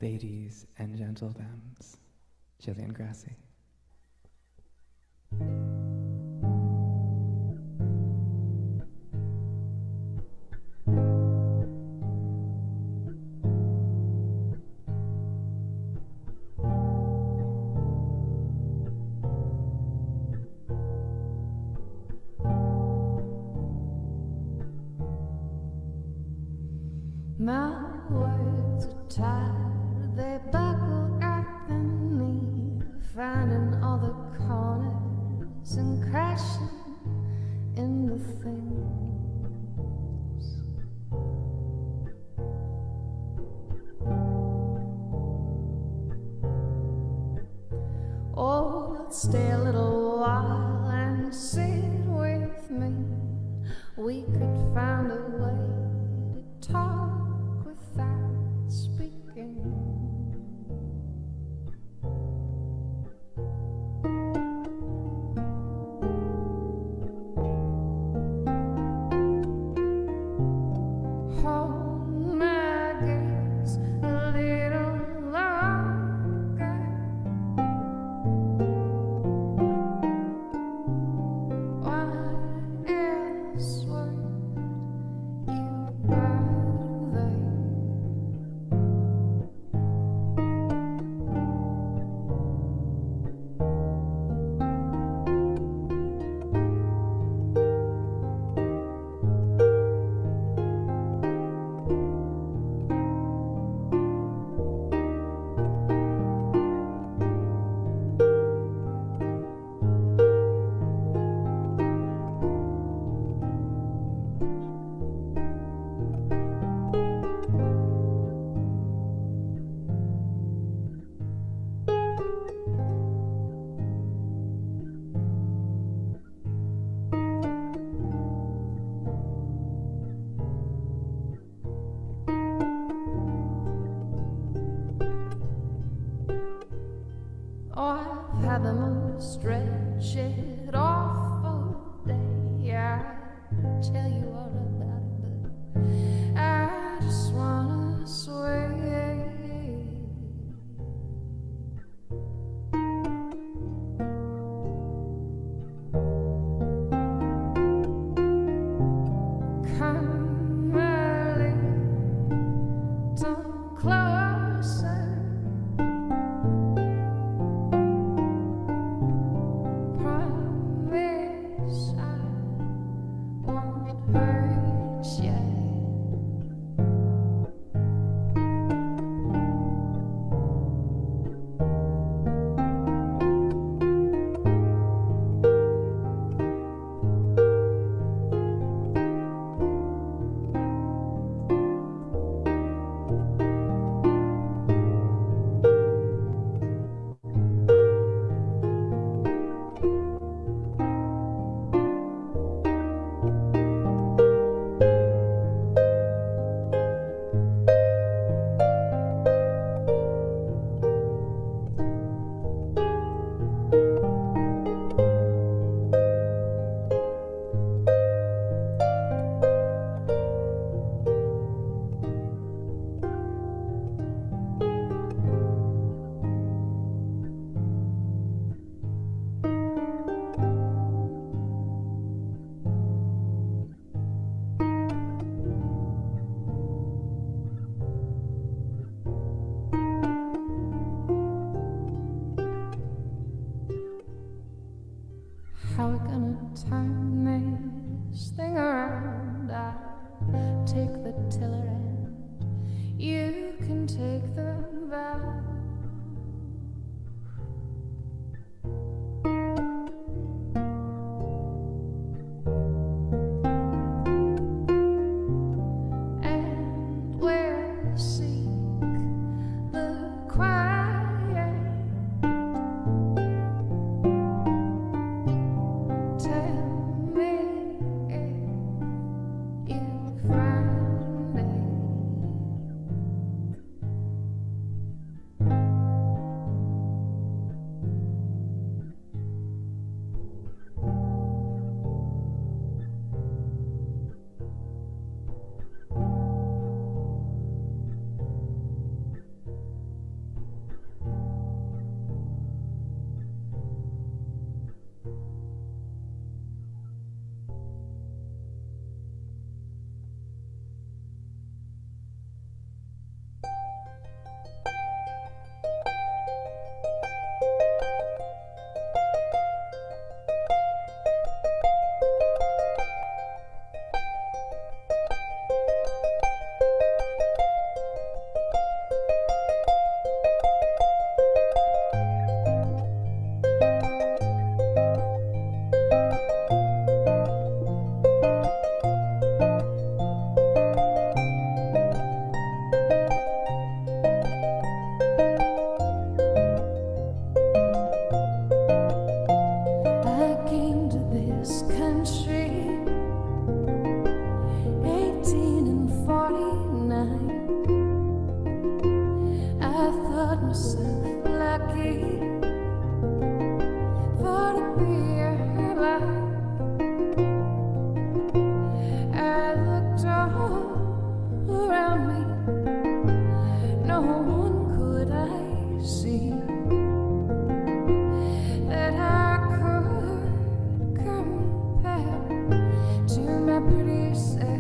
ladies and gentlethems, Gillian Grassie. My words are tired, they buckle at the knee, finding all the corners and crashing in the things. Oh, stay a little while and sit with me. We could find a way to talk without speaking. Hold my gaze a little longer. Why else would you bother? Oh, I've had the most wretched, awful day. I tell you all about it, but I just wanna sway. Come a little closer. Promise I won't hurt. myself lucky for to be alive. I looked all around me, no one could I see that I could compare to my pretty Sari.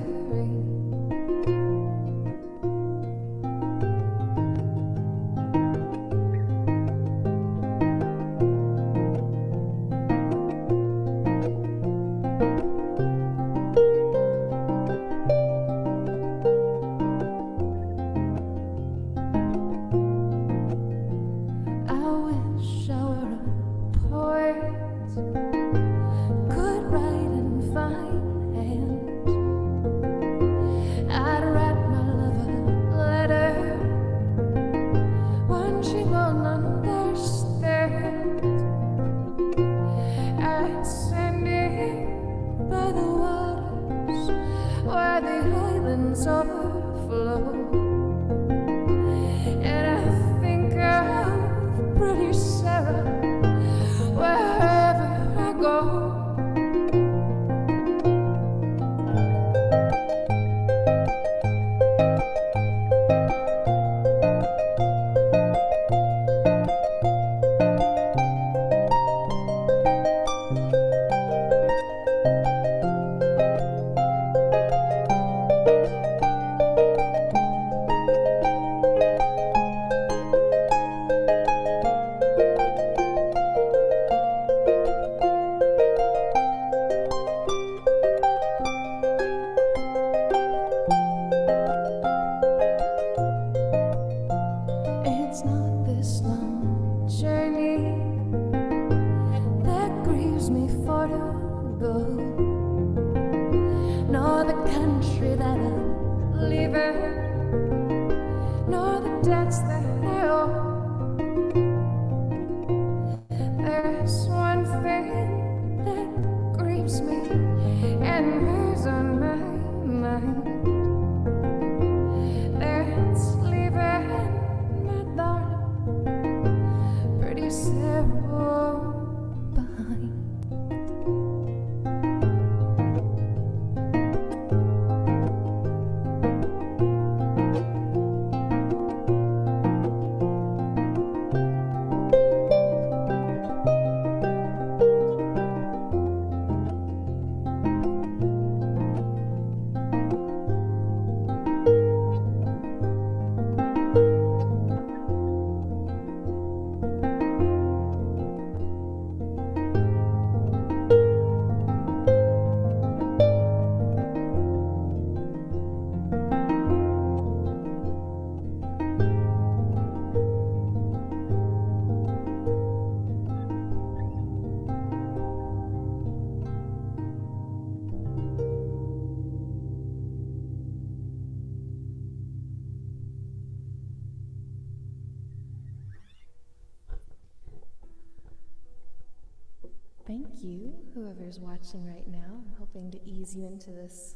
Thank you, whoever's watching right now. I'm hoping to ease you into this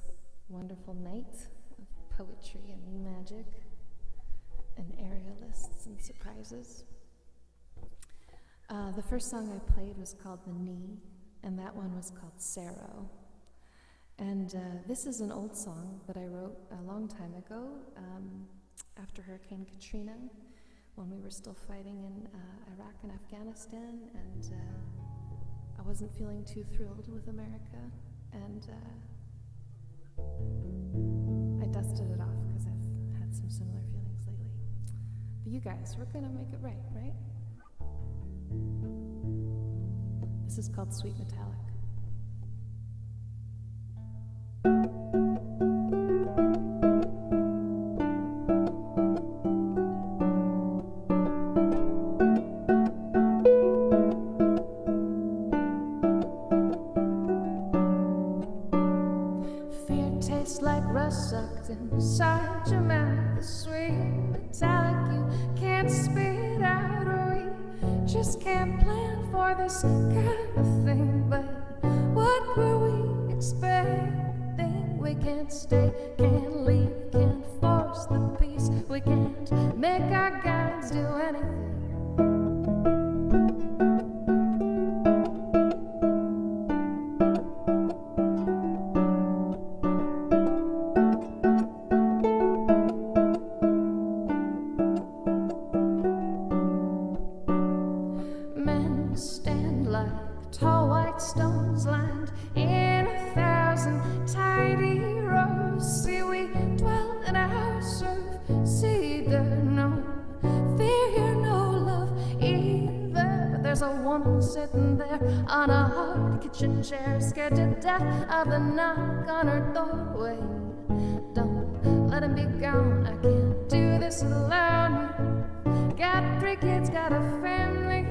wonderful night of poetry and magic and aerialists and surprises. The first song I played was called The Knee, and that one was called Sarrow. And this is an old song that I wrote a long time ago after Hurricane Katrina, when we were still fighting in Iraq and Afghanistan, and I wasn't feeling too thrilled with America, and I dusted it off because I've had some similar feelings lately. But you guys, we're gonna make it right, right? This is called Sweet Metallic. Sucked inside your mouth, the sweet metallic you can't spit out, or we just can't plan for this kind of thing. But what were we expecting? We can't stay, can't leave, can't force the peace. We can't make our guides do anything. stand like tall white stones lined in 1,000 tidy rows. See, we dwell in a house of cedar, no fear, no love either. But there's a woman sitting there on a hard kitchen chair, scared to death of the knock on her doorway. Don't let him be gone, I can't do this alone. Got 3 kids, got a family.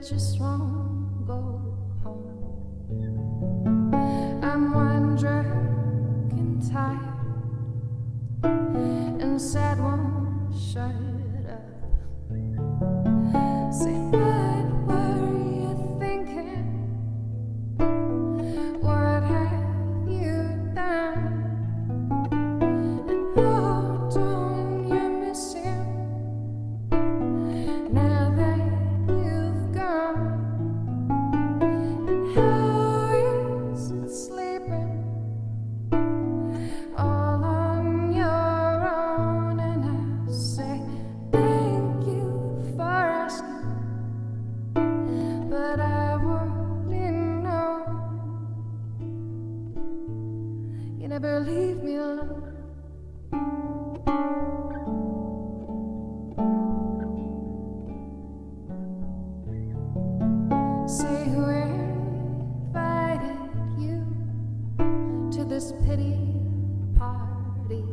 Just won't go home. I'm one drunk and tired, and sad won't shut up. Say, what were you thinking? What have you done? And oh, don't you miss him now that leave me alone. Say, who invited you to this pity party?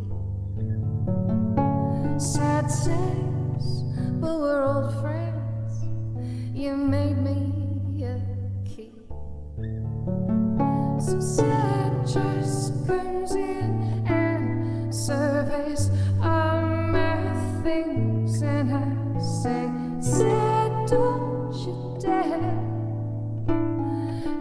Sad says, but we're old friends. You made me a key. So sad just comes in and surveys all my things, and I say, sad, don't you dare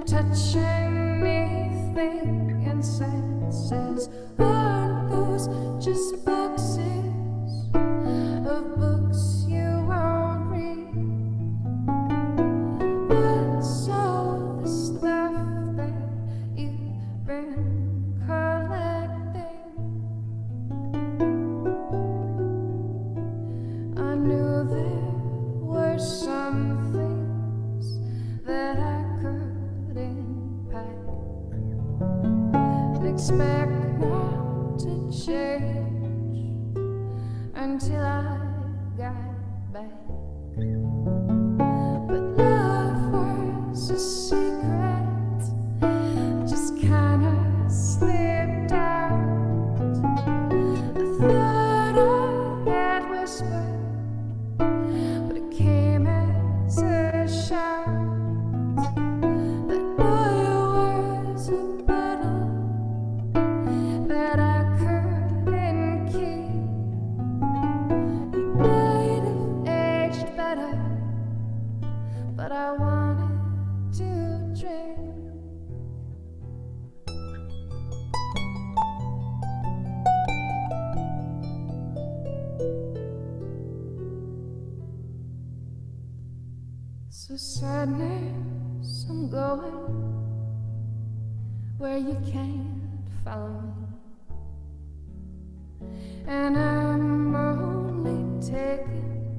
touch anything. And sad says, aren't those just boxes of books you won't read? What's all the stuff that you've been collecting? I knew there were some things that I could expect not to change until I got back. But love was a secret, just kinda slipped out. I thought I had whispered, but it came as a shout. That boy was a bottle that I couldn't keep. He might have aged better, but I wanted to drink. So sadness, I'm going where you can't follow me, and I'm only taking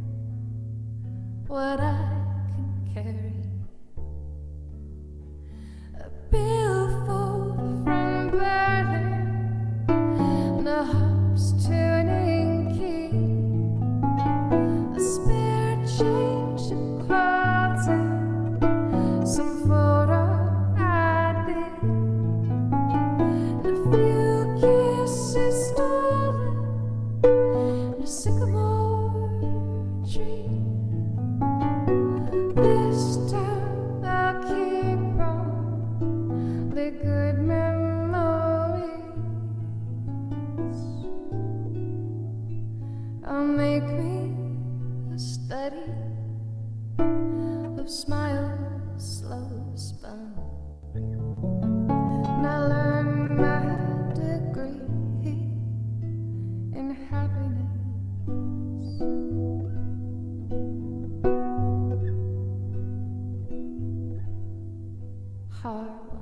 what I can carry. A billfold from Berlin, the harp's tuning key, a spare change of clothes and some photo ID, and a few kisses stolen in a sycamore tree. This time I'll keep on the good memories. I'll make me a study of smiles slow spun, and I learned my degree in happiness. Hard one.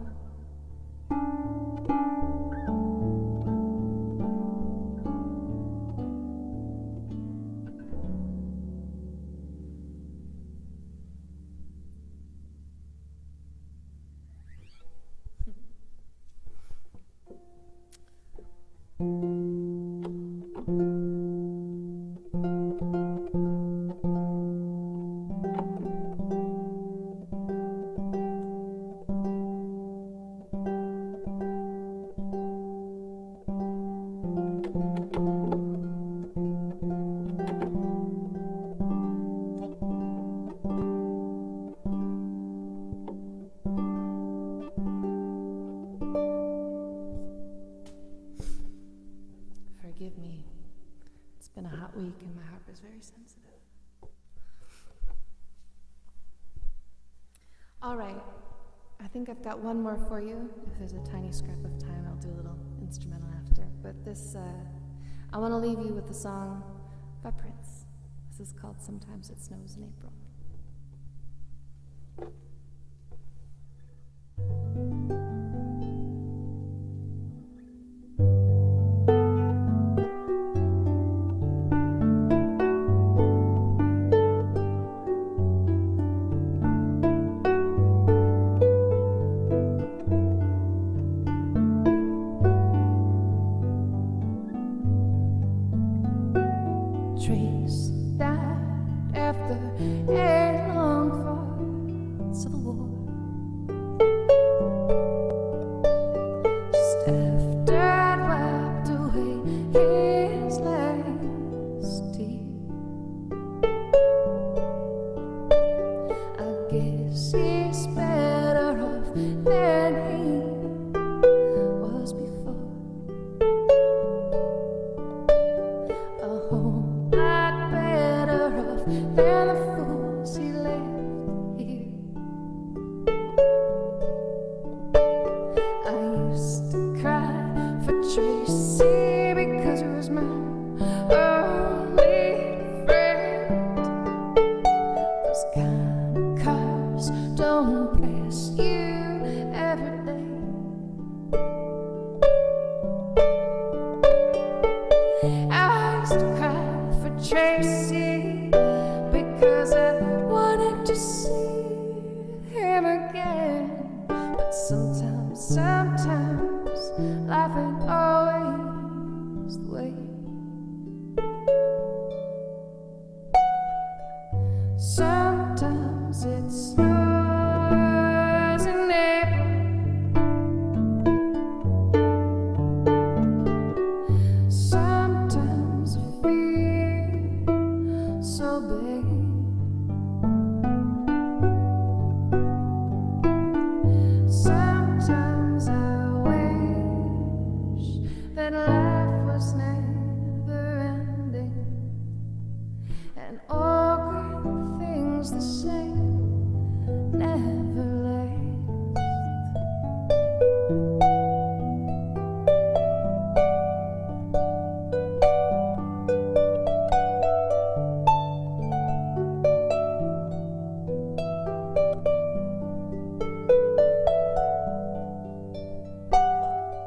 Forgive me. It's been a hot week and my harp is very sensitive. All right. I think I've got one more for you. If there's a tiny scrap of time, I'll do a little instrumental after. But this, I want to leave you with a song by Prince. This is called Sometimes It Snows in April. Trees died after a long fought civil war. Just after I'd wiped away his last tear, I guess he's better off than he was before. A whole lot better off than the fools he left here. I used to cry for Tracy because he was my only friend. Those kind of cars don't pass you every day. I used to cry for Tracy because I wanted to see him again. But sometimes life ain't always the way. Sometimes it snows in April. Sometimes I feel so big. Sometimes I wish that life was never ending, and all great things the same never last.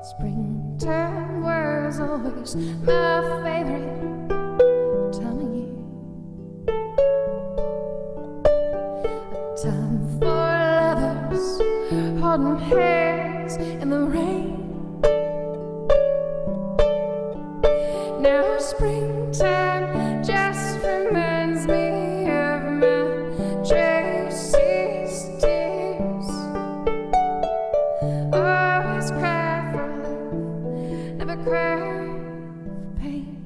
Springtime was always my favorite time of year. A time for lovers holding hands in the rain. Now springtime just reminds me of my Tracy's tears. Always cry for love, never cry for pain.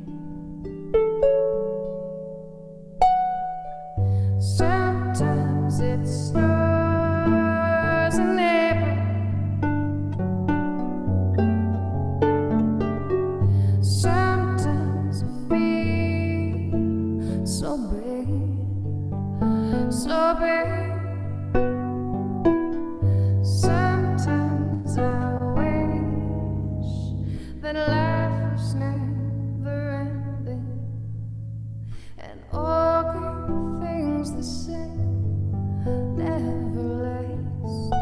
Sometimes it snows in April. Sometimes I feel so big, so big. Sometimes I wish that life was never ending, and all good things the same never last.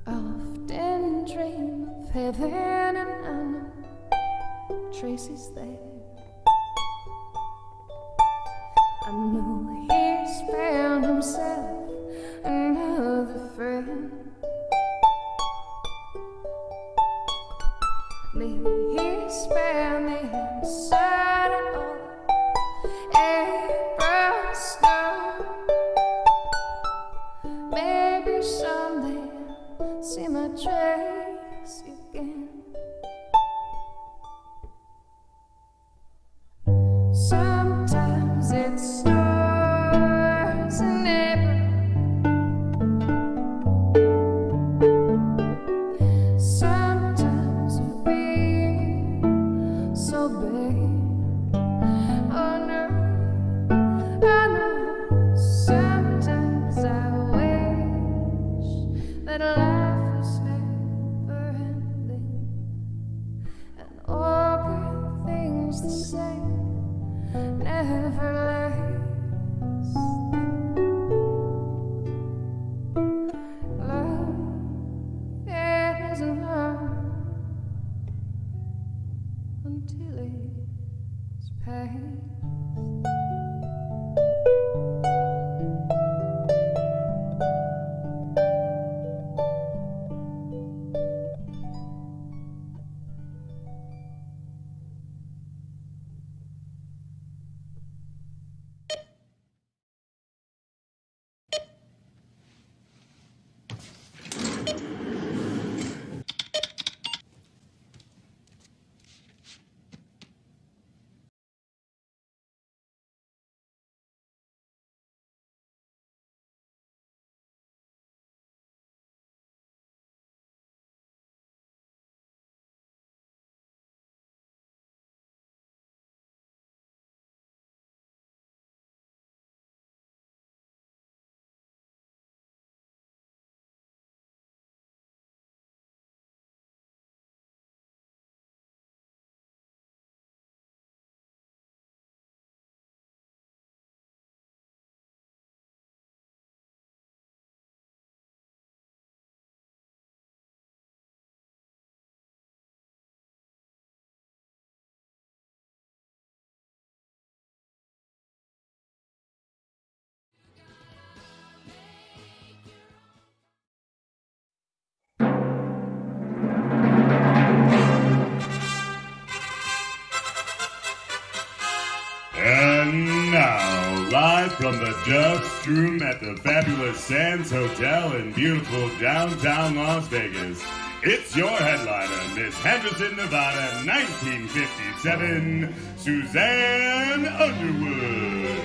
Often dream of heaven, and I know Tracy's there. I know he's found himself another friend. Maybe he's found the inside of all April snow. Maybe someday I'll see my Tracy again. Sometimes it snows in April. Just room at the fabulous Sands Hotel in beautiful downtown Las Vegas. It's your headliner, Miss Henderson, Nevada, 1957, Suzanne Underwood.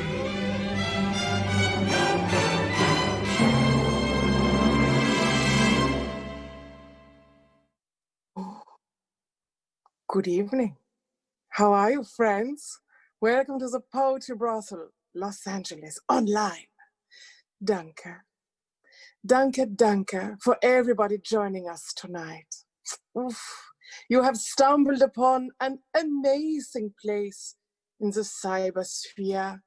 Good evening. How are you, friends? Welcome to the Poetry Brothel, Los Angeles, online. Danke. Danke, danke for everybody joining us tonight. Oof. You have stumbled upon an amazing place in the cybersphere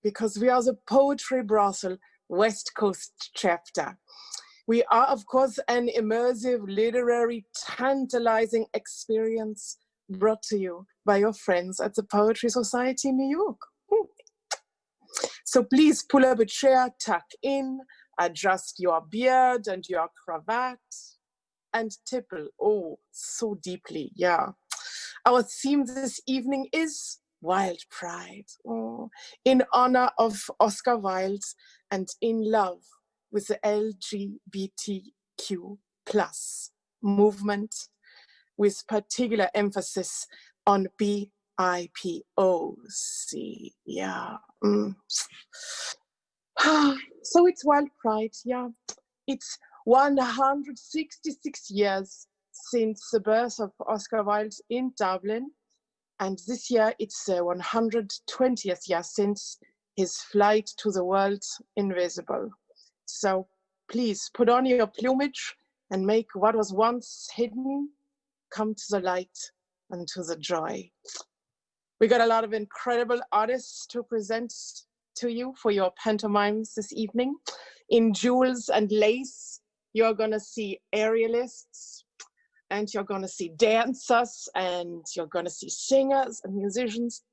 because we are the Poetry Brothel West Coast chapter. We are, of course, an immersive, literary, tantalizing experience brought to you by your friends at the Poetry Society New York. So please pull up a chair, tuck in, adjust your beard and your cravat, and tipple, oh, so deeply, yeah. Our theme this evening is Wild Pride, in honor of Oscar Wilde and in love with the LGBTQ+ movement, with particular emphasis on BIPOC, yeah. So it's Wild Pride, yeah. It's 166 years since the birth of Oscar Wilde in Dublin, and this year it's the 120th year since his flight to the world invisible. So please put on your plumage and make what was once hidden come to the light and to the joy. We got a lot of incredible artists to present to you for your pantomimes this evening. In Jewels and Lace, you're gonna see aerialists, and you're gonna see dancers, and you're gonna see singers and musicians,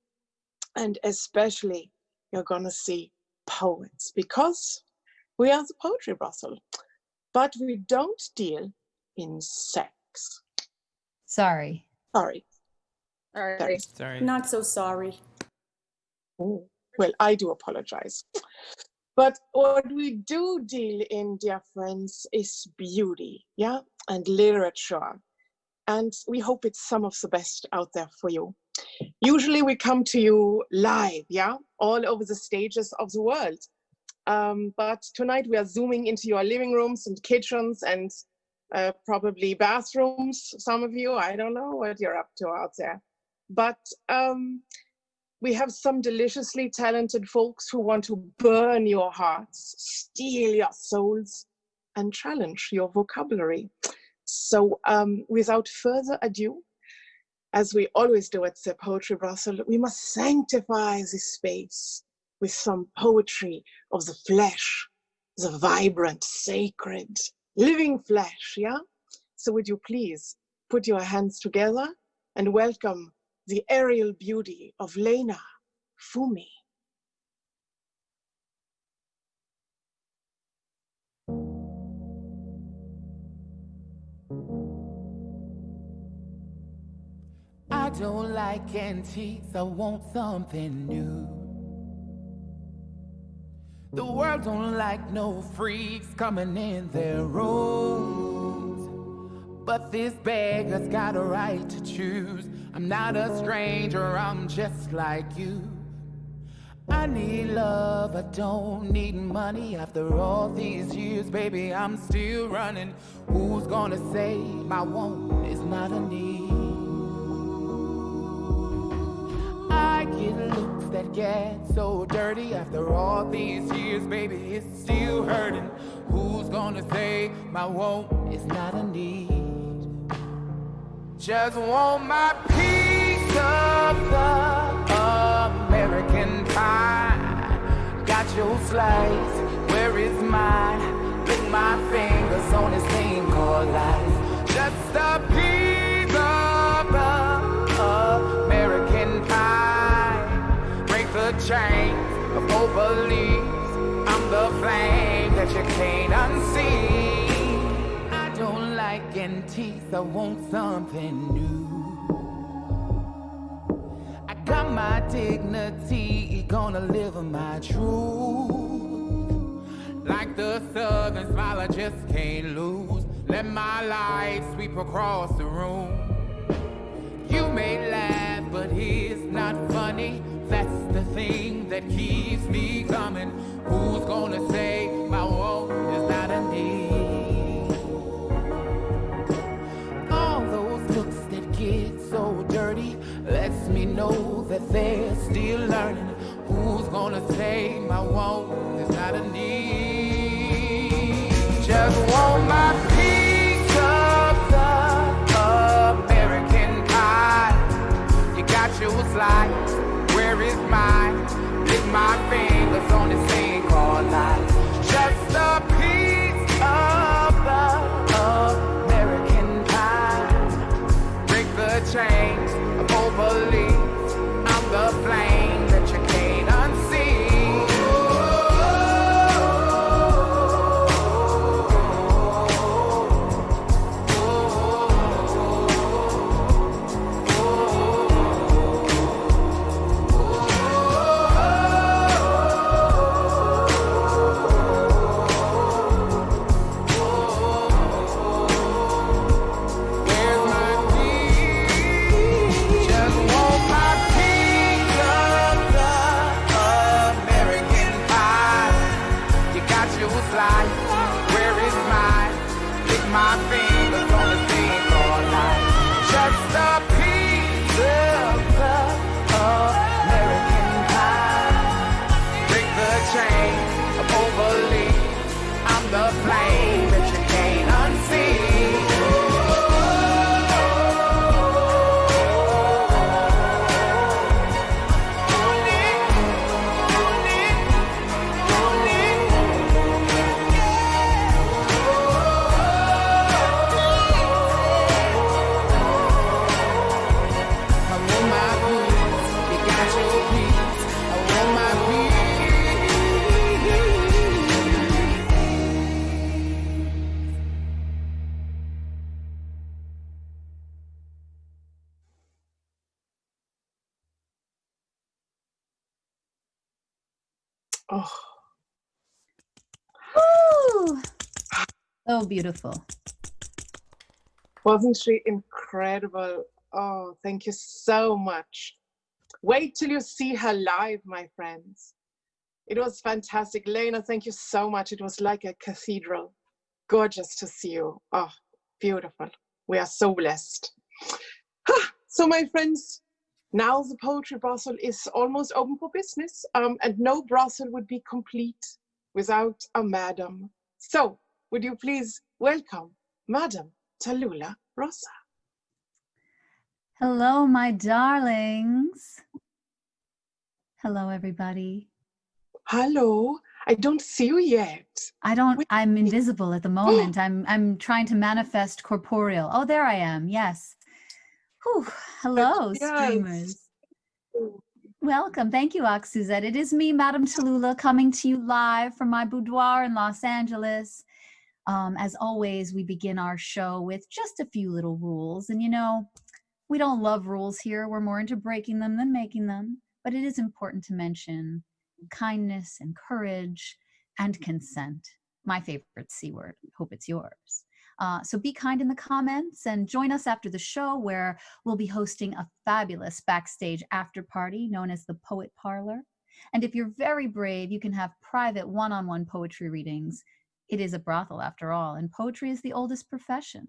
and especially you're gonna see poets, because we are the Poetry Brothel, but we don't deal in sex. Sorry. Sorry. Sorry. Not so sorry. Oh, well, I do apologize. But what we do deal in, dear friends, is beauty, yeah, and literature. And we hope it's some of the best out there for you. Usually we come to you live, yeah, all over the stages of the world. But tonight we are zooming into your living rooms and kitchens and probably bathrooms, some of you. I don't know what you're up to out there. But we have some deliciously talented folks who want to burn your hearts, steal your souls, and challenge your vocabulary. So without further ado, as we always do at the Poetry Brothel, we must sanctify this space with some poetry of the flesh, the vibrant, sacred, living flesh, yeah? So would you please put your hands together and welcome the aerial beauty of Lena Fumi. I don't like antiques, I want something new. The world don't like no freaks coming in their rooms. But this beggar's got a right to choose. I'm not a stranger, I'm just like you. I need love, I don't need money. After all these years, baby, I'm still running. Who's gonna say my want is not a need? I get looks that get so dirty. After all these years, baby, it's still hurting. Who's gonna say my want is not a need? Just want my piece of the American pie. Got your slice, where is mine? Lick my fingers on this thing called life. Just a piece of the American pie. Break the chains of old beliefs. I'm the flame that you can't unsee. I don't like antiques, I want something new. I got my dignity, gonna live my truth. Like the southern smile, I just can't lose. Let my light sweep across the room. You may laugh, but it's not funny. That's the thing that keeps me coming. Who's gonna say my woe is not a need? All those looks that get so dirty lets me know that they're still learning. Who's gonna say my woe is not a need? Just want my piece of the American pie. You got your slice, where is mine? Lick my fingers on this thing called life. Just a piece of the American pie. Break the chains of overleaf. I'm the flame that you can't unsee. My fingers on the thing called life. Just a piece of the American pie. Break the chain of overleaf. I'm the flame that you can't unsee. Oh, Woo! So beautiful. wasn't she incredible? Oh, thank you so much. Wait till you see her live, my friends. It was fantastic. Lena, thank you so much. It was like a cathedral. Gorgeous to see you. Oh, beautiful. We are so blessed. So my friends, now the Poetry Brothel is almost open for business, and no brothel would be complete without a madam. So would you please welcome Madam Tallula Rosa. Hello, my darlings. Hello, everybody. Hello, I don't see you yet. I'm invisible at the moment. I'm trying to manifest corporeal. Oh, there I am. Yes. Whew. Hello, Yes. streamers. Welcome. Thank you, Suzette. It is me, Madam Tallula, coming to you live from my boudoir in Los Angeles. As always, we begin our show with just a few little rules. And you know, we don't love rules here. We're more into breaking them than making them. But it is important to mention kindness and courage and consent. My favorite C word. Hope it's yours. So be kind in the comments and join us after the show, where we'll be hosting a fabulous backstage after party known as the Poet Parlor. And if you're very brave, you can have private one-on-one poetry readings. It is a brothel after all, and poetry is the oldest profession.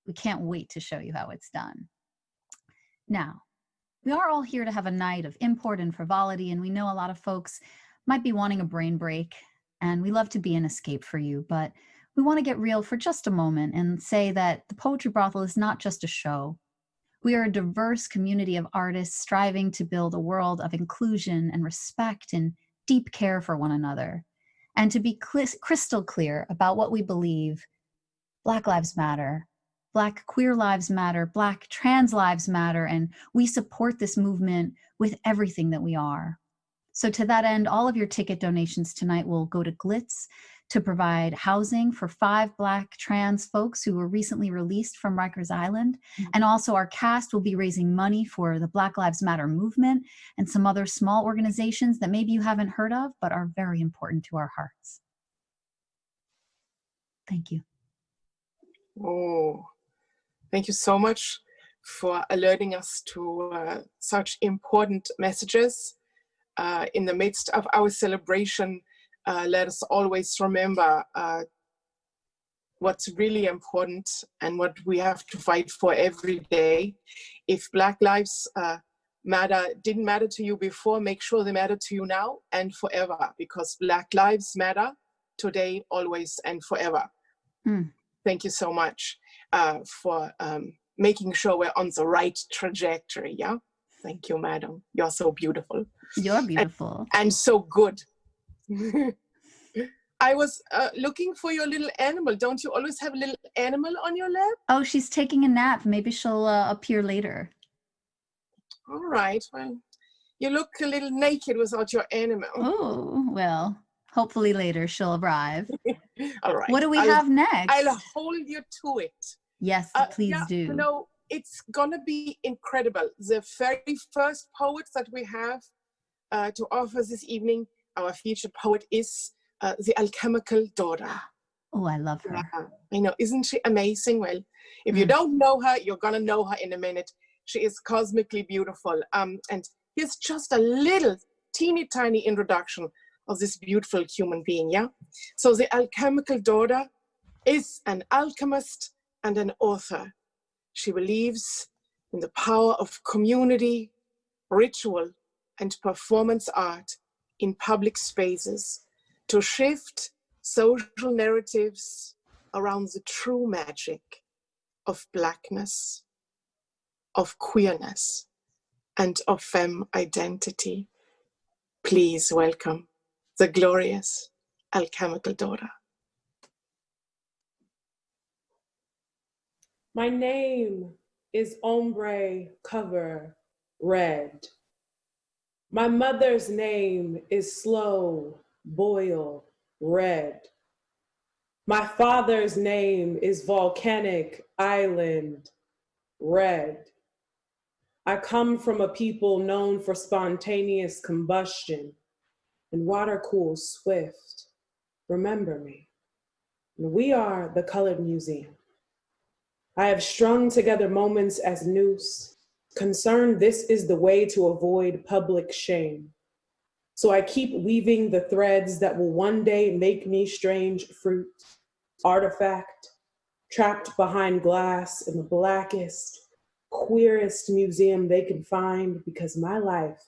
We can't wait to show you how it's done. Now, we are all here to have a night of import and frivolity, and we know a lot of folks might be wanting a brain break, and we love to be an escape for you, but we want to get real for just a moment and say that the Poetry Brothel is not just a show. We are a diverse community of artists striving to build a world of inclusion and respect and deep care for one another. And to be crystal clear about what we believe, Black Lives Matter, Black queer lives matter, Black trans lives matter, and we support this movement with everything that we are. So to that end, all of your ticket donations tonight will go to Glitz to provide housing for 5 Black trans folks who were recently released from Rikers Island. And also our cast will be raising money for the Black Lives Matter movement and some other small organizations that maybe you haven't heard of, but are very important to our hearts. Thank you. Oh, thank you so much for alerting us to such important messages. In the midst of our celebration, let us always remember what's really important and what we have to fight for every day. If Black lives didn't matter to you before, make sure they matter to you now and forever, because Black lives matter today, always, and forever. Thank you so much for making sure we're on the right trajectory. Yeah, thank you, madam. You're so beautiful. You're beautiful. And so good. I was looking for your little animal. Don't you always have a little animal on your lap? Oh, she's taking a nap. Maybe she'll appear later. All right. Well, you look a little naked without your animal. Oh, well, hopefully later she'll arrive. All right. What do we have next? I'll hold you to it. Yes, please do. You know, it's going to be incredible. The very first poet that we have to offer this evening, our featured poet, is the alchemical daughter. Oh, I love her. Yeah, I know. Isn't she amazing? Well, if you don't know her, you're going to know her in a minute. She is cosmically beautiful. And here's just a little teeny tiny introduction of this beautiful human being, yeah? So the alchemical daughter is an alchemist and an author. She believes in the power of community, ritual, and performance art in public spaces to shift social narratives around the true magic of Blackness, of queerness, and of femme identity. Please welcome the glorious alchemical daughter. My name is Ombre Cover Red. My mother's name is Slow Boil Red. My father's name is Volcanic Island Red. I come from a people known for spontaneous combustion and water cools swift. Remember me. We are the Colored Museum. I have strung together moments as noose, concerned this is the way to avoid public shame. So I keep weaving the threads that will one day make me strange fruit, artifact, trapped behind glass in the blackest, queerest museum they can find, because my life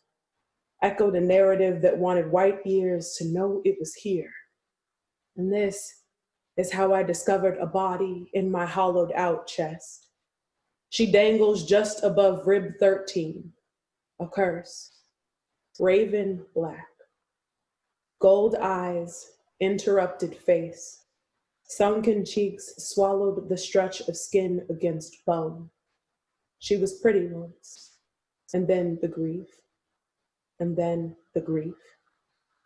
echoed a narrative that wanted white ears to know it was here. And this is how I discovered a body in my hollowed out chest. She dangles just above rib 13, a curse, raven black, gold eyes, interrupted face, sunken cheeks swallowed the stretch of skin against bone. She was pretty once, and then the grief, and then the grief,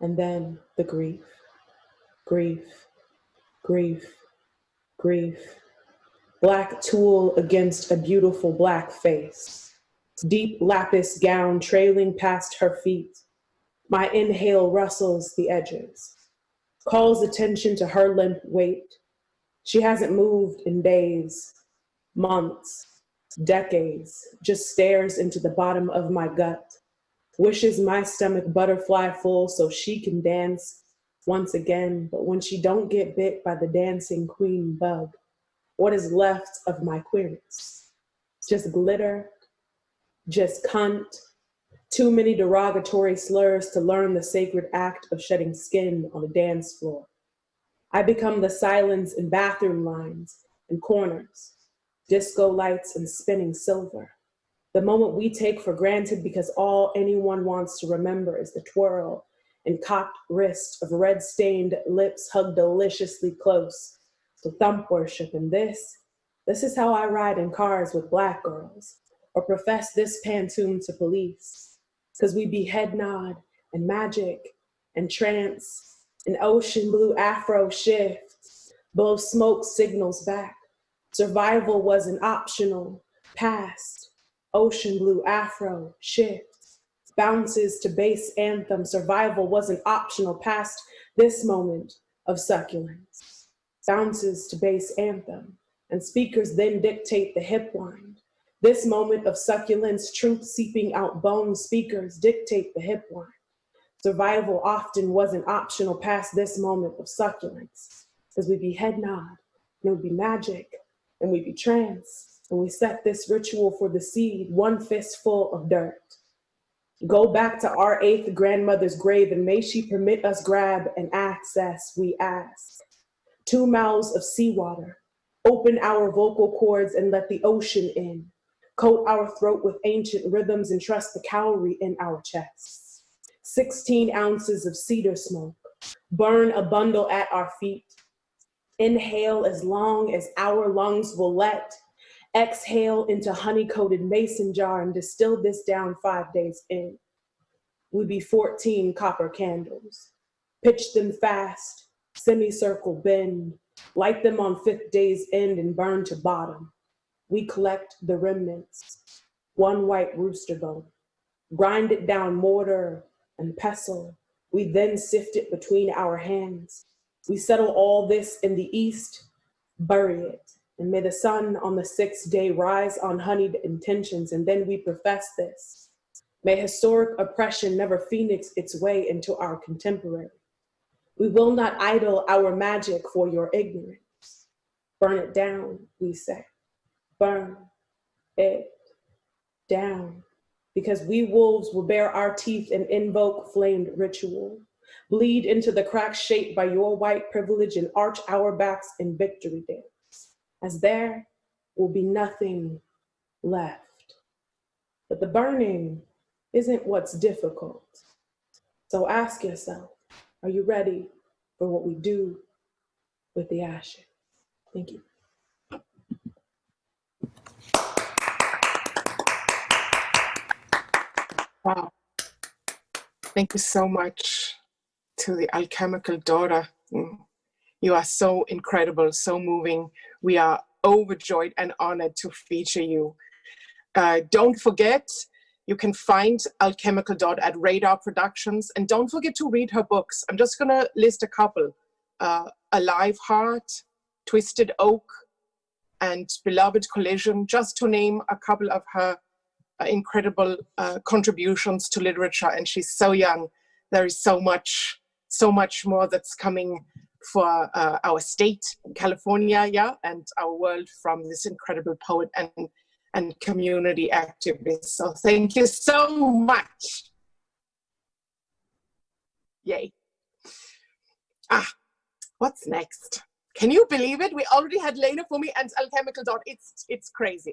and then the grief, grief, grief, grief. Black tulle against a beautiful black face. Deep lapis gown trailing past her feet. My inhale rustles the edges. Calls attention to her limp weight. She hasn't moved in days, months, decades. Just stares into the bottom of my gut. Wishes my stomach butterfly full so she can dance once again, but when she don't get bit by the dancing queen bug, what is left of my queerness? Just glitter, just cunt, too many derogatory slurs to learn the sacred act of shedding skin on a dance floor. I become the silence in bathroom lines and corners, disco lights and spinning silver. The moment we take for granted because all anyone wants to remember is the twirl and cocked wrist of red-stained lips hugged deliciously close to thump worship. And this is how I ride in cars with Black girls, or profess this pantoum to police. Because we be head nod and magic and trance An ocean blue afro shifts, blow smoke signals back. Survival was an optional past. Ocean blue afro shifts, bounces to bass anthem. Survival wasn't optional past this moment of succulence. Bounces to bass anthem, and speakers then dictate the hip wind. This moment of succulence, truth seeping out bones, speakers dictate the hip wind. Survival often wasn't optional past this moment of succulence, because we'd be head nod, and it would be magic, and we'd be trance, and we set this ritual for the seed, one fistful of dirt. Go back to our 8th grandmother's grave, and may she permit us grab and access, we ask. 2 mouths of seawater, open our vocal cords and let the ocean in. Coat our throat with ancient rhythms and trust the calorie in our chests. 16 ounces of cedar smoke, burn a bundle at our feet. Inhale as long as our lungs will let. Exhale into honey-coated mason jar and distill this down 5 days in. We be 14 copper candles. Pitch them fast, semicircle bend, light them on 5th day's end and burn to bottom. We collect the remnants, 1 white rooster bone, grind it down mortar and pestle. We then sift it between our hands. We settle all this in the east, bury it, and may the sun on the 6th day rise on honeyed intentions, and then we profess this. May historic oppression never phoenix its way into our contemporary. We will not idle our magic for your ignorance. Burn it down, we say. Burn it down. Because we wolves will bare our teeth and invoke flamed ritual. Bleed into the cracks shaped by your white privilege and arch our backs in victory dance. As there will be nothing left. But the burning isn't what's difficult. So ask yourself, are you ready for what we do with the ashes? Thank you. Wow. Thank you so much to the alchemical daughter. You are so incredible, so moving. We are overjoyed and honored to feature you. Don't forget, you can find Alchemical Daughter at Radar Productions, and don't forget to read her books. I'm just gonna list a couple. Alive Heart, Twisted Oak, and Beloved Collision, just to name a couple of her incredible contributions to literature. And she's so young. There is so much more that's coming for our state, California, and our world from this incredible poet and community activist. So thank you so much. Yay. What's next? Can you believe it? We already had Lena for me and Alchemical Dot. It's crazy.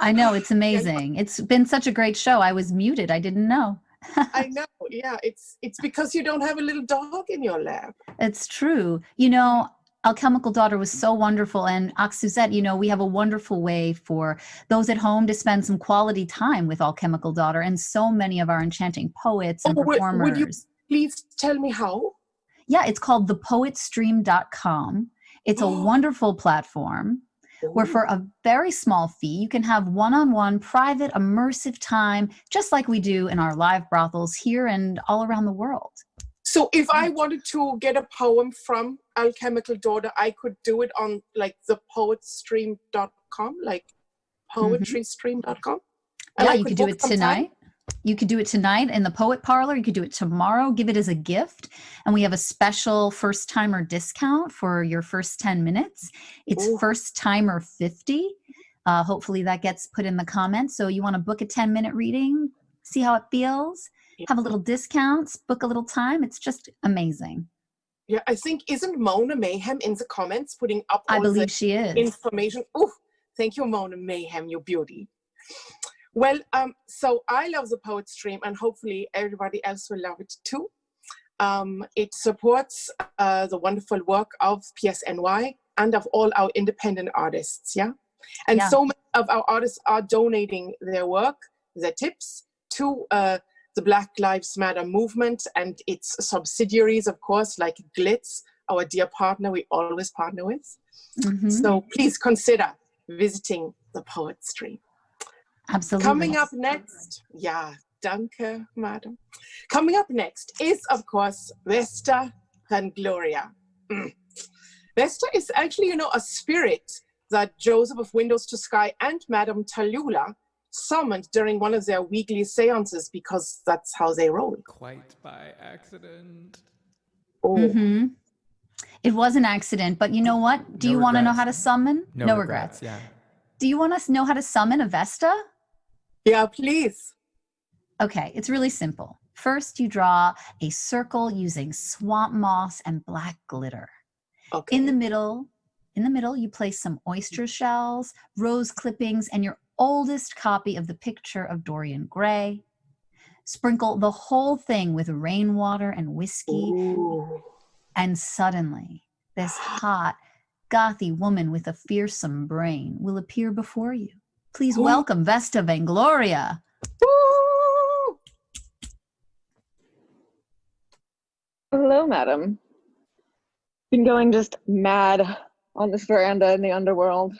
I know, it's amazing. It's been such a great show. I was muted. I didn't know. I know. Yeah, it's because you don't have a little dog in your lap. It's true. You know, Alchemical Daughter was so wonderful. And Suzette, you know, we have a wonderful way for those at home to spend some quality time with Alchemical Daughter and so many of our enchanting poets and performers. Would you please tell me how? Yeah, it's called thepoetstream.com. It's a wonderful platform where for a very small fee, you can have one-on-one private immersive time, just like we do in our live brothels here and all around the world. So if I wanted to get a poem from Alchemical Daughter, I could do it on like thepoetstream.com, like poetrystream.com? Yeah, you could do it tonight. You could do it tonight in the Poet Parlor. You could do it tomorrow. Give it as a gift. And we have a special first-timer discount for your first 10 minutes. It's first-timer 50. Hopefully that gets put in the comments. So you want to book a 10-minute reading, see how it feels, have a little discounts, book a little time. It's just amazing. Yeah, I think, isn't Mona Mayhem in the comments putting up all I believe the she is. information? Oh, thank you, Mona Mayhem, you beauty. Well, so I love the Poet Stream, and hopefully everybody else will love it too. It supports the wonderful work of PSNY and of all our independent artists, so many of our artists are donating their work, their tips to the the Black Lives Matter movement and its subsidiaries, of course, like Glitz, our dear partner we always partner with. So please consider visiting the Poetry. Absolutely. Coming up next, danke, madam. Coming up next is, of course, Vesta and Gloria. Vesta is actually, a spirit that Joseph of Windows to Sky and Madame Tallula summoned during one of their weekly seances because that's how they roll. Quite by accident. Oh. It was an accident, but you know what? Do you want to know how to summon? No regrets. Yeah. Do you want to know how to summon a Vesta? Yeah, please. Okay, it's really simple. First, you draw a circle using swamp moss and black glitter. Okay. In the middle, you place some oyster shells, rose clippings, and your oldest copy of the picture of Dorian Gray. Sprinkle the whole thing with rainwater and whiskey. Ooh. And suddenly, this hot, gothy woman with a fearsome brain will appear before you. Please welcome Vesta Vangloria. Ooh. Hello, madam. Been going just mad on this veranda in the underworld.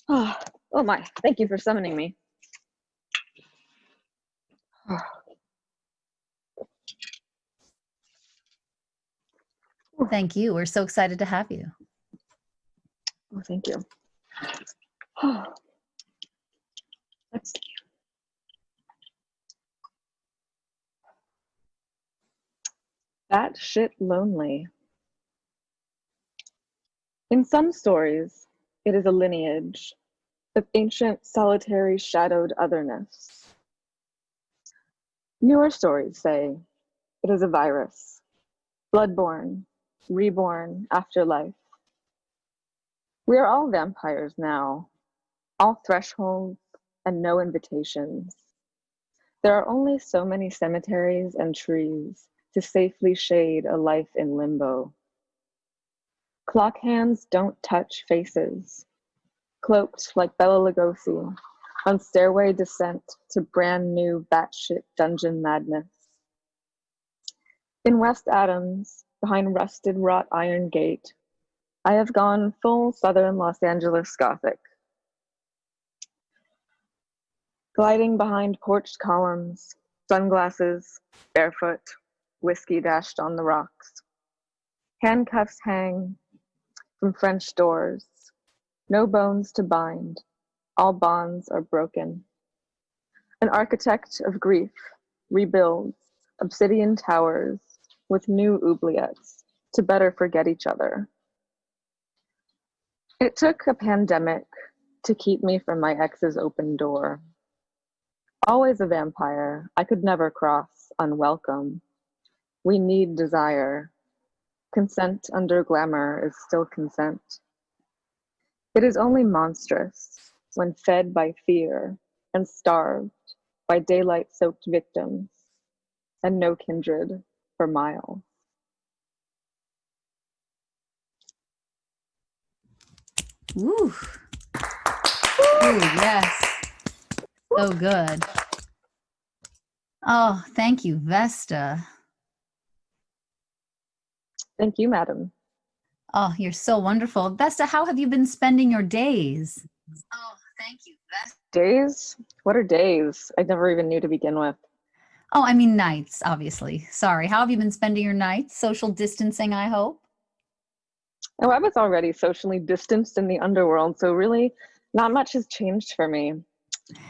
Oh my, thank you for summoning me. Thank you. We're so excited to have you. Oh, thank you. Let's see. That shit lonely. In some stories, it is a lineage of ancient, solitary, shadowed otherness. Newer stories say it is a virus, bloodborne, reborn after life. We are all vampires now, all thresholds and no invitations. There are only so many cemeteries and trees to safely shade a life in limbo. Clock hands don't touch faces, cloaked like Bela Lugosi on stairway descent to brand new batshit dungeon madness. In West Adams, behind rusted wrought iron gate, I have gone full Southern Los Angeles Gothic. Gliding behind porched columns, sunglasses, barefoot, whiskey dashed on the rocks. Handcuffs hang from French doors, no bones to bind, all bonds are broken. An architect of grief rebuilds obsidian towers with new oubliettes to better forget each other. It took a pandemic to keep me from my ex's open door. Always a vampire, I could never cross unwelcome. We need desire. Consent under glamour is still consent. It is only monstrous when fed by fear and starved by daylight-soaked victims and no kindred for miles. Ooh. Ooh, yes. So good. Oh, thank you, Vesta. Thank you, madam. Oh, you're so wonderful. Vesta, how have you been spending your days? Oh, thank you, Vesta. Days? What are days? I never even knew to begin with. Oh, I mean nights, obviously. Sorry. How have you been spending your nights? Social distancing, I hope? Oh, I was already socially distanced in the underworld, so really not much has changed for me.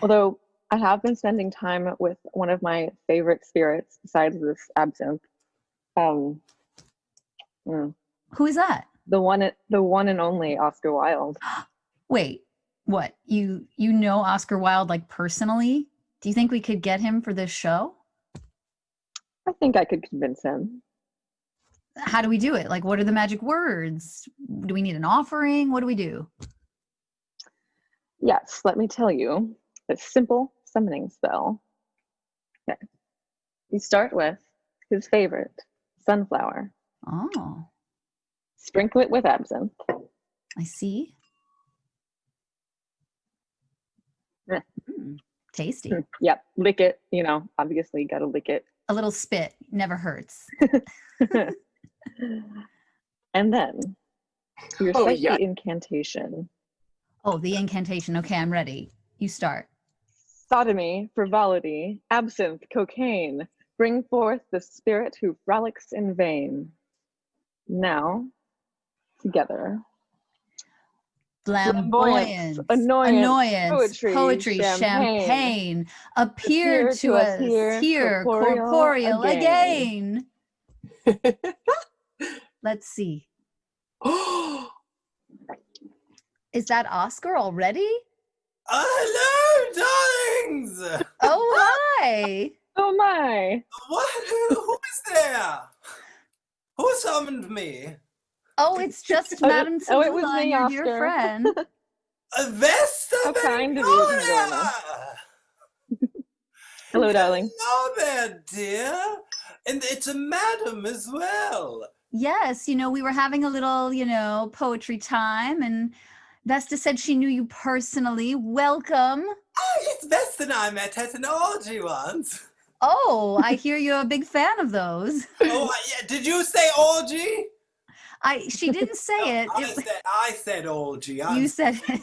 Although I have been spending time with one of my favorite spirits besides this absinthe. Who is that? The one and only Oscar Wilde. Wait, what? You know Oscar Wilde like personally? Do you think we could get him for this show? I think I could convince him. How do we do it? Like, what are the magic words? Do we need an offering? What do we do? Yes, let me tell you a simple summoning spell. Okay. You start with his favorite, sunflower. Oh. Sprinkle it with absinthe. I see. Tasty. Yep, lick it, obviously gotta lick it. A little spit never hurts. And then your incantation. Oh, the incantation. Okay, I'm ready. You start. Sodomy, frivolity, absinthe, cocaine, bring forth the spirit who frolics in vain. Now, together. Flamboyance, annoyance, poetry, champagne, appear to us here, corporeal again. Let's see. Is that Oscar already? Hello, darlings! Oh, hi! Oh, my! What? Who is there? Who summoned me? Oh, it's just Madame Tallula, it was me, your Oscar. dear friend. Vesta, How kind of you to join us. Hello, darling. Hello there, dear. And it's a madam as well. Yes, we were having a little, poetry time, and Vesta said she knew you personally. Welcome. Oh, yes, Vesta and I met at an orgy once. Oh, I hear you're a big fan of those. Oh, yeah. Did you say orgy? She didn't say it. I said orgy. You said it.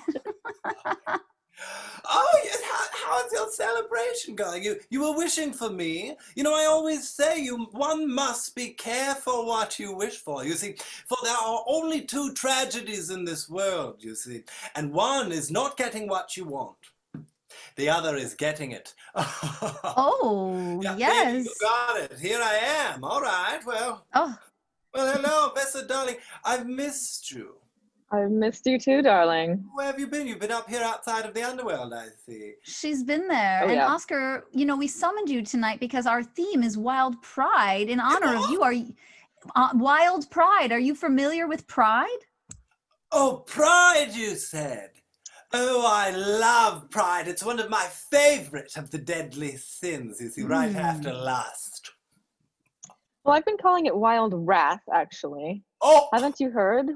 Oh, yes. How's your celebration going? You were wishing for me. I always say one must be careful what you wish for. You see, for there are only two tragedies in this world, you see. And one is not getting what you want. The other is getting it. Oh, yeah, yes. Baby, you got it. Here I am. All right. Well. Oh. Well, hello, Vesta, darling. I've missed you. I've missed you too, darling. Where have you been? You've been up here outside of the underworld, I see. She's been there. Oh, and yeah. Oscar, we summoned you tonight because our theme is Wild Pride in honor of you. Wild Pride. Are you familiar with Pride? Oh, Pride, you said. Oh, I love Pride. It's one of my favorite of the deadly sins, you see, right after lust. Well, I've been calling it Wild Wrath, actually. Oh! Haven't you heard?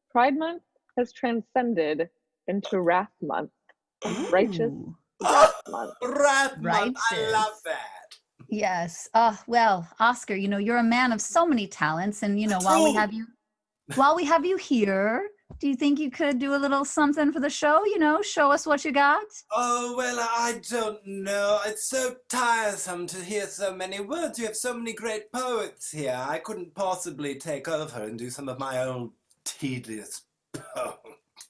Pride Month has transcended into Wrath Month. Righteous Wrath Month. Wrath Month. I love that. Yes. Well, Oscar, you're a man of so many talents, and while we have you here, do you think you could do a little something for the show? Show us what you got? Oh, well, I don't know. It's so tiresome to hear so many words. You have so many great poets here. I couldn't possibly take over and do some of my own tedious poems.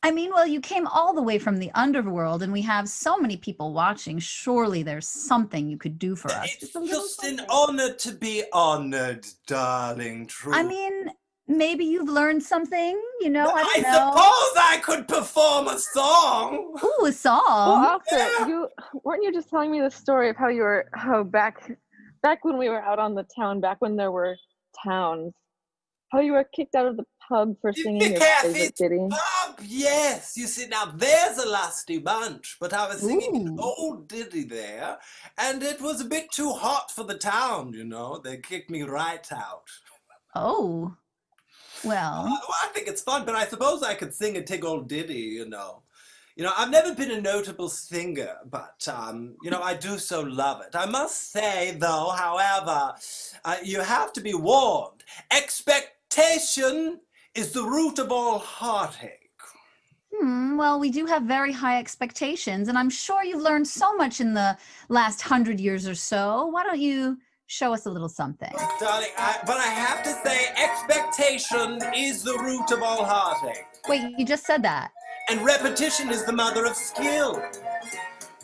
I mean, well, you came all the way from the underworld, and we have so many people watching. Surely there's something you could do for us. It's just an honor to be honored, darling. True. I mean, maybe you've learned something, I don't know. I suppose I could perform a song. Ooh, a song. Well, Oscar, weren't you just telling me the story of how back when we were out on the town, back when there were towns, how you were kicked out of the pub for singing your favorite ditty? Pub, yes. You see, now there's a lusty bunch, but I was singing an old ditty there, and it was a bit too hot for the town, They kicked me right out. Oh. Well, I think it's fun, but I suppose I could sing a tig old ditty, I've never been a notable singer, but, I do so love it. I must say, though, however, you have to be warned. Expectation is the root of all heartache. Well, we do have very high expectations, and I'm sure you've learned so much in the last 100 years or so. Why don't you show us a little something? Darling, but I have to say, expectation is the root of all heartache. Wait, you just said that. And repetition is the mother of skill.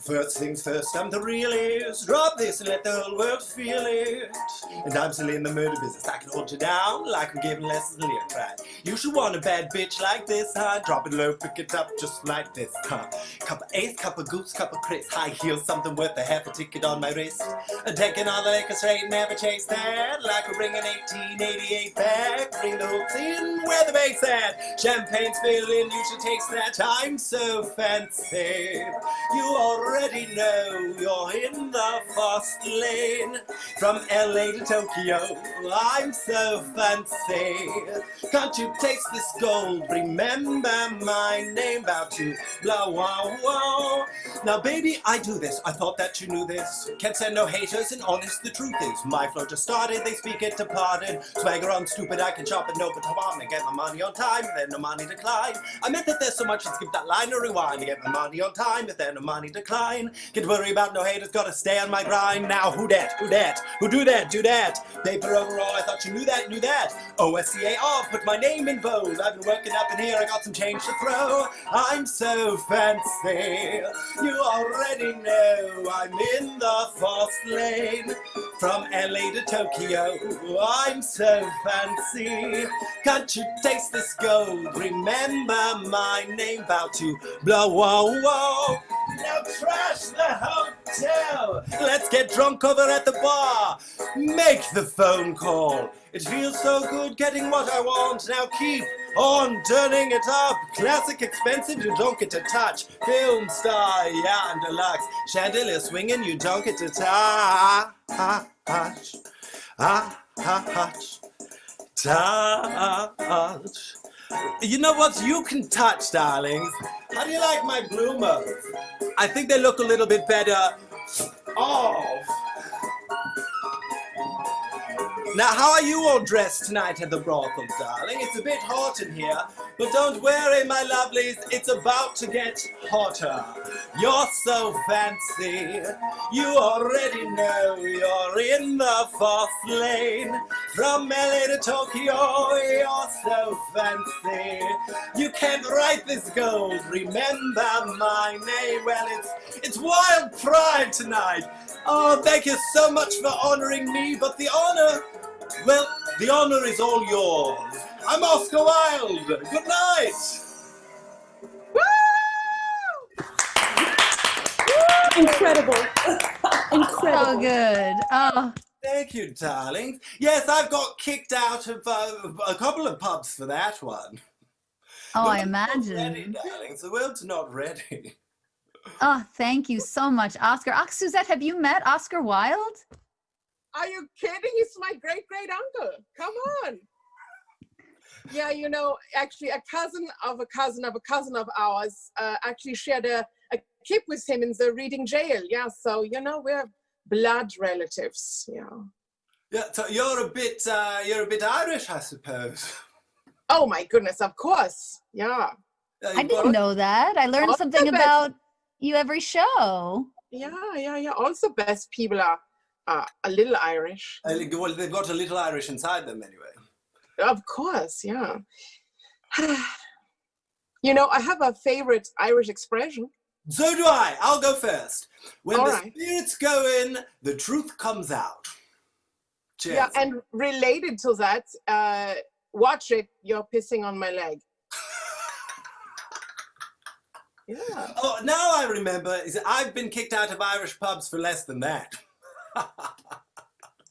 First things first, I'm the realist. Drop this and let the whole world feel it. And I'm still in the murder business. I can hold you down like I'm giving lessons in lyric, right? You should want a bad bitch like this, huh? Drop it low, pick it up just like this, huh? Cup of ace, cup of goose, cup of Chris. High heels, something worth a half a ticket on my wrist. Taking all the liquor straight, never chase that. Like a ring in 1888 back. Bring the hooks in where the bass set. Champagne's filling, you should taste that. I'm so fancy. You already know you're in the fast lane. From LA to Tokyo, I'm so fancy. Can't you taste this gold? Remember my name, about to blow, wow, wow. Now baby, I do this, I thought that you knew this. Can't stand no haters, and honest the truth is, my flow just started, they speak it departed. Swagger on stupid, I can chop it, no but on and get my money on time, then no money decline. I meant that there's so much, and skip that line or rewind to get my money on time, but then no money decline. Can't worry about no haters, gotta stay on my grind. Now who that, who that, who do that, do that. Paper overall, I thought you knew that, OSCAR, put my name in bold. I've been working up in here, I got some change to throw. I'm so fancy, you already know I'm in the fast lane. From LA to Tokyo, I'm so fancy. Can't you taste this gold? Remember my name, about to blow, whoa, whoa. Now trash the hotel. Let's get drunk over at the bar. Make the phone call. It feels so good getting what I want. Now keep on turning it up. Classic expensive, you don't get to touch. Film star, yeah, and deluxe. Chandelier swinging, you don't get to touch. Touch. You know what you can touch, darlings? How do you like my bloomers? I think they look a little bit better off. Now, how are you all dressed tonight at the brothel, darling? It's a bit hot in here, but don't worry, my lovelies, it's about to get hotter. You're so fancy, you already know you're in the fast lane. From LA to Tokyo, you're so fancy. You can't write this gold, remember my name. Well, it's Wild Pride tonight. Oh, thank you so much for honoring me, but the honor, well, the honor is all yours. I'm Oscar Wilde. Good night. Woo! Incredible. Incredible. So good. Oh, Thank you, darling. Yes, I've got kicked out of a couple of pubs for that one. oh, I Ready, imagine. darling. The world's not ready. Oh, thank you so much, Oscar. Suzette, have you met Oscar Wilde? Are you kidding? He's my great uncle. Come on. Yeah, you know, actually a cousin of a cousin of a cousin of ours actually shared a kip with him in the Reading jail. Yeah, so you know, we're blood relatives. Yeah. Yeah, so you're a bit Irish, I suppose. Oh my goodness, of course. Yeah. I didn't know that. I learned something about you every show. Yeah. Also, best people are a little Irish. Well, they've got a little Irish inside them anyway. Of course, yeah. You know, I have a favorite Irish expression. So do I. I'll go first. When All the right. spirits go in, the truth comes out. Cheers. Yeah, and related to that, watch it, you're pissing on my leg. Yeah. Oh, now I remember. I've been kicked out of Irish pubs for less than that.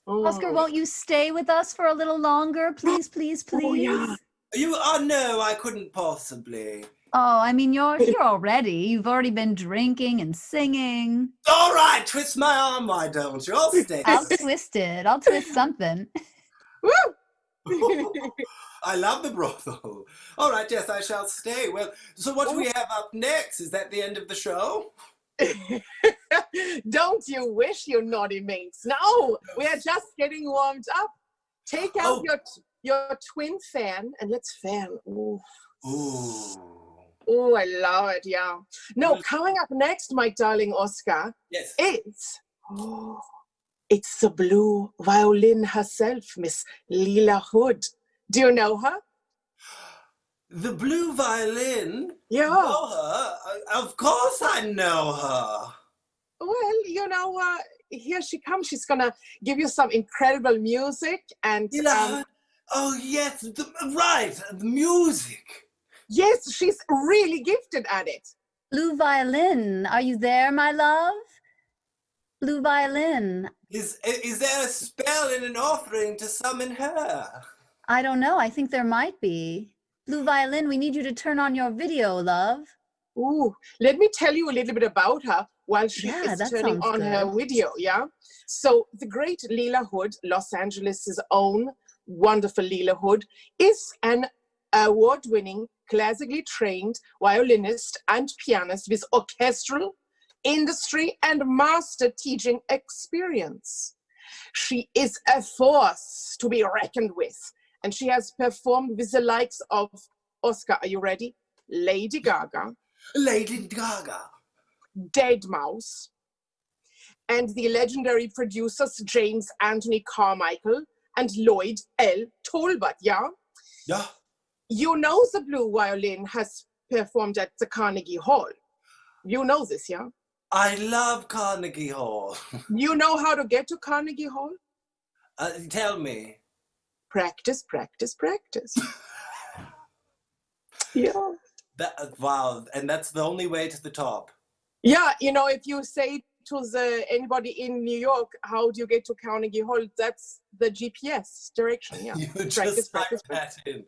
Oscar, won't you stay with us for a little longer? Please, please, please. Oh, yeah. Oh no, I couldn't possibly. Oh, I mean, you're here already. You've already been drinking and singing. All right, twist my arm, why don't you? I'll stay. I'll twist it. I'll twist something. Woo! I love the brothel. All right, yes, I shall stay. Well, so what do we have up next? Is that the end of the show? Don't you wish, you naughty minx? No, we are just getting warmed up. Take out your twin fan and let's fan. Ooh. Ooh. Oh, I love it. Yeah. No, coming up next, my darling Oscar. Yes. It's the blue violin herself, Miss Leela Hood. Do you know her? The blue violin? Yeah. Know her? Of course I know her. Well, you know, here she comes. She's gonna give you some incredible music and. Oh yes, right, the music. Yes, she's really gifted at it. Blue violin, are you there, my love? Blue violin. Is there a spell in an offering to summon her? I don't know. I think there might be. Blue Violin, we need you to turn on your video, love. Ooh, let me tell you a little bit about her while she Yeah, is that turning sounds on her good. video, yeah? So the great Leela Hood, Los Angeles' own wonderful Leela Hood, is an award-winning, classically trained violinist and pianist with orchestral, industry, and master teaching experience. She is a force to be reckoned with, and she has performed with the likes of Oscar, are you ready? Lady Gaga, Lady Gaga, Deadmau5, and the legendary producers James Anthony Carmichael and Lloyd L. Tolbert, yeah? Yeah. You know the Blue Violin has performed at the Carnegie Hall. You know this, yeah? I love Carnegie Hall. You know how to get to Carnegie Hall? Tell me. Practice, practice, practice. Yeah. Wow, and that's the only way to the top. Yeah, you know, if you say to anybody in New York, how do you get to Carnegie Hall? That's the GPS direction, yeah. You Practice, just practice, type practice. that in.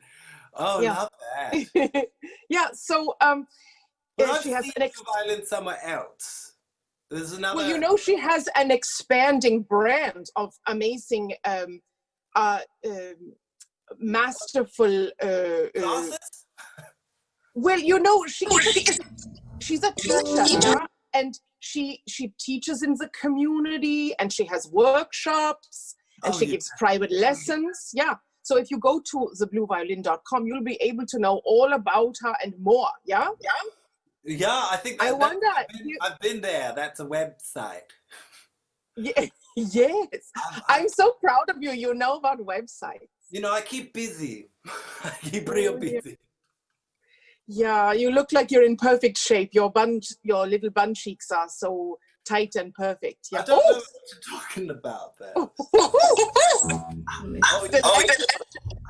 Oh, Yeah. love that. Yeah, so But she I've has seen an the violin somewhere else. There's another. well, you know, she has an expanding brand of amazing, masterful. Classes? Well, you know, she's a teacher, yeah? And she teaches in the community, and she has workshops, and she gives private lessons. Yeah. So if you go to theblueviolin.com, you'll be able to know all about her and more. Yeah. Yeah. Yeah, I think. I wonder. I've been there. That's a website. Yeah, yes. I'm so proud of you. You know about websites. You know, I keep busy. I keep real busy. Yeah, you look like you're in perfect shape. Your little bun cheeks are so tight and perfect. Yeah. I don't know what you're talking about there.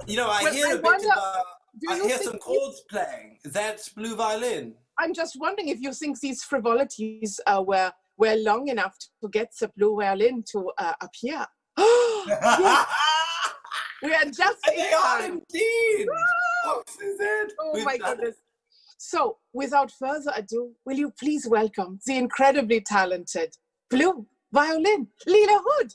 You know, I hear a bit about. I hear some chords playing. Is that Blue Violin? I'm just wondering if you think these frivolities were long enough to get the Blue Violin to appear. Yeah. We are just They are indeed. Oh, Suzette. Oh my goodness. So, without further ado, will you please welcome the incredibly talented Blue Violin, Leela Hood.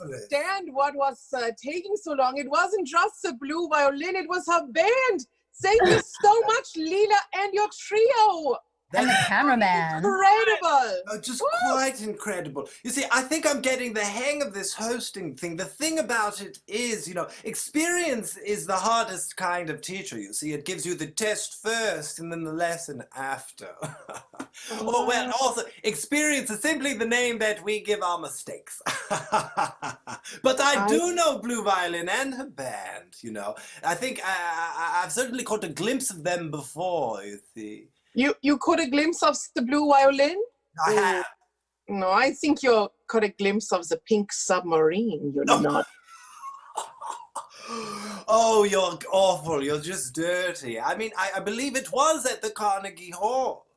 understand what was taking so long. It wasn't just the blue violin, it was her band. Thank you so much, Leela, and your trio. And the cameraman. Incredible. Oh, just quite incredible. You see, I think I'm getting the hang of this hosting thing. The thing about it is, you know, experience is the hardest kind of teacher, you see. It gives you the test first and then the lesson after. Or, well, also, experience is simply the name that we give our mistakes. But I do know blue violin and her band, you know. I think I've certainly caught a glimpse of them before, you see. You caught a glimpse of the blue violin? I have. No, I think you caught a glimpse of the pink submarine. You're not. Oh, you're awful. You're just dirty. I mean, I believe it was at the Carnegie Hall.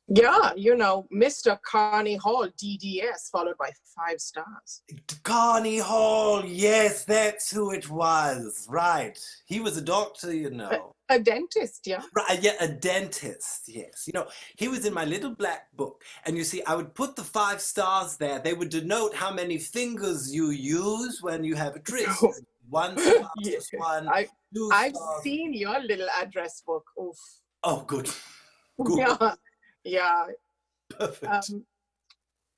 Yeah, you know, Mr. Carney Hall, DDS, followed by 5 stars. Carney Hall, yes, that's who it was. Right. He was a doctor, you know. A dentist, yeah. Right, yeah, a dentist, yes. You know, he was in my little black book. And you see, I would put the 5 stars there. They would denote how many fingers you use when you have a tryst. 1 star, just 1, 2 I've stars. seen your little address book. Oof. Oh, good. Good. Yeah. Yeah. Perfect.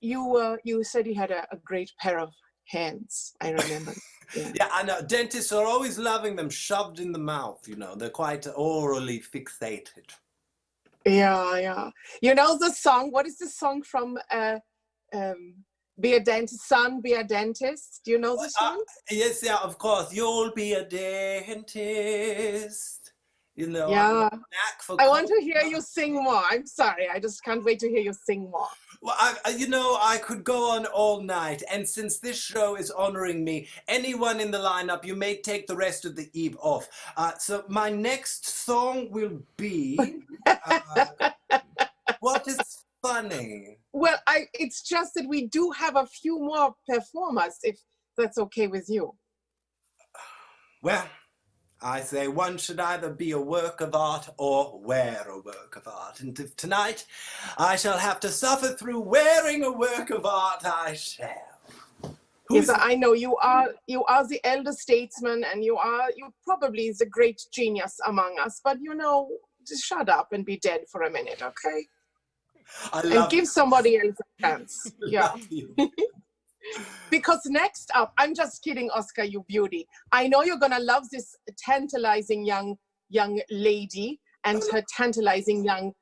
You said you had a great pair of hands. I remember. Yeah, I know. Dentists are always loving them shoved in the mouth, you know. They're quite orally fixated. Yeah. You know the song? What is the song from Be a Dentist, Son, Be a Dentist? Do you know the song? Yes, yeah, of course. You'll be a dentist. You know, yeah. I want to hear you sing more. I'm sorry. I just can't wait to hear you sing more. Well, you know, I could go on all night. And since this show is honoring me, anyone in the lineup, you may take the rest of the eve off. So my next song will be... what is funny? Well, it's just that we do have a few more performers, if that's okay with you. Well... I say one should either be a work of art or wear a work of art. And if tonight I shall have to suffer through wearing a work of art, I shall. Yes, I know you are the elder statesman, and you probably the great genius among us, but you know, just shut up and be dead for a minute, okay? And give somebody else a chance. Yeah. Because next up, I'm just kidding, Oscar, you beauty. I know you're gonna love this tantalizing young lady and her tantalizing young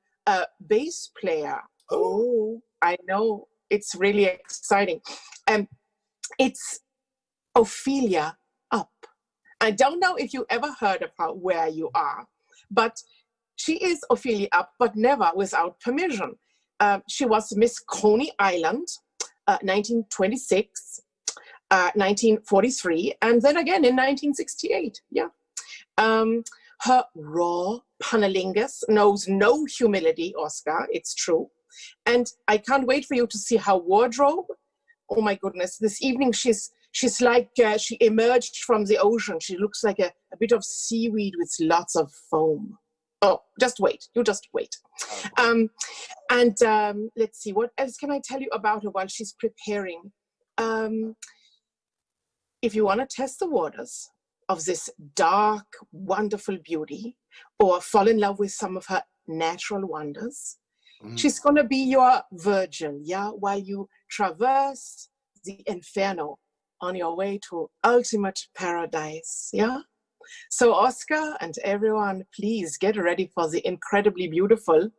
bass player. Oh, I know, it's really exciting. It's Ophelia Up. I don't know if you ever heard of her where you are, but she is Ophelia Up, but never without permission. She was Miss Coney Island. 1926, 1943, and then again in 1968, yeah. Her raw pannilingus knows no humility, Oscar, it's true. And I can't wait for you to see her wardrobe. Oh my goodness, this evening she's like, she emerged from the ocean. She looks like a bit of seaweed with lots of foam. Oh, just wait. You just wait. Let's see, what else can I tell you about her while she's preparing? If you want to test the waters of this dark, wonderful beauty, or fall in love with some of her natural wonders, she's going to be your Virgil, yeah, while you traverse the inferno on your way to ultimate paradise, yeah? So Oscar and everyone, please get ready for the incredibly beautiful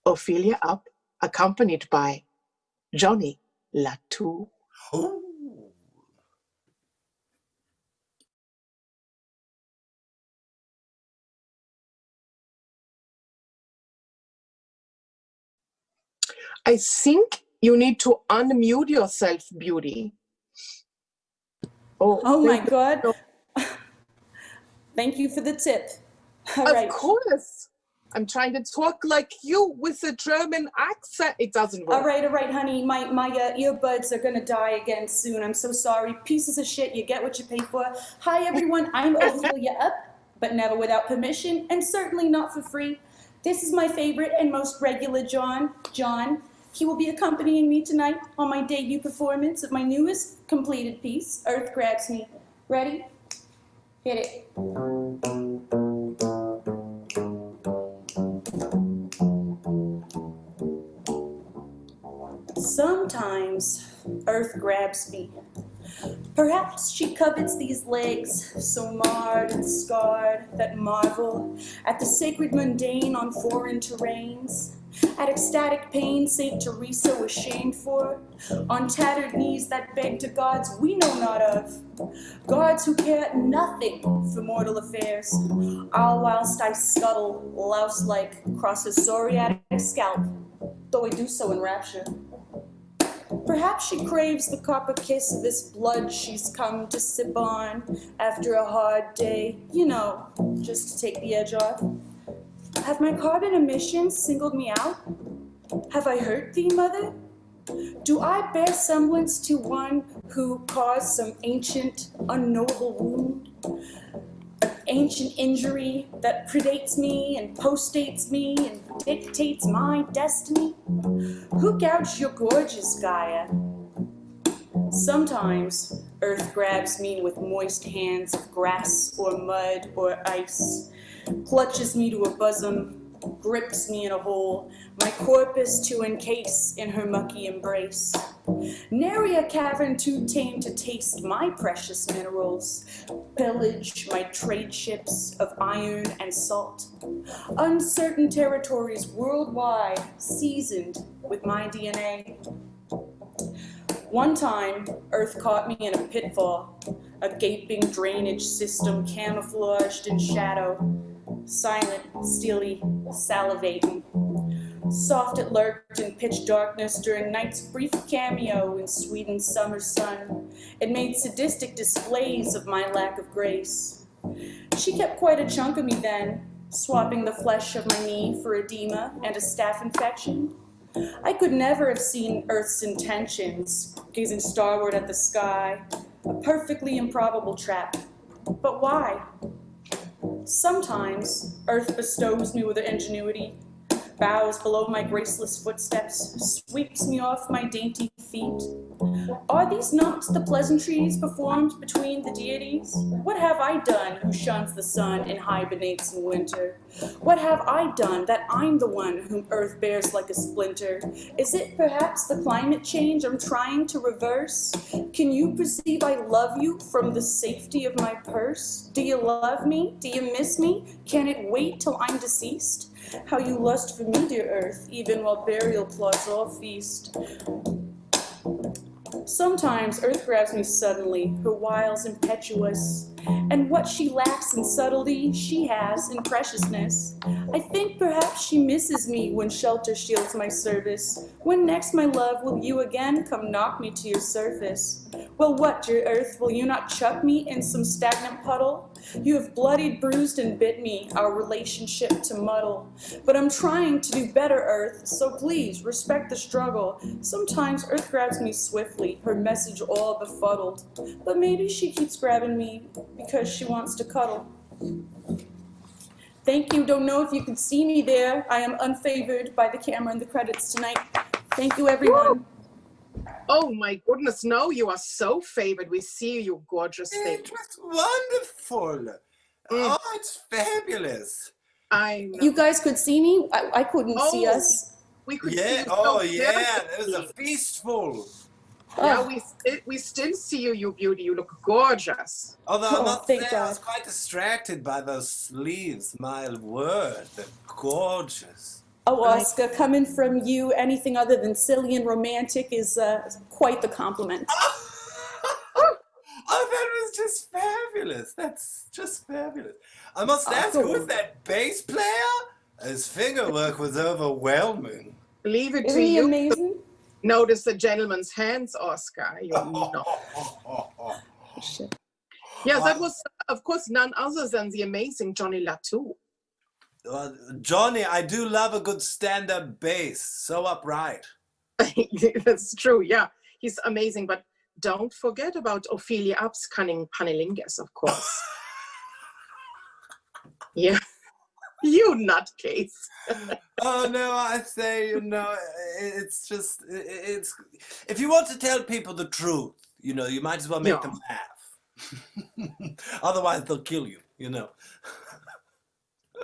Ophelia Up, accompanied by Johnny Latour. Oh. I think you need to unmute yourself, beauty. Oh my God. Thank you for the tip. Of course. I'm trying to talk like you with a German accent. It doesn't work. All right, honey. My earbuds are going to die again soon. I'm so sorry. Pieces of shit. You get what you pay for. Hi, everyone. I'm Ophelia Up, but never without permission, and certainly not for free. This is my favorite and most regular John. He will be accompanying me tonight on my debut performance of my newest completed piece, Earth Grabs Me. Ready? Hit it. Sometimes Earth grabs me. Perhaps she covets these legs, so marred and scarred, that marvel at the sacred mundane on foreign terrains, at ecstatic pain Saint Teresa was shamed for, on tattered knees that beg to gods we know not of, gods who care nothing for mortal affairs, all whilst I scuttle, louse-like, across her psoriatic scalp, though I do so in rapture. Perhaps she craves the copper kiss of this blood she's come to sip on after a hard day, you know, just to take the edge off. Have my carbon emissions singled me out? Have I hurt thee, mother? Do I bear semblance to one who caused some ancient, unknowable wound? An ancient injury that predates me and postdates me and dictates my destiny? Who gouged your gorgeous, Gaia? Sometimes Earth grabs me with moist hands of grass or mud or ice, clutches me to her bosom, grips me in a hole, my corpus to encase in her mucky embrace. Nary a cavern too tame to taste my precious minerals, pillage my trade ships of iron and salt. Uncertain territories worldwide, seasoned with my DNA. One time, Earth caught me in a pitfall, a gaping drainage system camouflaged in shadow, silent, steely, salivating. Soft it lurked in pitch darkness during night's brief cameo in Sweden's summer sun. It made sadistic displays of my lack of grace. She kept quite a chunk of me then, swapping the flesh of my knee for edema and a staph infection. I could never have seen Earth's intentions, gazing starward at the sky, a perfectly improbable trap. But why? Sometimes Earth bestows me with her ingenuity, bows below my graceless footsteps, sweeps me off my dainty feet. Are these not the pleasantries performed between the deities? What have I done who shuns the sun and hibernates in winter? What have I done that I'm the one whom Earth bears like a splinter? Is it perhaps the climate change I'm trying to reverse? Can you perceive I love you from the safety of my purse? Do you love me? Do you miss me? Can it wait till I'm deceased? How you lust for me, dear Earth, even while burial plots all feast. Sometimes Earth grabs me suddenly, her wiles impetuous, and what she lacks in subtlety, she has in preciousness. I think perhaps she misses me when shelter shields my service. When next, my love, will you again come knock me to your surface? Well, what, dear Earth, will you not chuck me in some stagnant puddle? You have bloodied, bruised, and bit me, our relationship to muddle. But I'm trying to do better, Earth, so please respect the struggle. Sometimes Earth grabs me swiftly, her message all befuddled. But maybe she keeps grabbing me because she wants to cuddle. Thank you. Don't know if you can see me there. I am unfavored by the camera and the credits tonight. Thank you, everyone. Oh my goodness, no, you are so favored. We see you, gorgeous thing. It was wonderful. Oh, it's fabulous. I know. You guys could see me? I couldn't see us. We could Yeah, see you. oh so yeah, it was a perfectly. feastful. Yeah, we still see you, you beauty. You look gorgeous. Although I must say, thank I was God. quite distracted by those sleeves. My word, they're gorgeous. Oh, Oscar, coming from you, anything other than silly and romantic is quite the compliment. Oh, that was just fabulous. That's just fabulous. I must ask, who was that bass player? His fingerwork was overwhelming. Leave it Isn't to he you. amazing? Notice the gentleman's hands, Oscar. You know. Shit. Yes, that was, of course, none other than the amazing Johnny Latour. Johnny, I do love a good stand-up bass. So upright. That's true, yeah. He's amazing, but don't forget about Ophelia Upp's cunning cunnilingus, of course. Yeah. You nutcase. Oh no, I say, it's just, it's, if you want to tell people the truth, you might as well make them laugh. Otherwise they'll kill you,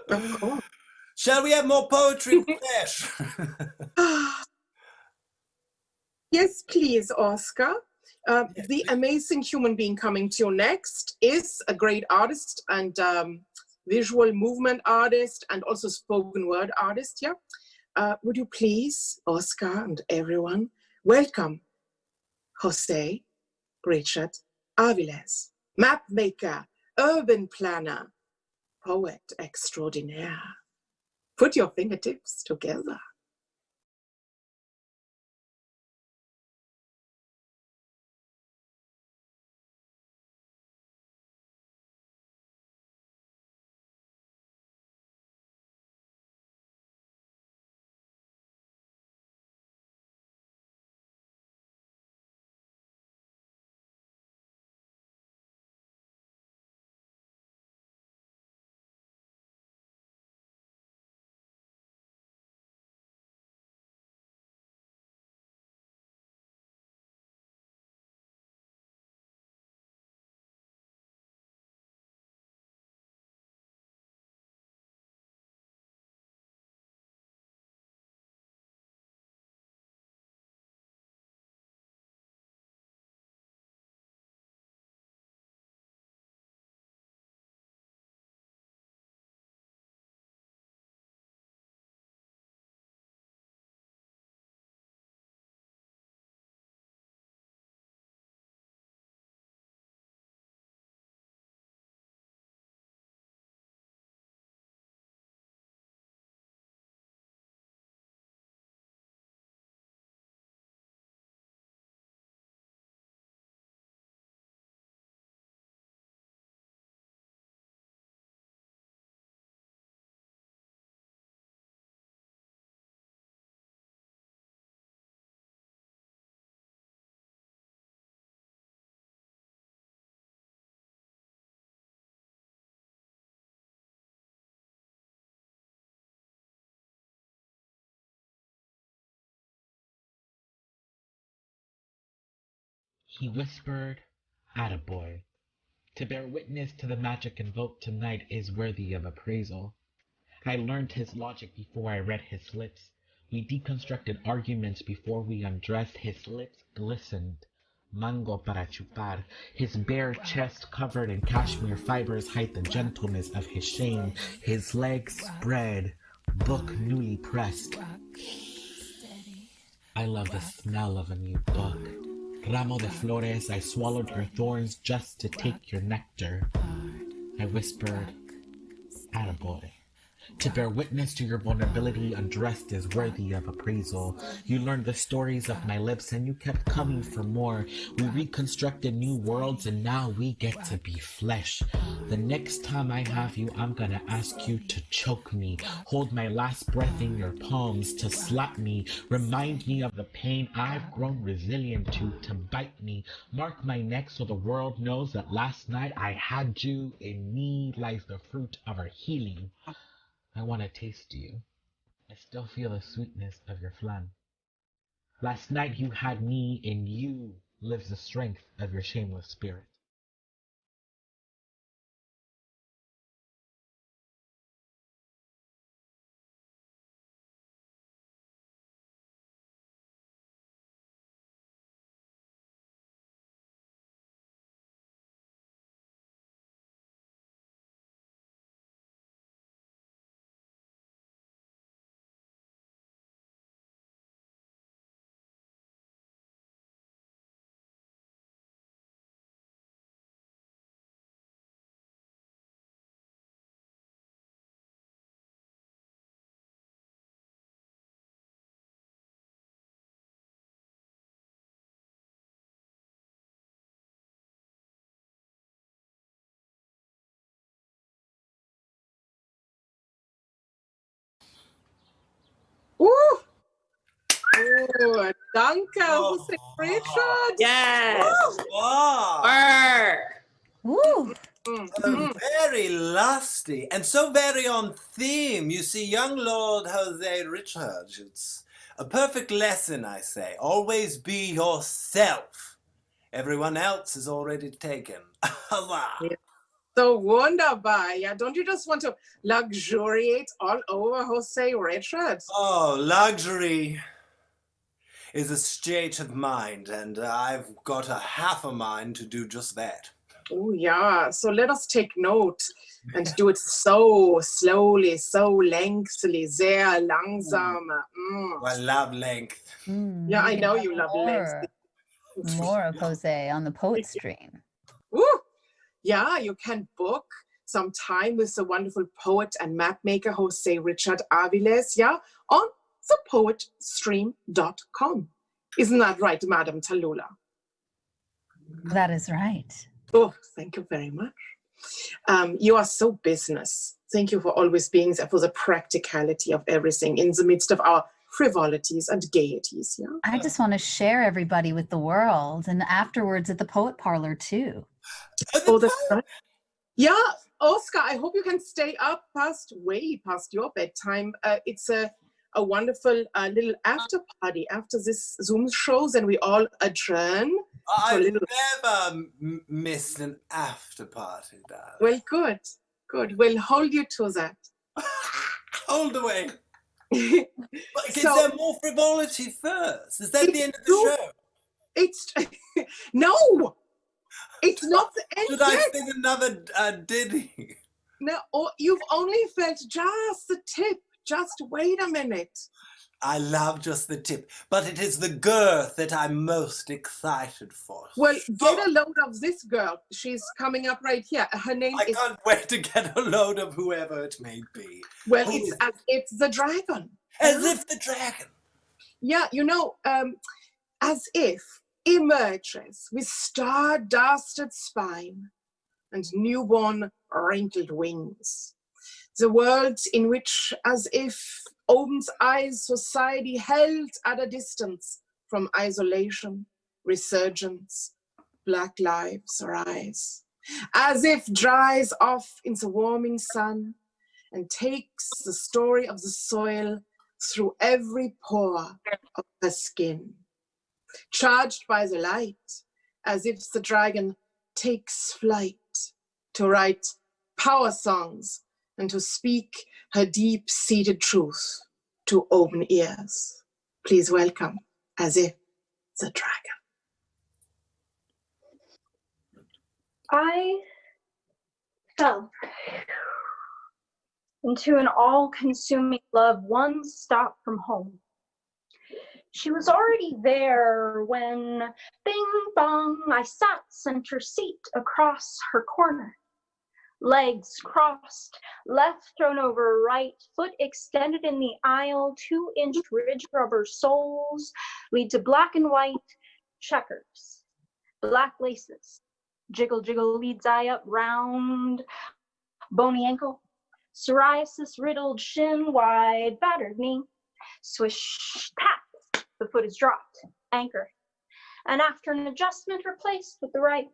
Of course. Shall we have more poetry, Flash? Yes, please, Oscar. The amazing human being coming to you next is a great artist and visual movement artist and also spoken word artist. Yeah. Would you please, Oscar and everyone, welcome Jose Richard Aviles, map maker, urban planner, poet extraordinaire. Put your fingertips together. He whispered, "Attaboy. To bear witness to the magic invoked tonight is worthy of appraisal." I learned his logic before I read his lips. We deconstructed arguments before we undressed. His lips glistened. Mango para chupar. His bare chest covered in cashmere fibers hide the gentleness of his shame. His legs spread, book newly pressed. I love the smell of a new book. Ramo de flores, I swallowed your thorns just to take your nectar. I whispered, "Attaboy. To bear witness to your vulnerability undressed is worthy of appraisal." You learned the stories of my lips and you kept coming for more. We reconstructed new worlds and now we get to be flesh. The next time I have you, I'm gonna ask you to choke me, hold my last breath in your palms, to slap me, remind me of the pain I've grown resilient to bite me, mark my neck so the world knows that last night I had you. In me lies the fruit of our healing. I want to taste you. I still feel the sweetness of your flan. Last night you had me, in you lives the strength of your shameless spirit. Danke, Jose Richard. Yes. Wow. Arr. Woo! Very lusty and so very on theme. You see, young Lord Jose Richards, it's a perfect lesson, I say. Always be yourself. Everyone else is already taken. So wonderful. Yeah, don't you just want to luxuriate all over Jose Richards? Oh, luxury is a state of mind, and I've got a half a mind to do just that. Oh, yeah. So let us take note and do it so slowly, so lengthily, sehr langsam. I love length. Yeah, I know you love length. More of Jose on the Poet Stream. Ooh. Yeah, you can book some time with the wonderful poet and map maker Jose Richard Aviles, yeah, on thepoetstream.com. Isn't that right, Madam Tallula? That is right. Oh, thank you very much. You are so business. Thank you for always being there for the practicality of everything in the midst of our frivolities and gaieties. Yeah. I just want to share everybody with the world, and afterwards at the Poet Parlor too. Oh, that's right. Yeah, Oscar, I hope you can stay up way past your bedtime. It's a wonderful little after party after this Zoom shows, and we all adjourn. I've never missed an after party, darling. Well, good. We'll hold you to that. Hold away. But is there more frivolity first? Is that the end of the show? It's no. It's not the end. Should I sing another ditty? No, you've only felt just the tip. Just wait a minute. I love just the tip, but it is the girth that I'm most excited for. Well, get a load of this girl. She's coming up right here. Her name is... I can't wait to get a load of whoever it may be. Well, it's the dragon. As if the dragon. Yeah, you know, as if emerges with star-dusted spine and newborn wrinkled wings. The world in which, as if opens eyes, society held at a distance from isolation, resurgence, black lives rise. As if dries off in the warming sun and takes the story of the soil through every pore of her skin. Charged by the light, as if the dragon takes flight to write power songs and to speak her deep-seated truth to open ears. Please welcome, as if the dragon. I fell into an all-consuming love one stop from home. She was already there when, bing bong, I sat center seat across her corner. Legs crossed, left thrown over right, foot extended in the aisle, 2-inch ridge rubber soles lead to black and white checkers, black laces. Jiggle, jiggle leads eye up, round, bony ankle, psoriasis-riddled shin, wide, battered knee. Swish, tap, the foot is dropped, anchor. And after an adjustment, replaced with the right.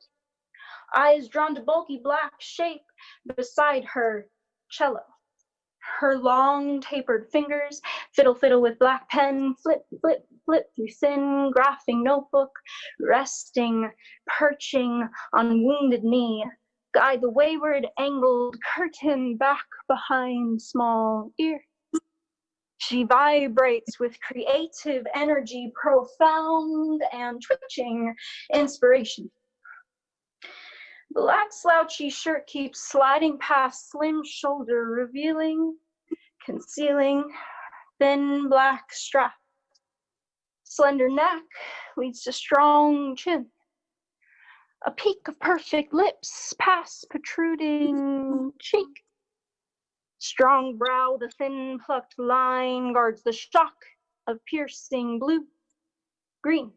Eyes drawn to bulky black shape beside her cello. Her long tapered fingers fiddle fiddle with black pen, flip flip flip through thin graphing notebook, resting, perching on wounded knee, guide the wayward angled curtain back behind small ear. She vibrates with creative energy, profound and twitching inspiration. Black slouchy shirt keeps sliding past slim shoulder, revealing, concealing, thin black strap. Slender neck leads to strong chin. A peak of perfect lips past protruding cheek. Strong brow, the thin plucked line guards the shock of piercing blue, green,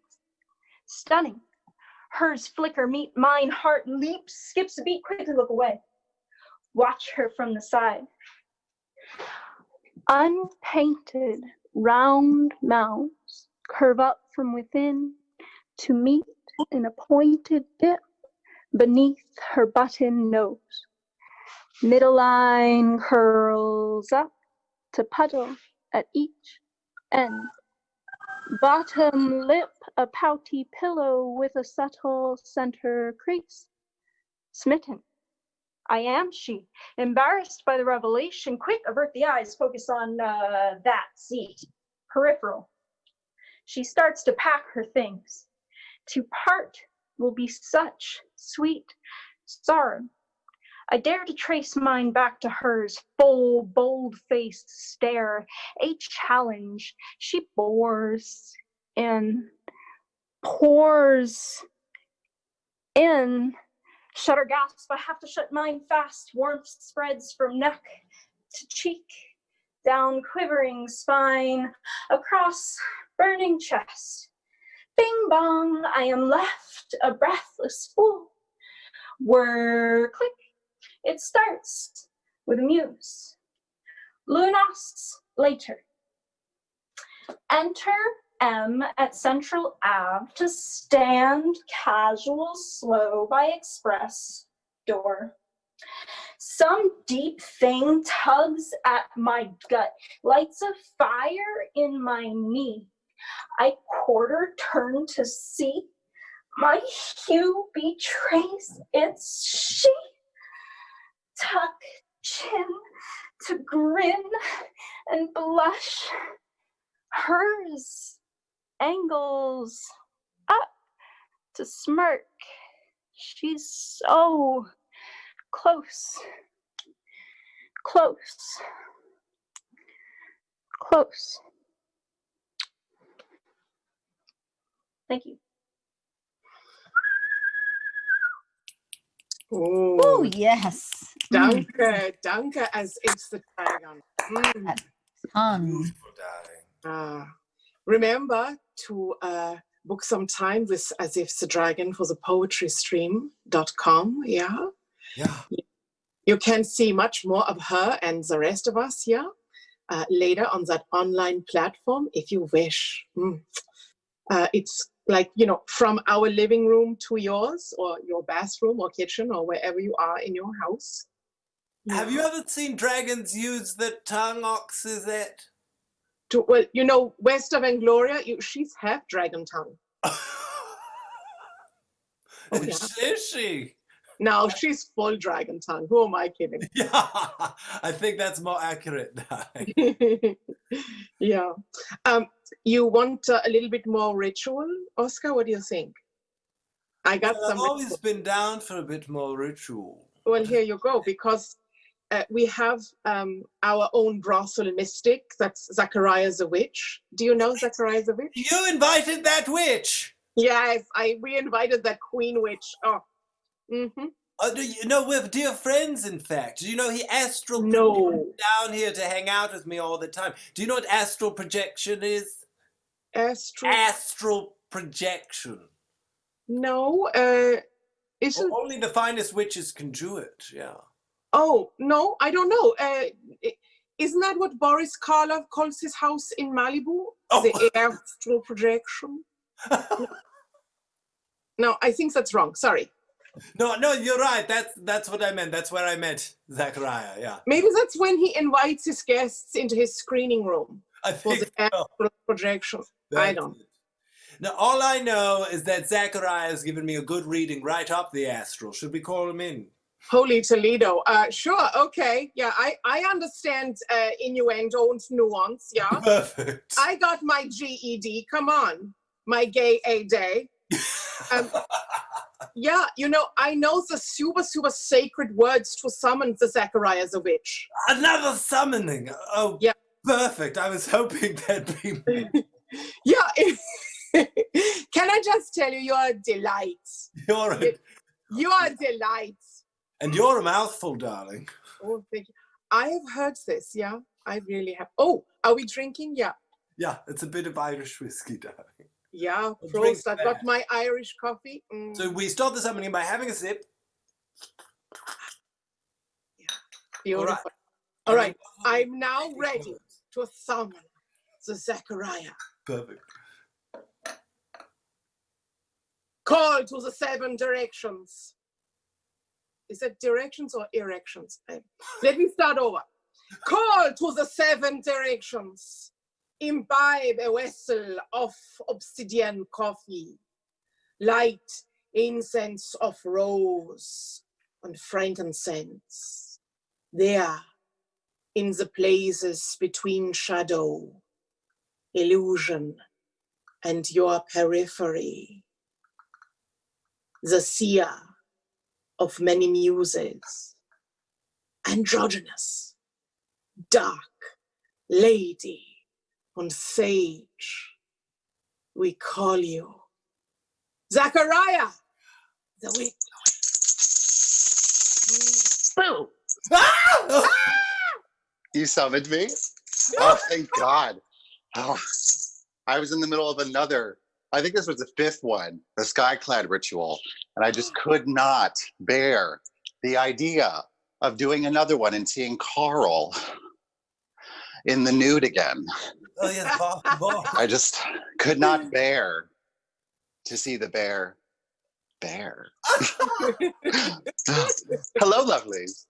stunning. Hers flicker, meet mine, heart leaps, skips a beat, quickly look away. Watch her from the side. Unpainted, round mouths curve up from within to meet in a pointed dip, beneath her button nose. Middle line curls up to puddle at each end. Bottom lip a pouty pillow with a subtle center crease. Smitten. I am she. Embarrassed by the revelation. Quick, avert the eyes. Focus on that seat. Peripheral. She starts to pack her things. To part will be such sweet sorrow. I dare to trace mine back to hers, full, bold-faced stare, a challenge. She bores in, pours in. Shudder gasp, I have to shut mine fast. Warmth spreads from neck to cheek, down quivering spine, across burning chest. Bing bong, I am left a breathless fool. Whir, click. It starts with a muse. Lunos later. Enter M at Central Ave to stand casual, slow by express door. Some deep thing tugs at my gut, lights a fire in my knee. I quarter turn to see. My hue betrays its she. Tuck chin to grin and blush. Hers angles up to smirk. She's so close, close, close. Thank you. Oh, yes. Danke, danke, as it's the dragon. That tongue. Remember to book some time with As If the Dragon for the poetrystream.com. Yeah. You can see much more of her and the rest of us here later on that online platform if you wish. It's like, you know, from our living room to yours, or your bathroom or kitchen, or wherever you are in your house. Have you ever seen dragons use the tongue, Suzette? Well, you know, west of Angloria, she's half dragon tongue. Is she? No, she's full dragon tongue. Who am I kidding? Yeah, I think that's more accurate. Yeah. You want a little bit more ritual, Oscar? What do you think? I got some. I've always been down for a bit more ritual. Well, here you go, because we have our own brothel mystic. That's Zachariah the Witch. Do you know Zachariah the Witch? You invited that witch? Yes, we invited that queen witch. Oh. Mm-hmm. You know, we're dear friends, in fact. Do you know he astral down here to hang out with me all the time? Do you know what astral projection is? Astral projection. No, isn't... Only the finest witches can do it, yeah. Oh, no, I don't know. Isn't that what Boris Karloff calls his house in Malibu? Oh. The astral projection? No, I think that's wrong. Sorry. No, you're right. That's what I meant. That's where I met Zachariah, yeah. Maybe that's when he invites his guests into his screening room. I think for the astral projection. I don't. Now, all I know is that Zachariah has given me a good reading right up the astral. Should we call him in? Holy Toledo. Sure, okay. Yeah, I understand innuendo and nuance, yeah. Perfect. I got my GED. Come on, my gay A-day. Yeah, you know, I know the super, super sacred words to summon the Zachariah the Witch. Another summoning. Oh, yeah. Perfect. I was hoping that'd be me. Yeah. Can I just tell you, you're a delight. You are a delight. And you're a mouthful, darling. Oh, thank you. I have heard this, yeah. I really have. Oh, are we drinking? Yeah. Yeah, it's a bit of Irish whiskey, darling. Yeah, Prost. I've got my Irish coffee. So we start the summoning by having a sip. Yeah, beautiful. All right. I'm now ready to summon the Zachariah. Perfect. Call to the 7 directions. Is it directions or erections? Let me start over. Call to the 7 directions. Imbibe a vessel of obsidian coffee. Light incense of rose and frankincense. There, in the places between shadow, illusion, and your periphery. The seer of many muses, androgynous, dark, lady, and sage. We call you Zachariah, the witch. Boo! You summoned me? Oh, thank God. Oh, I was in the middle of another, I think this was the 5th one, the Skyclad ritual, and I just could not bear the idea of doing another one and seeing Carl in the nude again. Oh, yes, boss. I just could not bear to see the bear. Hello, lovelies.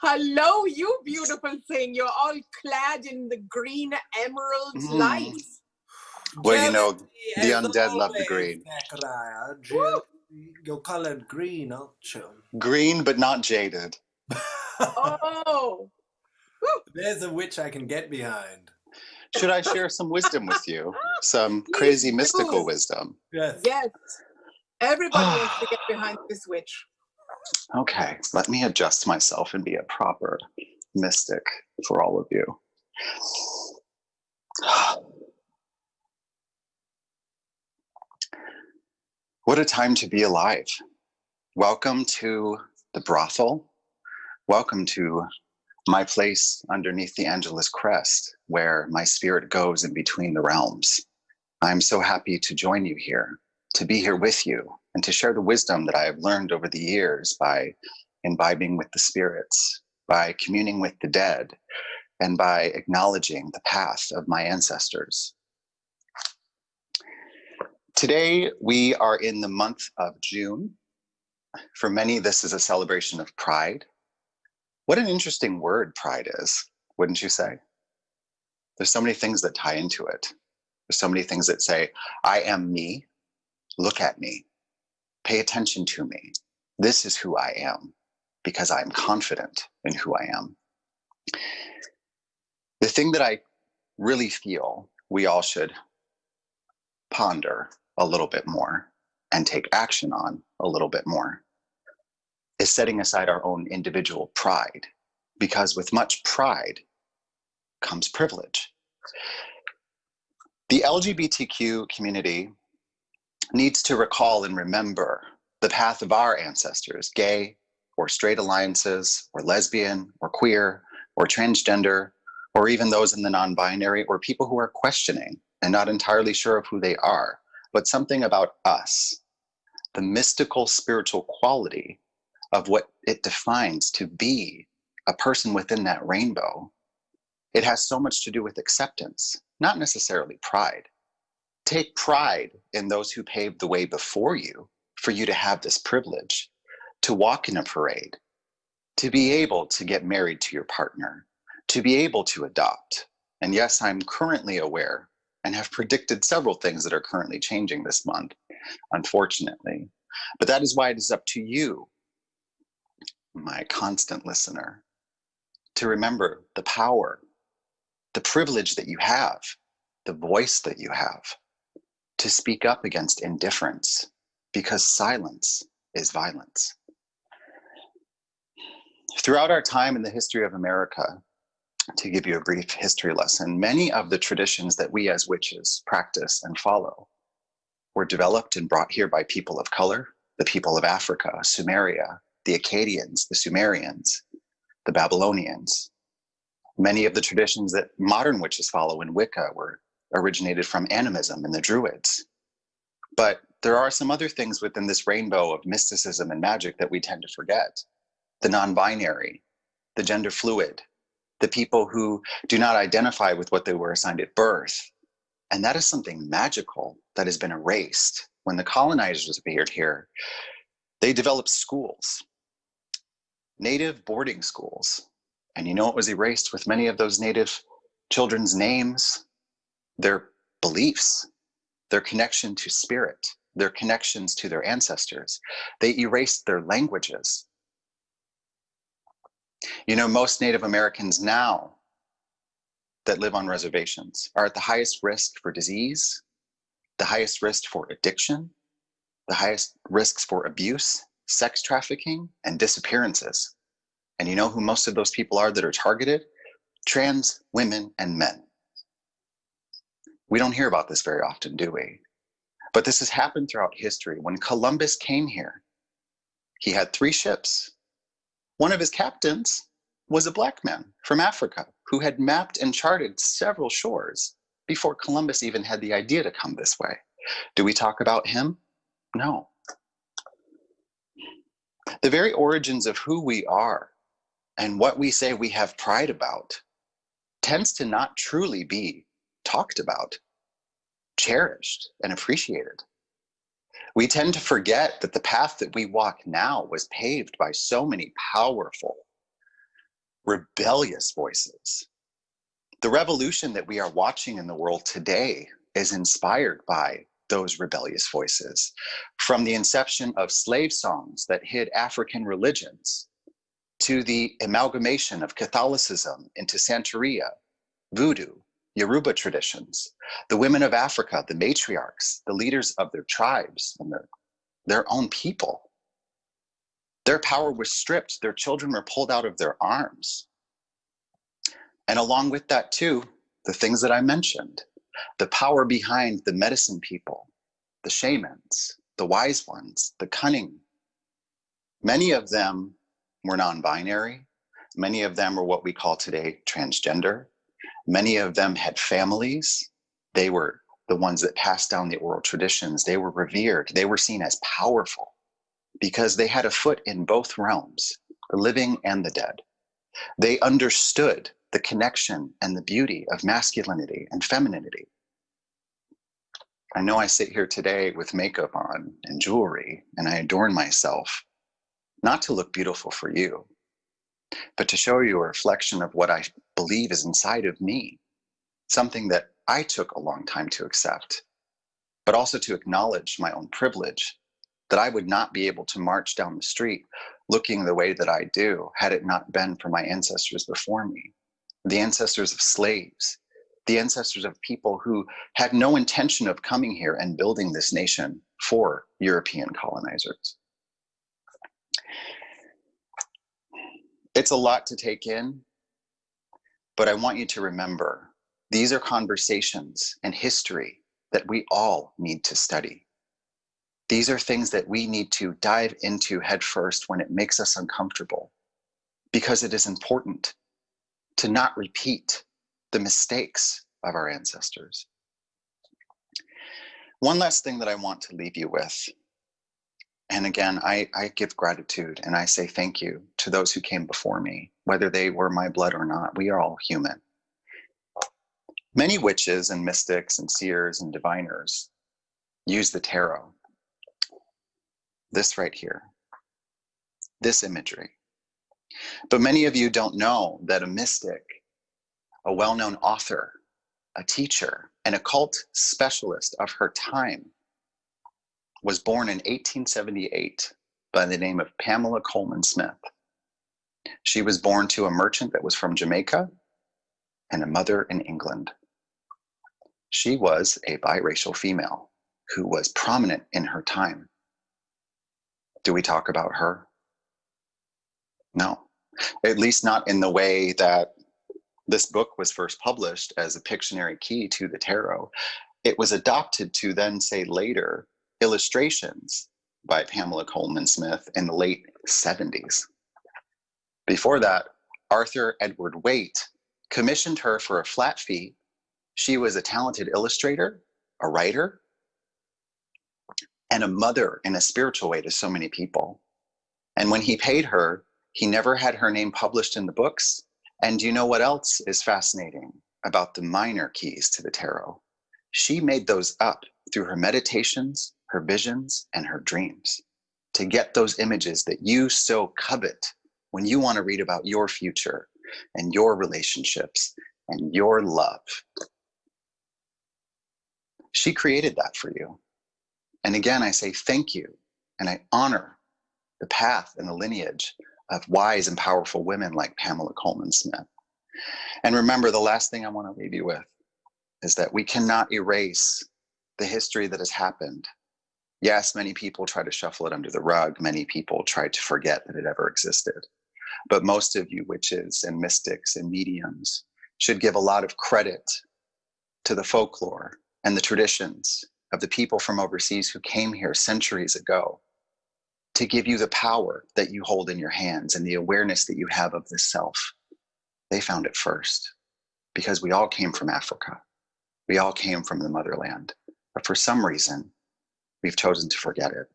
Hello, you beautiful thing. You're all clad in the green emerald light. Well, you know, the undead love the green. You're colored green, aren't you? Green, but not jaded. Oh! There's a witch I can get behind. Should I share some wisdom with you? Some crazy mystical wisdom? Yes. Yes. Everybody wants to get behind this witch. Okay, let me adjust myself and be a proper mystic for all of you. What a time to be alive. Welcome to the brothel. Welcome to my place underneath the Angelus crest, where my spirit goes in between the realms. I'm so happy to join you here, to be here with you, and to share the wisdom that I have learned over the years by imbibing with the spirits, by communing with the dead, and by acknowledging the path of my ancestors. Today, we are in the month of June. For many, this is a celebration of pride. What an interesting word pride is, wouldn't you say? There's so many things that tie into it. There's so many things that say, I am me, look at me, pay attention to me. This is who I am, because I'm confident in who I am. The thing that I really feel we all should ponder a little bit more and take action on a little bit more is setting aside our own individual pride, because with much pride comes privilege. The LGBTQ community needs to recall and remember the path of our ancestors, gay or straight alliances, or lesbian or queer or transgender, or even those in the non-binary, or people who are questioning and not entirely sure of who they are, but something about us, the mystical spiritual quality of what it defines to be a person within that rainbow. It has so much to do with acceptance, not necessarily pride. Take pride in those who paved the way before you for you to have this privilege, to walk in a parade, to be able to get married to your partner, to be able to adopt. And yes, I'm currently aware and have predicted several things that are currently changing this month, unfortunately. But that is why it is up to you, my constant listener, to remember the power, the privilege that you have, the voice that you have, to speak up against indifference, because silence is violence. Throughout our time in the history of America, to give you a brief history lesson, many of the traditions that we as witches practice and follow were developed and brought here by people of color, the people of Africa, Sumeria, the Akkadians, the Sumerians, the Babylonians. Many of the traditions that modern witches follow in Wicca were originated from animism and the Druids. But there are some other things within this rainbow of mysticism and magic that we tend to forget. The non-binary, the gender fluid, the people who do not identify with what they were assigned at birth. And that is something magical that has been erased. When the colonizers appeared here, they developed schools. native boarding schools. And you know what was erased with many of those native children's names? Their beliefs, their connection to spirit, their connections to their ancestors. They erased their languages. You know, most Native Americans now that live on reservations are at the highest risk for disease, the highest risk for addiction, the highest risks for abuse, sex trafficking, and disappearances. And you know who most of those people are that are targeted? Trans women and men. We don't hear about this very often, do we? But this has happened throughout history. When Columbus came here, he had 3 ships. One of his captains was a Black man from Africa who had mapped and charted several shores before Columbus even had the idea to come this way. Do we talk about him? No. The very origins of who we are and what we say we have pride about tends to not truly be talked about, cherished, and appreciated. We tend to forget that the path that we walk now was paved by so many powerful, rebellious voices. The revolution that we are watching in the world today is inspired by those rebellious voices. From the inception of slave songs that hid African religions, to the amalgamation of Catholicism into Santeria, Voodoo, Yoruba traditions, the women of Africa, the matriarchs, the leaders of their tribes and their own people. Their power was stripped, their children were pulled out of their arms. And along with that too, the things that I mentioned, the power behind the medicine people, the shamans, the wise ones, the cunning. Many of them were non-binary. Many of them were what we call today transgender. Many of them had families. They were the ones that passed down the oral traditions. They were revered. They were seen as powerful because they had a foot in both realms, the living and the dead. They understood the connection and the beauty of masculinity and femininity. I know I sit here today with makeup on and jewelry, and I adorn myself, not to look beautiful for you, but to show you a reflection of what I believe is inside of me, something that I took a long time to accept, but also to acknowledge my own privilege, that I would not be able to march down the street looking the way that I do had it not been for my ancestors before me, the ancestors of slaves, the ancestors of people who had no intention of coming here and building this nation for European colonizers. It's a lot to take in, but I want you to remember, these are conversations and history that we all need to study. These are things that we need to dive into headfirst when it makes us uncomfortable, because it is important to not repeat the mistakes of our ancestors. One last thing that I want to leave you with, and again, I give gratitude and I say thank you to those who came before me, whether they were my blood or not. We are all human. Many witches and mystics and seers and diviners use the tarot. This right here, this imagery. But many of you don't know that a mystic, a well-known author, a teacher, an occult specialist of her time was born in 1878 by the name of Pamela Coleman Smith. She was born to a merchant that was from Jamaica and a mother in England. She was a biracial female who was prominent in her time. Do we talk about her? No, at least not in the way that this book was first published as a Pictionary key to the tarot. It was adopted to then say later illustrations by Pamela Coleman Smith in the late 70s. Before that, Arthur Edward Waite commissioned her for a flat fee. She was a talented illustrator, a writer, and a mother in a spiritual way to so many people. And when he paid her, he never had her name published in the books. And you know what else is fascinating about the minor keys to the tarot? She made those up through her meditations, her visions, and her dreams to get those images that you so covet when you want to read about your future and your relationships and your love. She created that for you. And again, I say thank you, and I honor the path and the lineage of wise and powerful women like Pamela Coleman Smith. And remember, the last thing I want to leave you with is that we cannot erase the history that has happened. Yes, many people try to shuffle it under the rug. Many people try to forget that it ever existed. But most of you witches and mystics and mediums should give a lot of credit to the folklore and the traditions of the people from overseas who came here centuries ago to give you the power that you hold in your hands and the awareness that you have of the self. They found it first, because we all came from Africa. We all came from the motherland. But for some reason, we've chosen to forget it.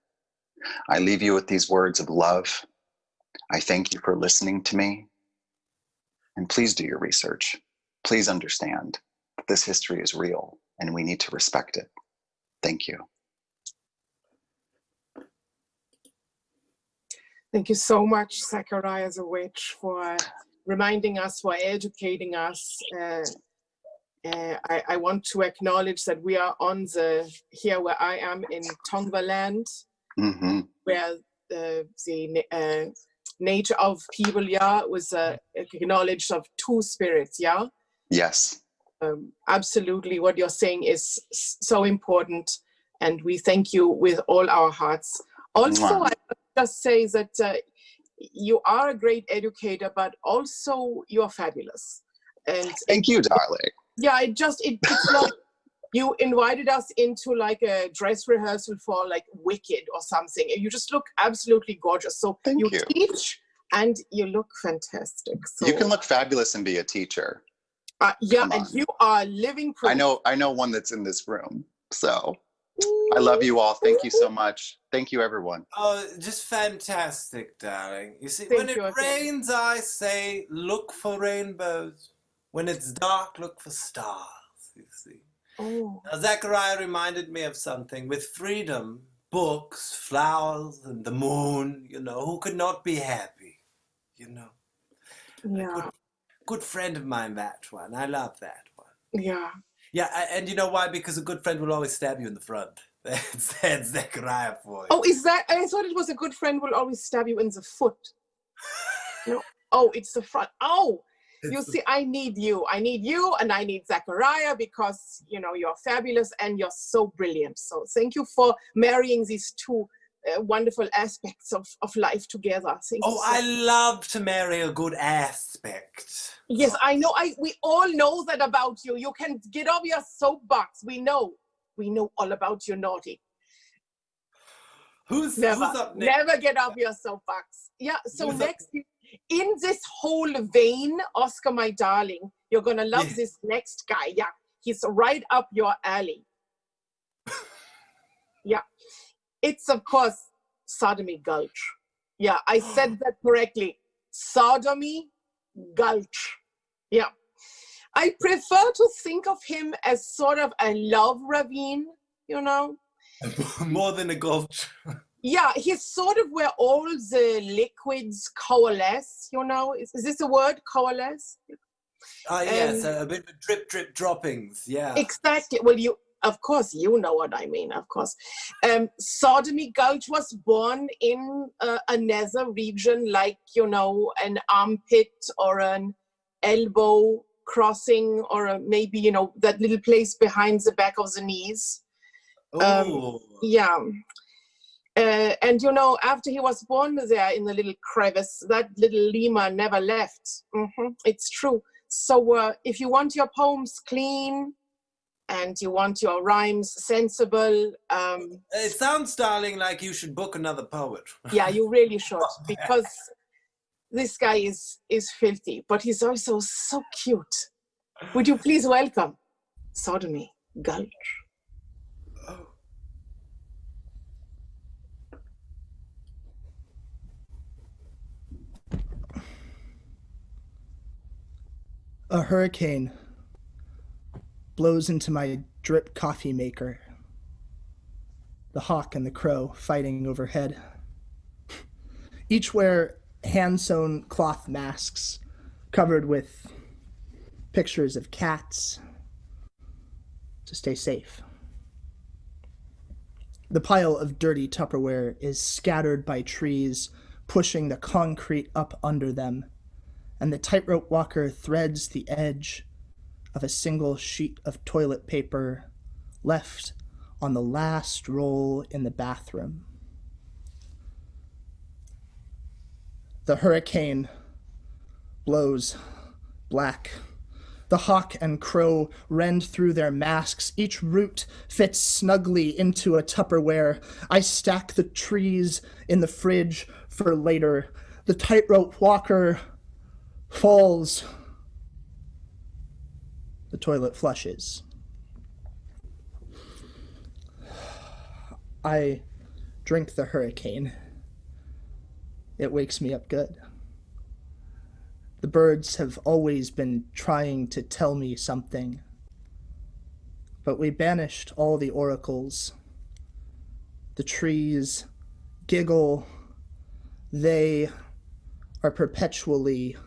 I leave you with these words of love. I thank you for listening to me. And please do your research. Please understand that this history is real and we need to respect it. Thank you. Thank you so much, Zachariah the Witch, for reminding us, for educating us. I want to acknowledge that we are on here where I am in Tongvaland, where the nature of people, was acknowledged of two spirits, Yes. Absolutely, what you're saying is so important, and we thank you with all our hearts. Also, I would just say that you are a great educator, but also you're fabulous. And thank you, darling. Yeah, it's like you invited us into like a dress rehearsal for like Wicked or something. You just look absolutely gorgeous. So you teach and you look fantastic. So, you can look fabulous and be a teacher. And you are living proof. I know one that's in this room. So I love you all. Thank you so much. Thank you, everyone. Oh, just fantastic, darling. You see, when it rains, I say, look for rainbows. When it's dark, look for stars, you see. Oh. Now, Zachariah reminded me of something. With freedom, books, flowers, and the moon, who could not be happy, Yeah. Good friend of mine, that one. I love that one. Yeah. Yeah, and you know why? Because a good friend will always stab you in the front. That's Zachariah for you. Oh, is that? I thought it was a good friend will always stab you in the foot. No. Oh, it's the front. Oh, you see, I need you. I need you, and I need Zachariah because, you're fabulous and you're so brilliant. So thank you for marrying these two wonderful aspects of life together. I love to marry a good aspect. Yes, I know. We all know that about you. You can get off your soapbox. We know all about you, naughty. Who's up next? Never get off your soapbox. Yeah. So next, in this whole vein, Oscar, my darling, you're gonna love this next guy. Yeah, he's right up your alley. Yeah. It's, of course, Sodomy Gulch. Yeah, I said that correctly. Sodomy Gulch. Yeah. I prefer to think of him as sort of a love ravine, More than a gulch. Yeah, he's sort of where all the liquids coalesce, Is this a word, coalesce? Yes, a bit of drip droppings, yeah. Exactly. Well, of course, you know what I mean, of course. Sodomy Gulch was born in a nether region like, an armpit or an elbow crossing or maybe, that little place behind the back of the knees. Yeah. And, after he was born there in the little crevice, that little lemur never left. It's true. So if you want your poems clean, and you want your rhymes sensible. It sounds, darling, like you should book another poet. Yeah, you really should, because this guy is filthy, but he's also so cute. Would you please welcome Sodomy Gulch? A hurricane blows into my drip coffee maker. The hawk and the crow fighting overhead. Each wear hand-sewn cloth masks covered with pictures of cats to stay safe. The pile of dirty Tupperware is scattered by trees, pushing the concrete up under them, and the tightrope walker threads the edge of a single sheet of toilet paper left on the last roll in the bathroom. The hurricane blows black. The hawk and crow rend through their masks. Each root fits snugly into a Tupperware. I stack the trees in the fridge for later. The tightrope walker falls. The toilet flushes. I drink the hurricane. It wakes me up good. The birds have always been trying to tell me something, but we banished all the oracles. The trees giggle. They are perpetually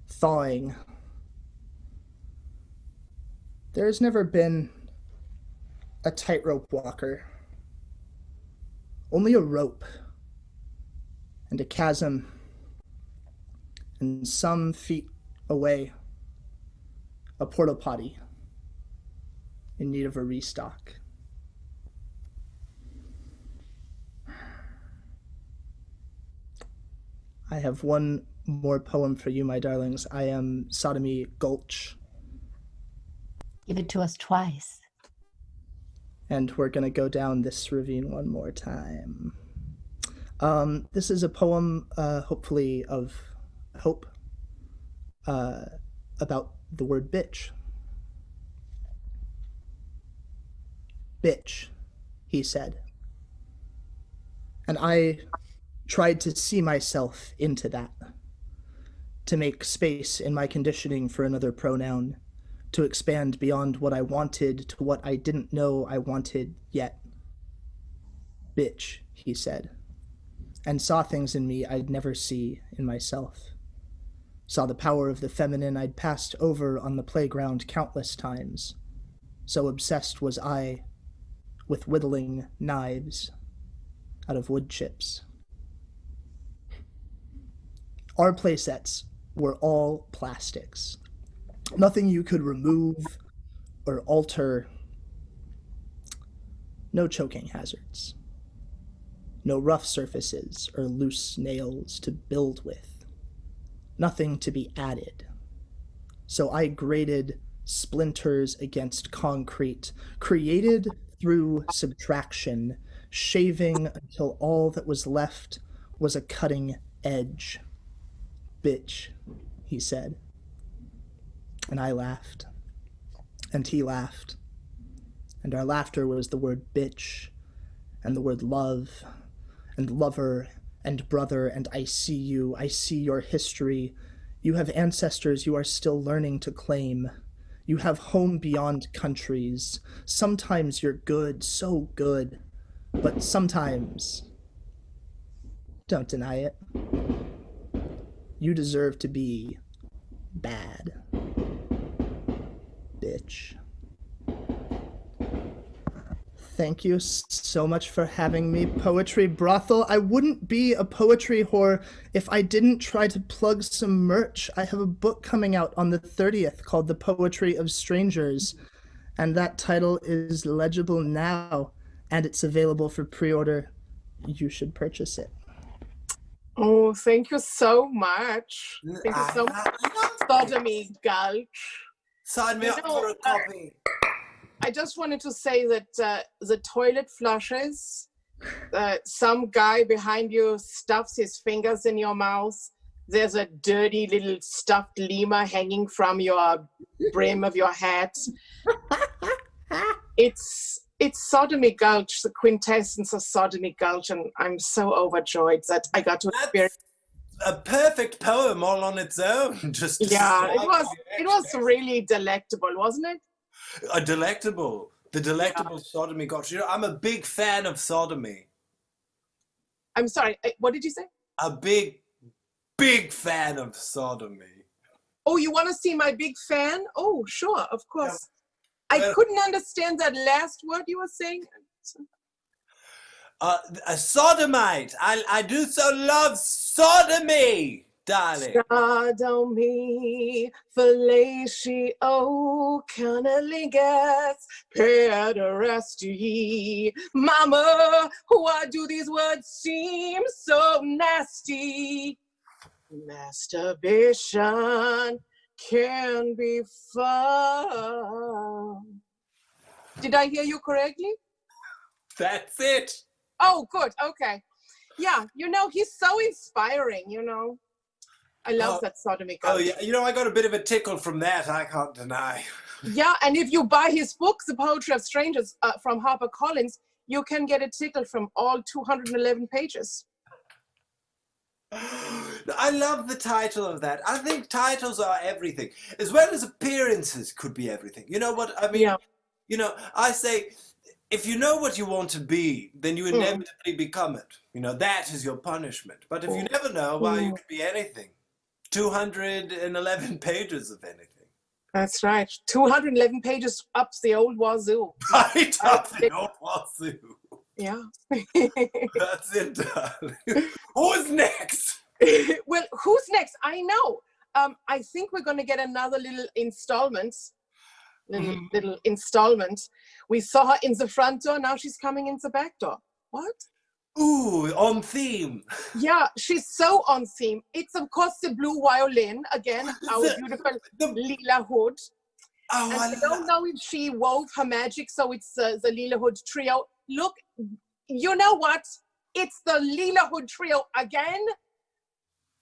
thawing. There's never been a tightrope walker, only a rope and a chasm, and some feet away, a porta potty in need of a restock. I have one more poem for you, my darlings. I am Sodomy Gulch. Give it to us twice. And we're going to go down this ravine one more time. This is a poem, hopefully of hope, about the word bitch. Bitch, he said. And I tried to see myself into that, to make space in my conditioning for another pronoun, to expand beyond what I wanted to what I didn't know I wanted yet. Bitch, he said, and saw things in me I'd never see in myself. Saw the power of the feminine I'd passed over on the playground countless times. So obsessed was I with whittling knives out of wood chips. Our playsets were all plastics. Nothing you could remove or alter. No choking hazards. No rough surfaces or loose nails to build with. Nothing to be added. So I graded splinters against concrete, created through subtraction, shaving until all that was left was a cutting edge. Bitch, he said. And I laughed. And he laughed. And our laughter was the word bitch, and the word love, and lover, and brother, and I see you, I see your history. You have ancestors you are still learning to claim. You have home beyond countries. Sometimes you're good, so good, but sometimes, don't deny it, you deserve to be bad. Bitch. Thank you so much for having me, Poetry Brothel. I wouldn't be a poetry whore if I didn't try to plug some merch. I have a book coming out on the 30th called The Poetry of Strangers, and that title is legible now, and it's available for pre-order. You should purchase it. Oh, thank you so much. Thank you so much, Sodomy Gulch. Sign me up for a copy. I just wanted to say that the toilet flushes, some guy behind you stuffs his fingers in your mouth. There's a dirty little stuffed lemur hanging from your brim of your hat. It's Sodomy Gulch, the quintessence of Sodomy Gulch, and I'm so overjoyed that I got to experience. A perfect poem all on its own. Just yeah, it was really delectable, wasn't it? The delectable sodomy Gulch. You know, I'm a big fan of sodomy. I'm sorry, what did you say? A big big fan of sodomy. Oh, you want to see my big fan? Oh, sure, of course. I couldn't understand that last word you were saying. A sodomite. I do so love sodomy, darling. Sodomy, fellatio, cunnilingus, pederasty. Mama, why do these words seem so nasty? Masturbation can be fun. Did I hear you correctly? That's it. Oh, good. Okay. Yeah, he's so inspiring, I love that sodomy guy. Oh, yeah. I got a bit of a tickle from that, I can't deny. Yeah, and if you buy his book, The Poetry of Strangers, from HarperCollins, you can get a tickle from all 211 pages. I love the title of that. I think titles are everything, as well as appearances could be everything. You know what I mean? Yeah. I say, if you know what you want to be, then you inevitably become it. That is your punishment. But if you never know, well, you could be anything. 211 pages of anything. That's right. 211 pages up the old wazoo. Right up the old wazoo. Yeah. That's it, darling. Who's next? Well, who's next? I know. I think we're going to get another little installment. Little installment. We saw her in the front door. Now she's coming in the back door. What? Ooh, on theme. Yeah, she's so on theme. It's, of course, the blue violin. Again, our beautiful Lila Hood. Oh, and I don't know if she wove her magic, so it's the Lila Hood trio. Look, you know what? It's the Lila Hood trio again.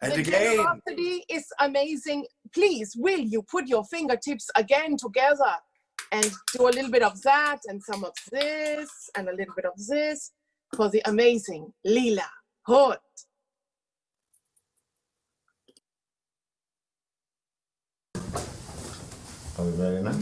And the generosity is amazing. Please, will you put your fingertips again together and do a little bit of that and some of this and a little bit of this for the amazing Lila Hood. Are we ready now?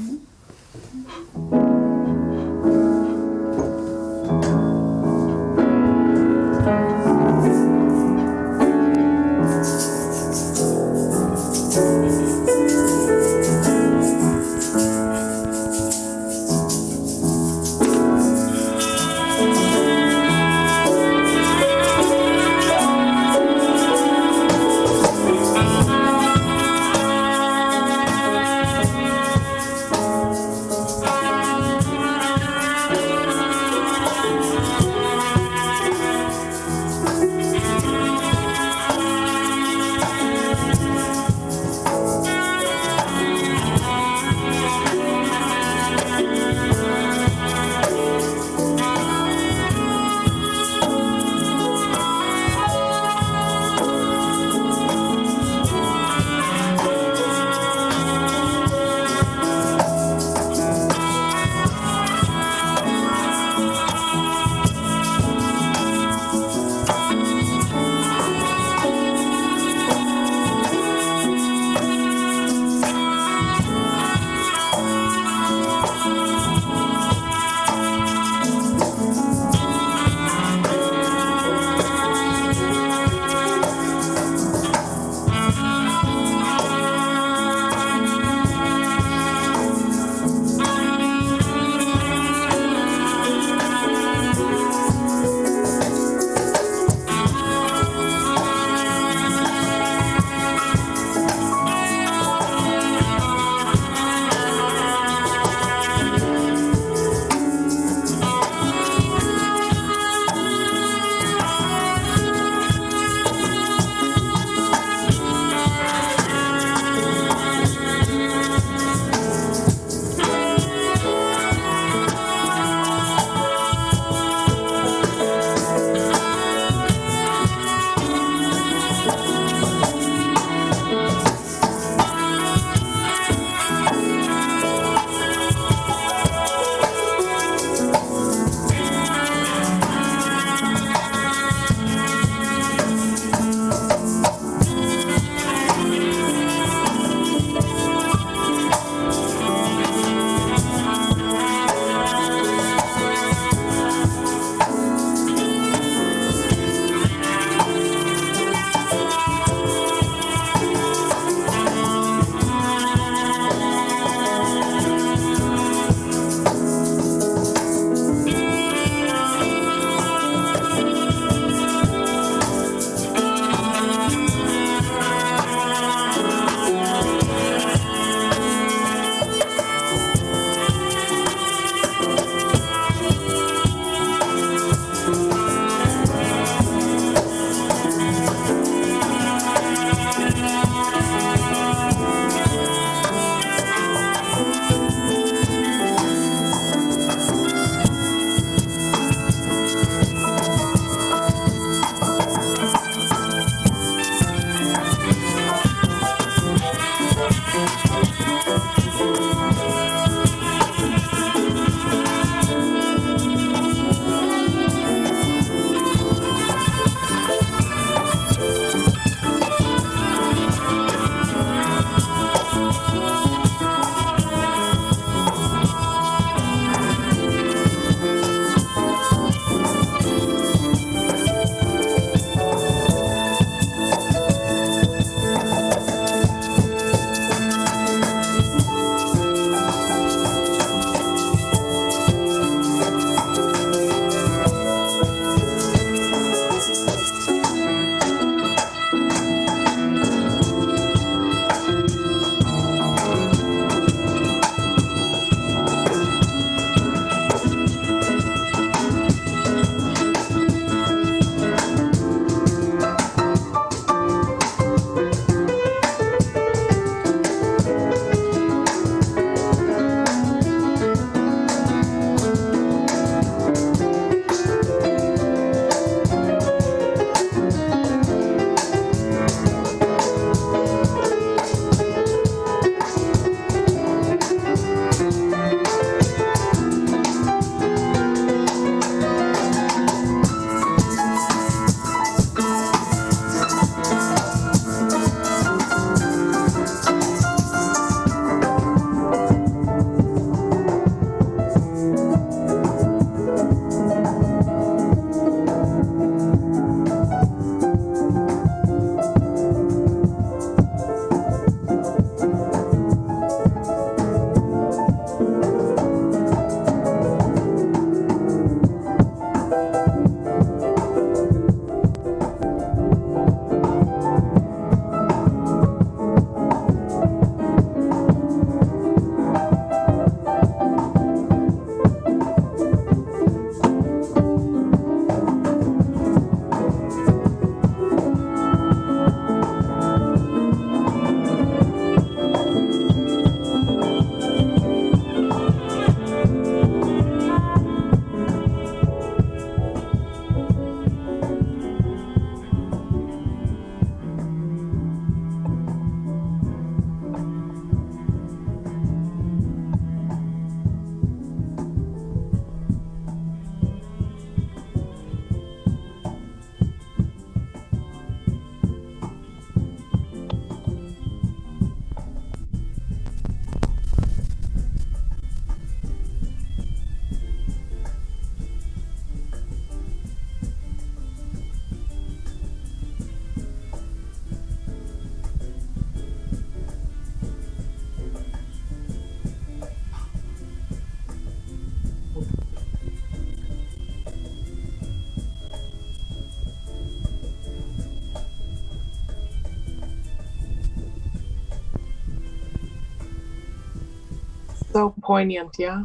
So poignant, yeah.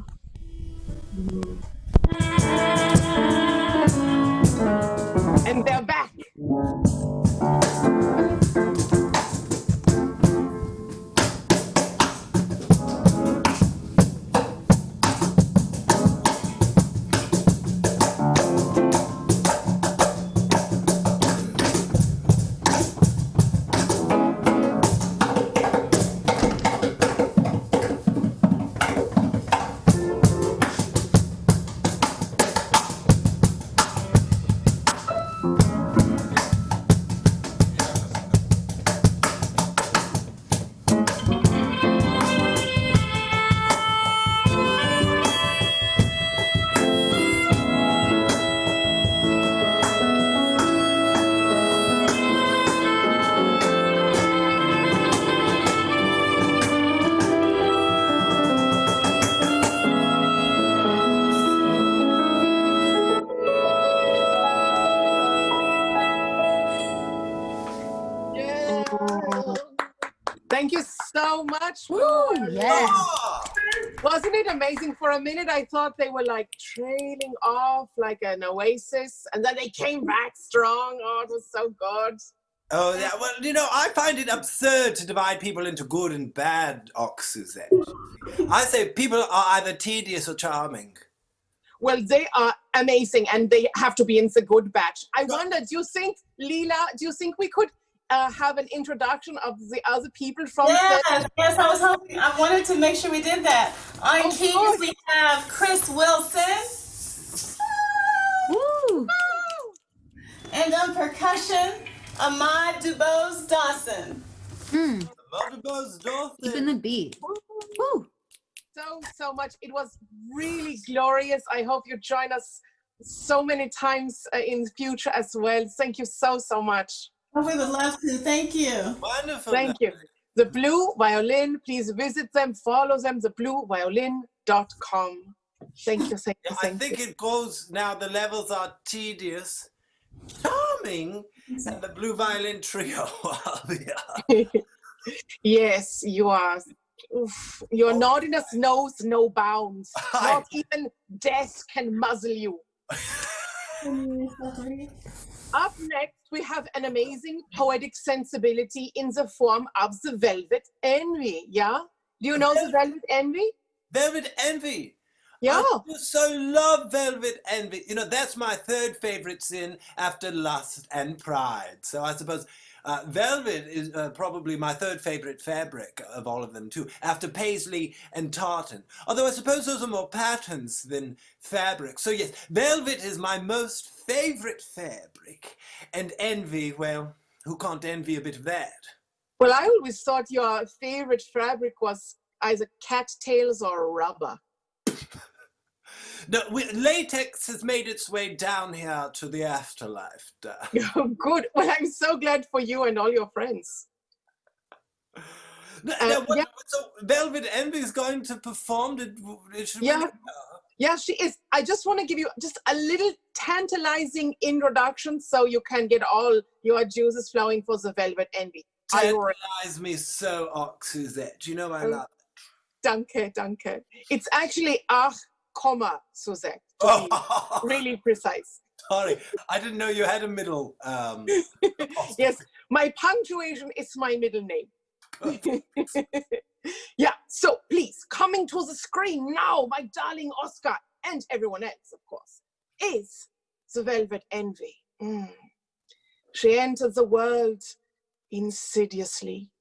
Mm. And they're back. Thank you so much. Woo, yes. Wasn't it amazing? For a minute, I thought they were like trailing off like an oasis, and then they came back strong. Oh, it was so good. Oh, yeah. Well, you know, I find it absurd to divide people into good and bad, Suzette. I say people are either tedious or charming. Well, they are amazing, and they have to be in the good batch. I wonder, do you think, Leela, we could have an introduction of the other people from Yes, I was hoping, I wanted to make sure we did that. On keys, we have Chris Wilson. Woo! And on percussion, Ahmad Dubose Dawson. Ahmad Dubose Dawson. Keeping the beat. Woo! So much. It was really glorious. I hope you join us so many times in the future as well. Thank you so much. Oh, we would love to. Thank you. Wonderful. Thank you. The Blue Violin, please visit them, follow them, theblueviolin.com. Thank you. I think it goes now, the levels are tedious, charming, and the Blue Violin Trio. Yes, you are. Oof, your naughtiness knows no bounds. Not even death can muzzle you. Up next, we have an amazing poetic sensibility in the form of the Velvet Envy. Yeah? Do you know the Velvet Envy? Velvet Envy. Yeah. I so love Velvet Envy. You know, that's my third favorite sin after lust and pride. So I suppose velvet is probably my third favorite fabric of all of them too, after paisley and tartan. Although I suppose those are more patterns than fabric. So yes, velvet is my most favorite fabric. And envy, well, who can't envy a bit of that? Well, I always thought your favorite fabric was either cattails or rubber. No, latex has made its way down here to the afterlife. Good. Well, I'm so glad for you and all your friends. So Velvet Envy is going to perform. Yeah, she is. I just want to give you just a little tantalizing introduction so you can get all your juices flowing for the Velvet Envy. Tantalize me so, Suzette. You know I love it. Danke. It's actually Suzette, to be really precise. Sorry, I didn't know you had a middle. Yes, my punctuation is my middle name. Yeah, so please, coming to the screen now, my darling Oscar, and everyone else, of course, is the Velvet Envy. She entered the world insidiously,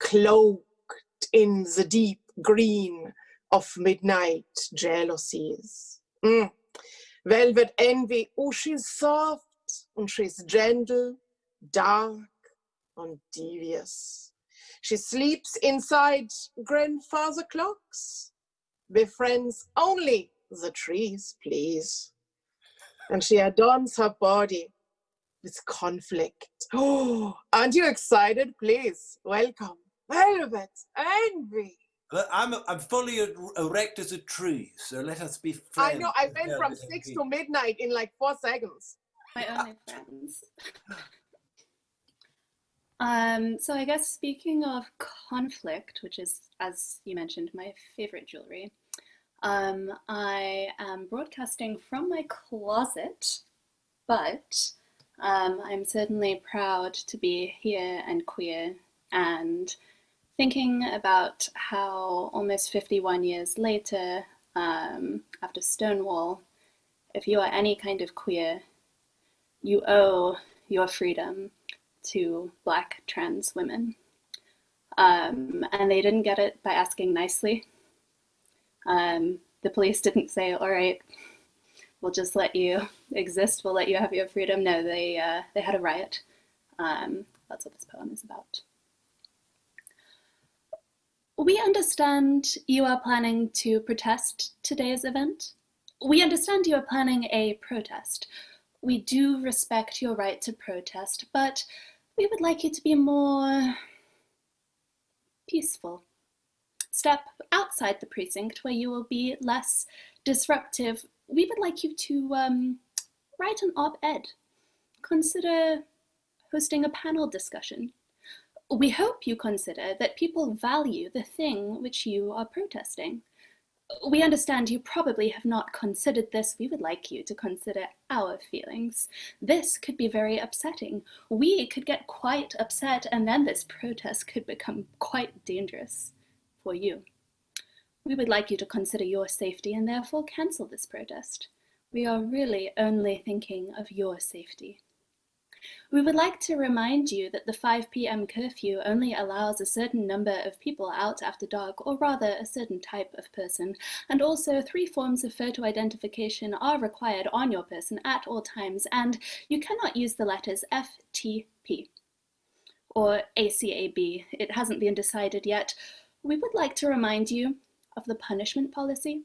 cloaked in the deep green of midnight jealousies. Velvet Envy, she's soft and she's gentle, dark and devious. She sleeps inside grandfather clocks, befriends only the trees, please. And she adorns her body with conflict. Oh, aren't you excited? Please, welcome, Velvet Envy. I'm fully erect as a tree, so let us be friends. I know, I went from 6 to midnight in like 4 seconds. My only friends. So I guess speaking of conflict, which is, as you mentioned, my favorite jewelry, I am broadcasting from my closet, but I'm certainly proud to be here and queer and thinking about how almost 51 years later, after Stonewall, if you are any kind of queer, you owe your freedom to Black trans women. And they didn't get it by asking nicely. The police didn't say, all right, we'll just let you exist, we'll let you have your freedom. No, they had a riot. That's what this poem is about. We understand you are planning to protest today's event. We understand you are planning a protest. We do respect your right to protest, but we would like you to be more peaceful. Step outside the precinct where you will be less disruptive. We would like you to write an op-ed. Consider hosting a panel discussion. We hope you consider that people value the thing which you are protesting. We understand you probably have not considered this. We would like you to consider our feelings. This could be very upsetting. We could get quite upset, and then this protest could become quite dangerous for you. We would like you to consider your safety and therefore cancel this protest. We are really only thinking of your safety. We would like to remind you that the 5 p.m. curfew only allows a certain number of people out after dark, or rather a certain type of person, and also 3 forms of photo identification are required on your person at all times, and you cannot use the letters FTP or ACAB. It hasn't been decided yet. We would like to remind you of the punishment policy,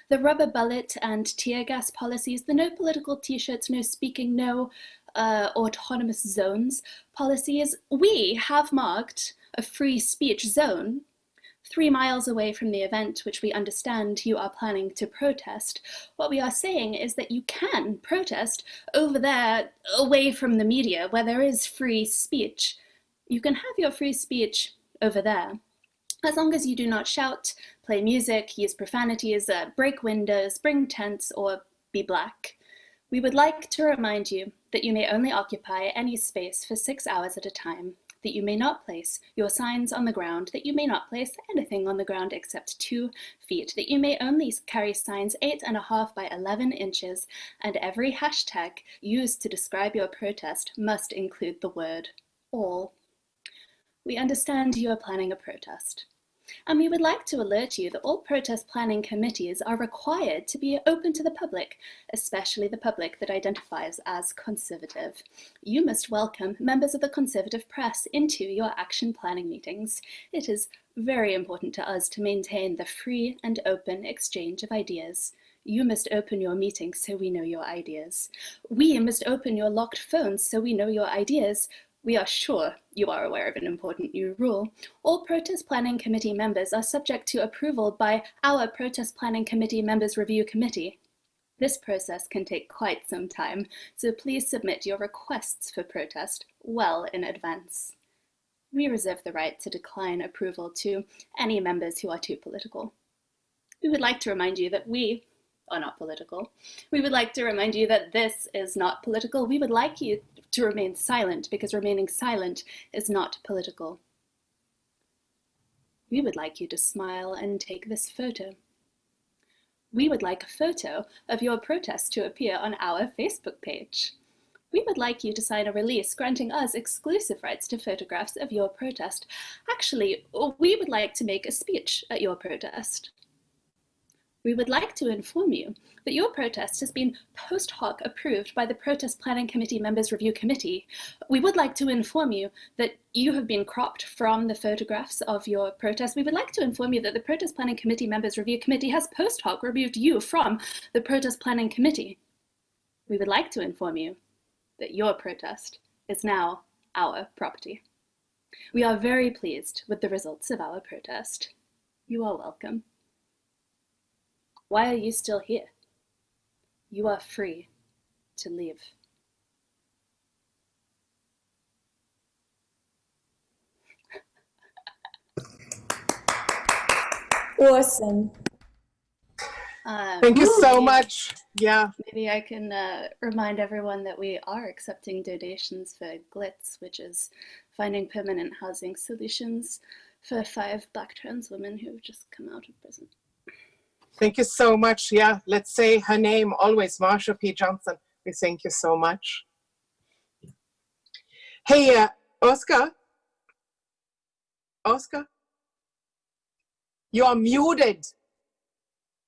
the rubber bullet and tear gas policies, the no political t-shirts, no speaking, no autonomous zones policies. We have marked a free speech zone 3 miles away from the event which we understand you are planning to protest. What we are saying is that you can protest over there, away from the media, where there is free speech. You can have your free speech over there, as long as you do not shout, play music, use profanities, break windows, bring tents, or be Black. We would like to remind you that you may only occupy any space for 6 hours at a time, that you may not place your signs on the ground, that you may not place anything on the ground except 2 feet, that you may only carry signs 8.5 by 11 inches, and every hashtag used to describe your protest must include the word all. We understand you are planning a protest, and we would like to alert you that all protest planning committees are required to be open to the public, especially the public that identifies as conservative. You must welcome members of the conservative press into your action planning meetings. It is very important to us to maintain the free and open exchange of ideas. You must open your meetings so we know your ideas. We must open your locked phones so we know your ideas. We are sure you are aware of an important new rule. All protest planning committee members are subject to approval by our protest planning committee members review committee. This process can take quite some time, so please submit your requests for protest well in advance. We reserve the right to decline approval to any members who are too political. We would like to remind you that we are not political. We would like to remind you that this is not political. We would like you to remain silent, because remaining silent is not political. We would like you to smile and take this photo. We would like a photo of your protest to appear on our Facebook page. We would like you to sign a release granting us exclusive rights to photographs of your protest. Actually, we would like to make a speech at your protest. We would like to inform you that your protest has been post hoc approved by the Protest Planning Committee Members Review Committee. We would like to inform you that you have been cropped from the photographs of your protest. We would like to inform you that the Protest Planning Committee Members Review Committee has post hoc removed you from the Protest Planning Committee. We would like to inform you that your protest is now our property. We are very pleased with the results of our protest. You are welcome. Why are you still here? You are free to leave. Awesome. Thank you so much. Yeah. Maybe I can remind everyone that we are accepting donations for GLITZ, which is finding permanent housing solutions for 5 Black trans women who have just come out of prison. Thank you so much. Yeah, let's say her name always, Marsha P. Johnson. We thank you so much. Hey, Oscar? Oscar? You're muted.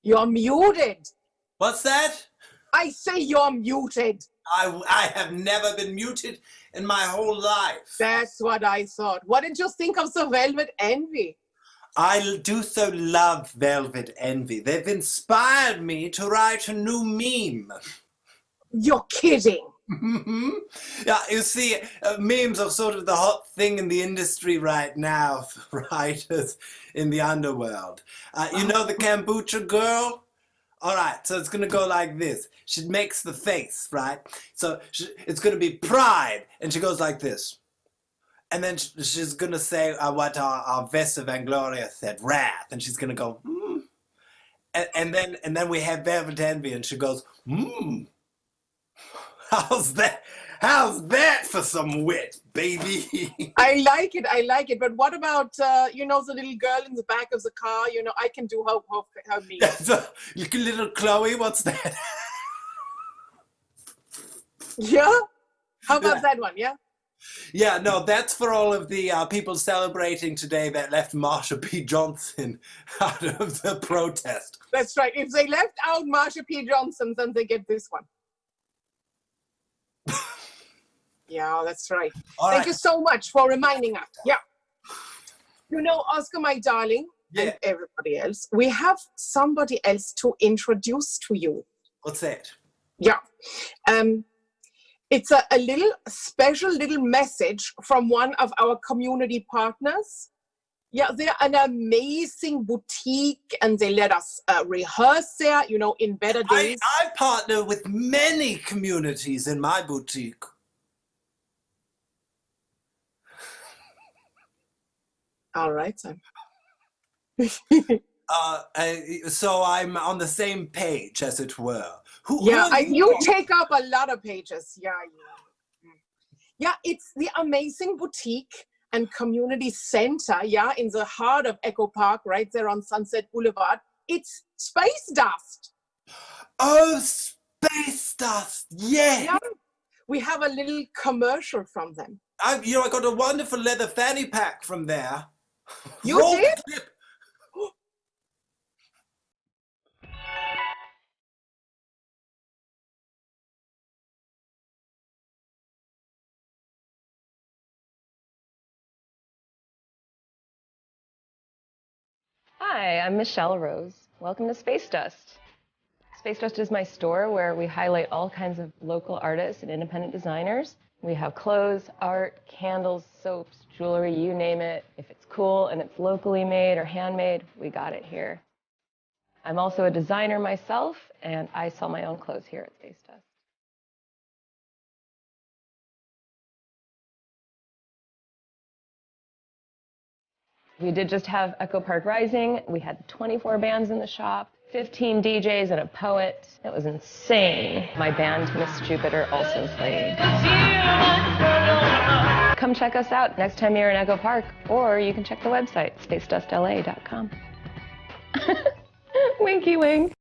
You're muted. What's that? I say you're muted. I have never been muted in my whole life. That's what I thought. What did you think of the Velvet Envy? I do so love Velvet Envy. They've inspired me to write a new meme. You're kidding. Yeah, you see, memes are sort of the hot thing in the industry right now for writers in the underworld. You know the kombucha girl? All right, so it's going to go like this. She makes the face, right? So it's going to be pride, and she goes like this. And then she's going to say what our Vesta Vangloria said, wrath, and she's going to go, and then we have Velvet Envy, and she goes, How's that? How's that for some wit, baby? I like it. But what about, you know, the little girl in the back of the car? You know, I can do her me. Little Chloe, what's that? Yeah? How about that one, yeah? Yeah, no, that's for all of the people celebrating today that left Marsha P. Johnson out of the protest. That's right. If they left out Marsha P. Johnson, then they get this one. Yeah, that's right. Thank you so much for reminding us. Yeah. You know, Oscar, my darling, and everybody else, we have somebody else to introduce to you. What's that? Yeah. It's a little special little message from one of our community partners. Yeah, they're an amazing boutique and they let us rehearse there, you know, in better days. I partner with many communities in my boutique. All right, then. So I'm on the same page, as it were. You take up a lot of pages. Yeah, it's the amazing boutique and community center, in the heart of Echo Park, right there on Sunset Boulevard. It's Space Dust. Oh, Space Dust, yeah. We have a little commercial from them. I got a wonderful leather fanny pack from there. You did? Clip. Hi, I'm Michelle Rose. Welcome to Space Dust. Space Dust is my store where we highlight all kinds of local artists and independent designers. We have clothes, art, candles, soaps, jewelry, you name it. If it's cool and it's locally made or handmade, we got it here. I'm also a designer myself, and I sell my own clothes here at Space Dust. We did just have Echo Park Rising. We had 24 bands in the shop, 15 DJs and a poet. It was insane. My band, Miss Jupiter, also played. Come check us out next time you're in Echo Park, or you can check the website, spacedustla.com. Winky wink.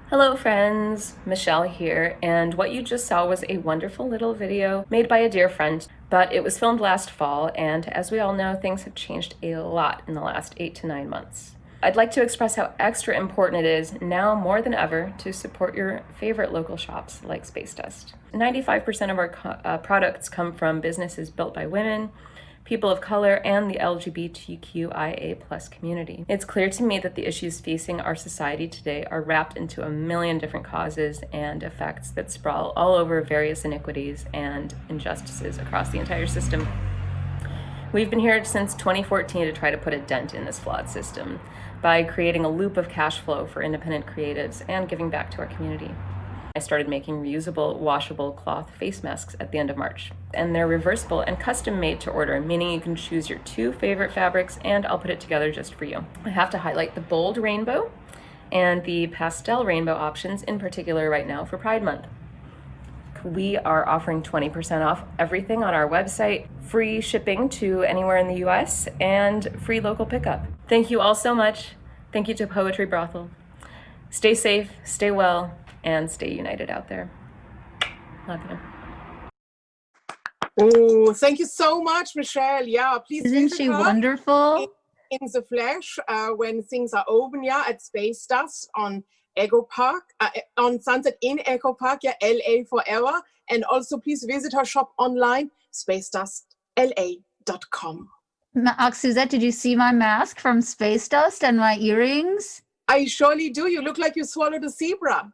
Hello friends, Michelle here, and what you just saw was a wonderful little video made by a dear friend, but it was filmed last fall, and as we all know, things have changed a lot in the last 8 to 9 months. I'd like to express how extra important it is now more than ever to support your favorite local shops like Space Dust. 95% of our products come from businesses built by women, people of color, and the LGBTQIA+ community. It's clear to me that the issues facing our society today are wrapped into a million different causes and effects that sprawl all over various iniquities and injustices across the entire system. We've been here since 2014 to try to put a dent in this flawed system by creating a loop of cash flow for independent creatives and giving back to our community. I started making reusable, washable cloth face masks at the end of March. And they're reversible and custom made to order, meaning you can choose your 2 favorite fabrics and I'll put it together just for you. I have to highlight the bold rainbow and the pastel rainbow options in particular right now for Pride Month. We are offering 20% off everything on our website, free shipping to anywhere in the US, and free local pickup. Thank you all so much. Thank you to Poetry Brothel. Stay safe, stay well, and stay united out there. Love you. Oh, thank you so much, Michelle. Yeah, please Isn't visit she her wonderful? in the flesh when things are open, yeah, at Space Dust on Echo Park, on Sunset in Echo Park, yeah, LA forever. And also please visit her shop online, spacedustla.com. Suzette, did you see my mask from Space Dust and my earrings? I surely do. You look like you swallowed a zebra.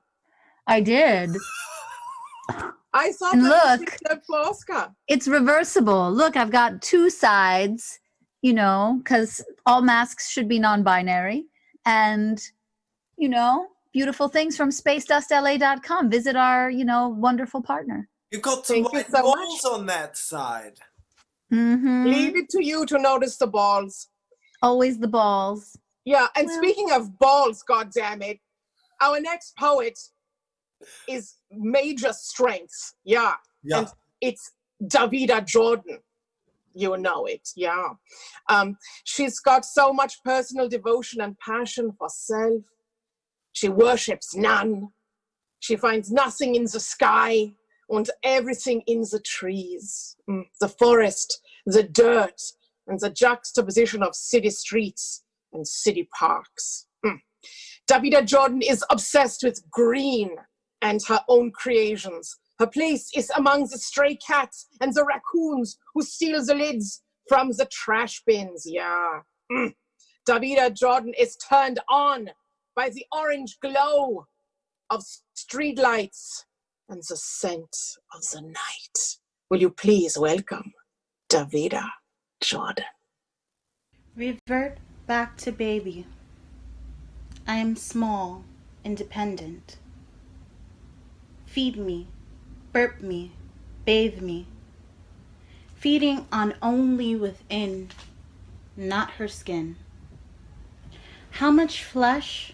I did. I thought And that was look, reserved for Oscar. It's reversible. Look, I've got 2 sides, you know, because all masks should be non-binary. And, you know, beautiful things from spacedustla.com. Visit our, you know, wonderful partner. You've got some white balls on that side. Mm-hmm. Leave it to you to notice the balls. Always the balls. Yeah, and speaking of balls, goddammit, our next poet is major strength. Yeah. And it's Davida Jordan. You know it, yeah. She's got so much personal devotion and passion for self. She worships none. She finds nothing in the sky and everything in the trees, the forest, the dirt, and the juxtaposition of city streets and city parks. Davida Jordan is obsessed with green and her own creations. Her place is among the stray cats and the raccoons who steal the lids from the trash bins, yeah. Davida Jordan is turned on by the orange glow of streetlights and the scent of the night. Will you please welcome Davida Jordan? Revert back to baby. I am small, independent. Feed me, burp me, bathe me. Feeding on only within, not her skin. How much flesh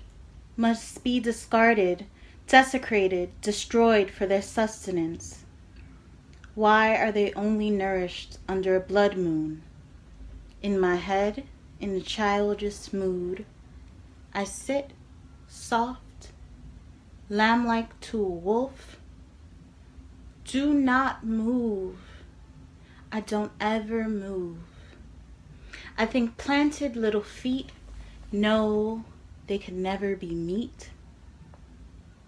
must be discarded, desecrated, destroyed for their sustenance? Why are they only nourished under a blood moon? In my head, in a childish mood, I sit soft, lamb-like to a wolf. Do not move. I don't ever move. I think planted little feet know they could never be meat.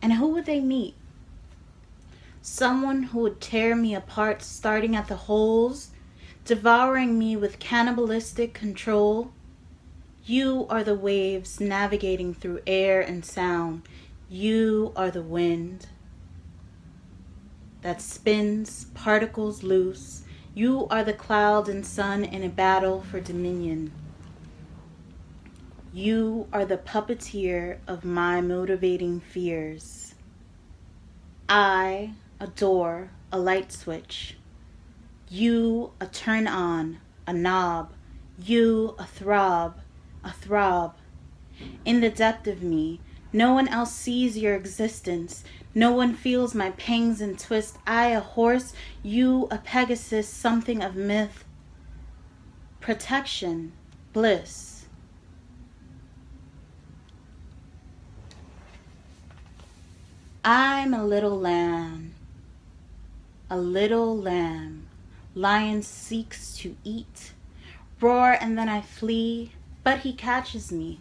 And who would they meet? Someone who would tear me apart, starting at the holes, devouring me with cannibalistic control. You are the waves navigating through air and sound. You are the wind that spins particles loose. You are the cloud and sun in a battle for dominion. You are the puppeteer of my motivating fears. I adore a light switch. You a turn on, a knob. You a throb, a throb. In the depth of me, no one else sees your existence. No one feels my pangs and twists. I a horse, you a Pegasus, something of myth. Protection, bliss. I'm a little lamb. A little lamb. Lion seeks to eat. Roar and then I flee, but he catches me.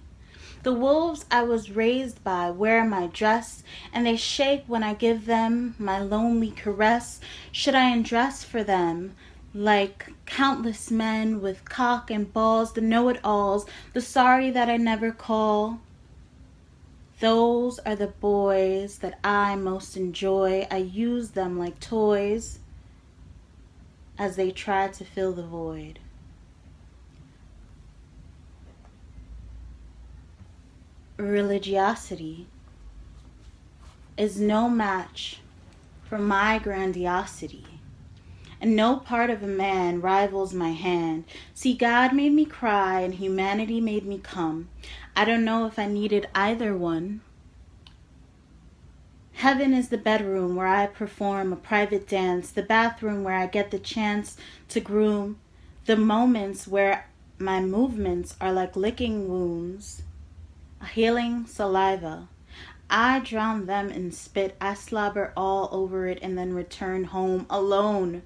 The wolves I was raised by wear my dress, and they shake when I give them my lonely caress. Should I undress for them, like countless men with cock and balls, the know-it-alls, the sorry that I never call? Those are the boys that I most enjoy. I use them like toys as they try to fill the void. Religiosity. is no match for my grandiosity. And no part of a man rivals my hand. See, God made me cry and humanity made me come. I don't know if I needed either one. Heaven is the bedroom where I perform a private dance, the bathroom where I get the chance to groom, the moments where my movements are like licking wounds, a healing saliva. I drown them in spit, I slobber all over it and then return home alone.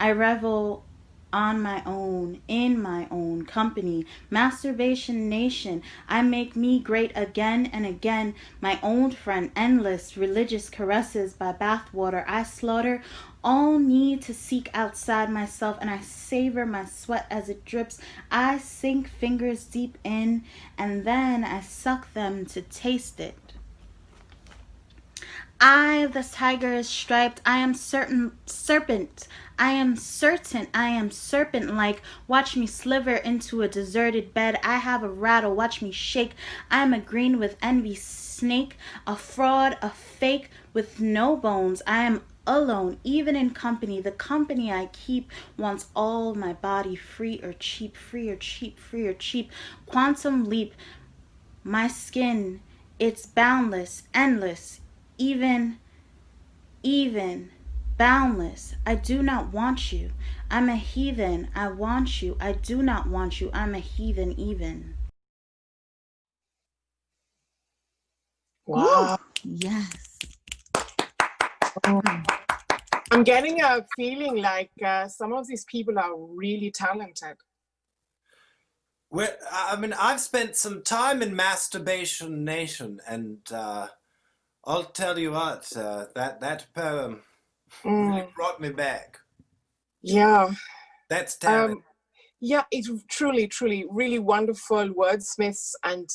I revel on my own, in my own company. Masturbation nation, I make me great again and again. My old friend, endless religious caresses by bathwater. I slaughter all need to seek outside myself, and I savor my sweat as it drips. I sink fingers deep in, and then I suck them to taste it. I, the tiger is striped, I am certain serpent. I am serpent-like. Watch me sliver into a deserted bed. I have a rattle, watch me shake. I am a green with envy snake, a fraud, a fake with no bones. I am alone, even in company. The company I keep wants all my body free or cheap, free or cheap, free or cheap. Quantum leap, my skin, it's boundless, endless, even, boundless. I do not want you. I'm a heathen. I want you. I do not want you. I'm a heathen even. Wow. Yes. I'm getting a feeling like some of these people are really talented. Well, I mean, I've spent some time in Masturbation Nation, and I'll tell you what, that poem really brought me back. Yeah. That's talent. Yeah, it's truly, truly, really wonderful wordsmiths and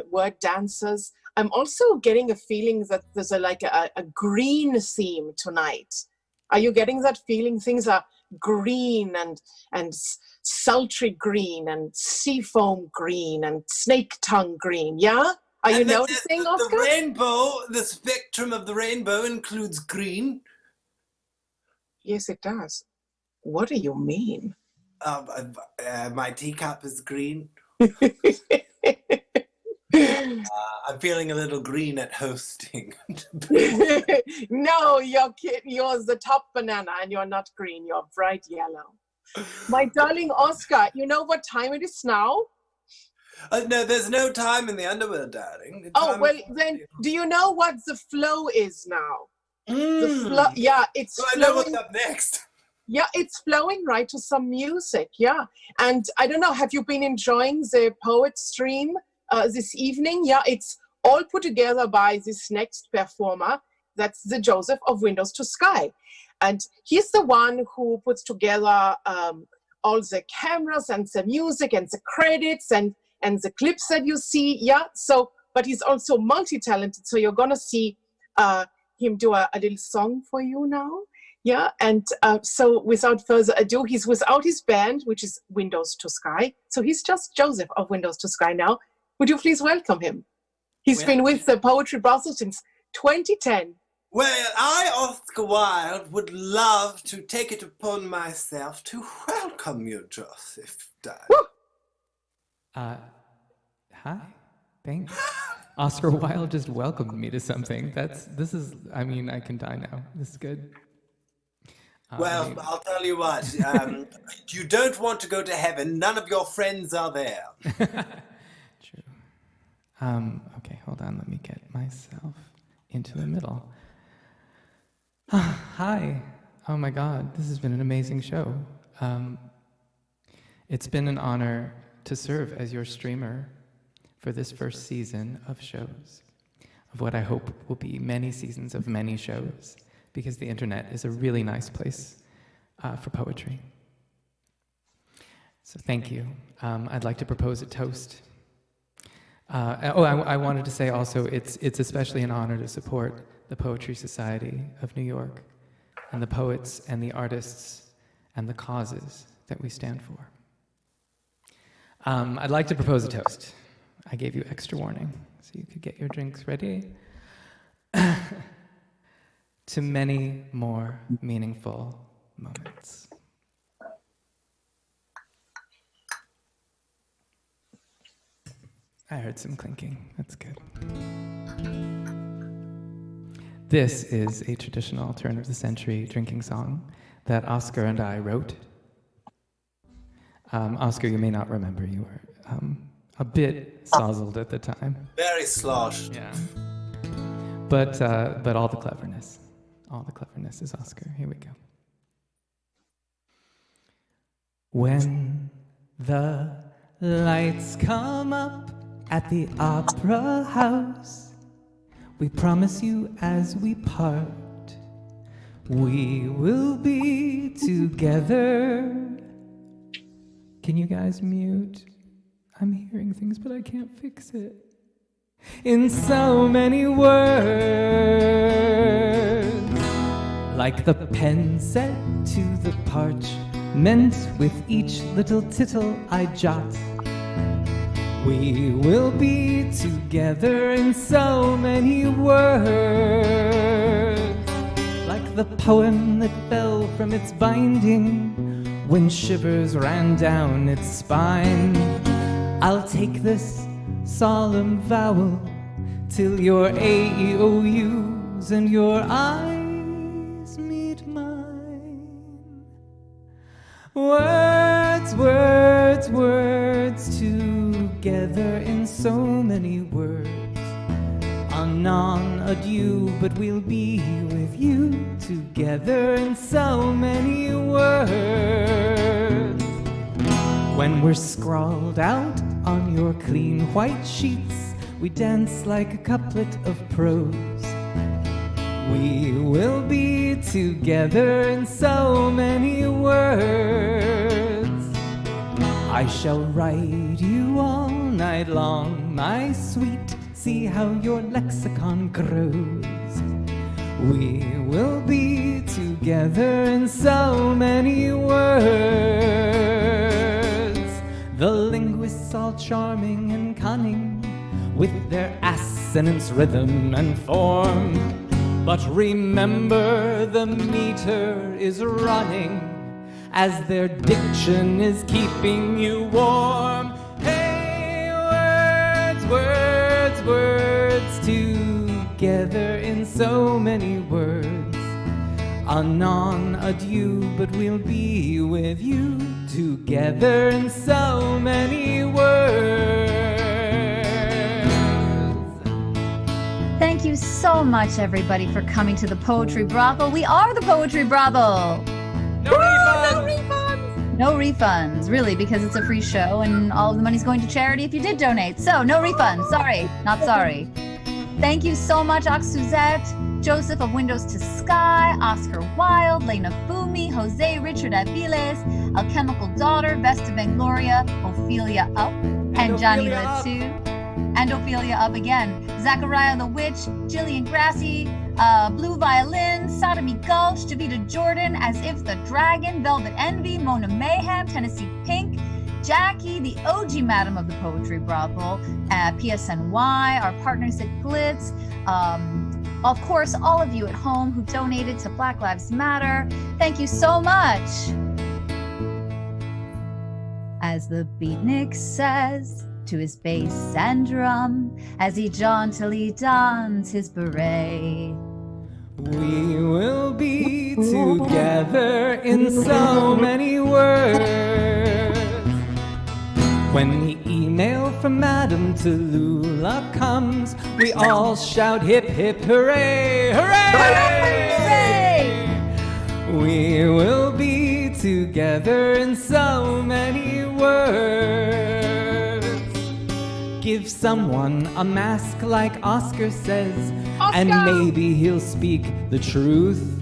word dancers. I'm also getting a feeling that there's a green theme tonight. Are you getting that feeling? Things are green and sultry green and seafoam green and snake tongue green, yeah? Are you noticing, Oscar? The rainbow, the spectrum of the rainbow includes green. Yes, it does. What do you mean? My teacup is green. I'm feeling a little green at hosting. No, you're kidding. You're the top banana and you're not green. You're bright yellow. My darling Oscar, you know what time it is now? No, there's no time in the underworld, darling. Then do you know what the flow is now? The flow, it's well, I flowing. know what's up next. Yeah, it's flowing right to some music, yeah. And I don't know, have you been enjoying the poet stream this evening? Yeah, it's all put together by this next performer. That's the Joseph of Windows to Sky. And he's the one who puts together all the cameras and the music and the credits and the clips that you see, yeah. So, but he's also multi-talented, so you're gonna see him do a little song for you now. Yeah, and so without further ado, he's without his band, which is Windows to Sky. So he's just Joseph of Windows to Sky now. Would you please welcome him? He's been with the Poetry Brothel since 2010. Well, I, Oscar Wilde, would love to take it upon myself to welcome you, Joseph. Hi. Thanks. Oscar Wilde just welcomed me to something. I mean, I can die now. This is good. Well, I'll tell you what, you don't want to go to heaven. None of your friends are there. True. Okay, hold on. Let me get myself into the middle. Hi. Oh my God, this has been an amazing show. It's been an honor to serve as your streamer for this first season of shows, of what I hope will be many seasons of many shows, because the internet is a really nice place for poetry. So thank you. I'd like to propose a toast. I wanted to say also, it's especially an honor to support the Poetry Society of New York and the poets and the artists and the causes that we stand for. I'd like to propose a toast. I gave you extra warning, so you could get your drinks ready. to many more meaningful moments. I heard some clinking. That's good. This is a traditional turn-of-the-century drinking song that Oscar and I wrote. Oscar, you may not remember. You were a bit sozzled at the time. Very sloshed. Yeah. But all the cleverness is Oscar. Here we go. When the lights come up at the opera house, we promise you as we part, we will be together. Can you guys mute? I'm hearing things, but I can't fix it. In so many words, like the pen set to the parchment with each little tittle I jot. We will be together in so many words, like the poem that fell from its binding when shivers ran down its spine. I'll take this solemn vowel till your AEOUs and your eyes meet mine. Words, words, words, together in so many words. Anon, adieu, but we'll be with you together in so many words. When we're scrawled out on your clean white sheets, we dance like a couplet of prose. We will be together in so many words. I shall write you all night long, my sweet, see how your lexicon grows. We will be together in so many words. The linguists all charming and cunning, with their assonance, rhythm, and form. But remember, the meter is running as their diction is keeping you warm. Hey, words, words, words, together in so many words. Anon, adieu, but we'll be with you together in so many words. Thank you so much, everybody, for coming to the Poetry Brothel. We are the Poetry Brothel. No refunds! No refunds! No refunds, really, because it's a free show and all of the money's going to charity if you did donate. So, no refunds. Sorry, not sorry. Thank you so much, Suzette, Joseph of Windows to Sky, Oscar Wilde, Lena Fumi, Jose Richard Aviles, Alchemical Daughter, Vesta Vangloria, Ophelia Up, and Johnny Litsu. And Ophelia Up again. Zachariah the Witch, Gillian Grassie, Blue Violin, Sodomy Gulch, Javita Jordan, As If the Dragon, Velvet Envy, Mona Mayhem, Tennessee Pink, Jackie, the OG Madam of the Poetry Brothel, PSNY, our partners at Glitz, of course, all of you at home who donated to Black Lives Matter. Thank you so much. As the beatnik says to his bass and drum, as he jauntily dons his beret, we will be together in so many words. When the email from Madame Tallula comes, we all shout hip hip hooray, hooray, hooray! We will be together in so many words. Give someone a mask like Oscar says, Oscar! And maybe he'll speak the truth.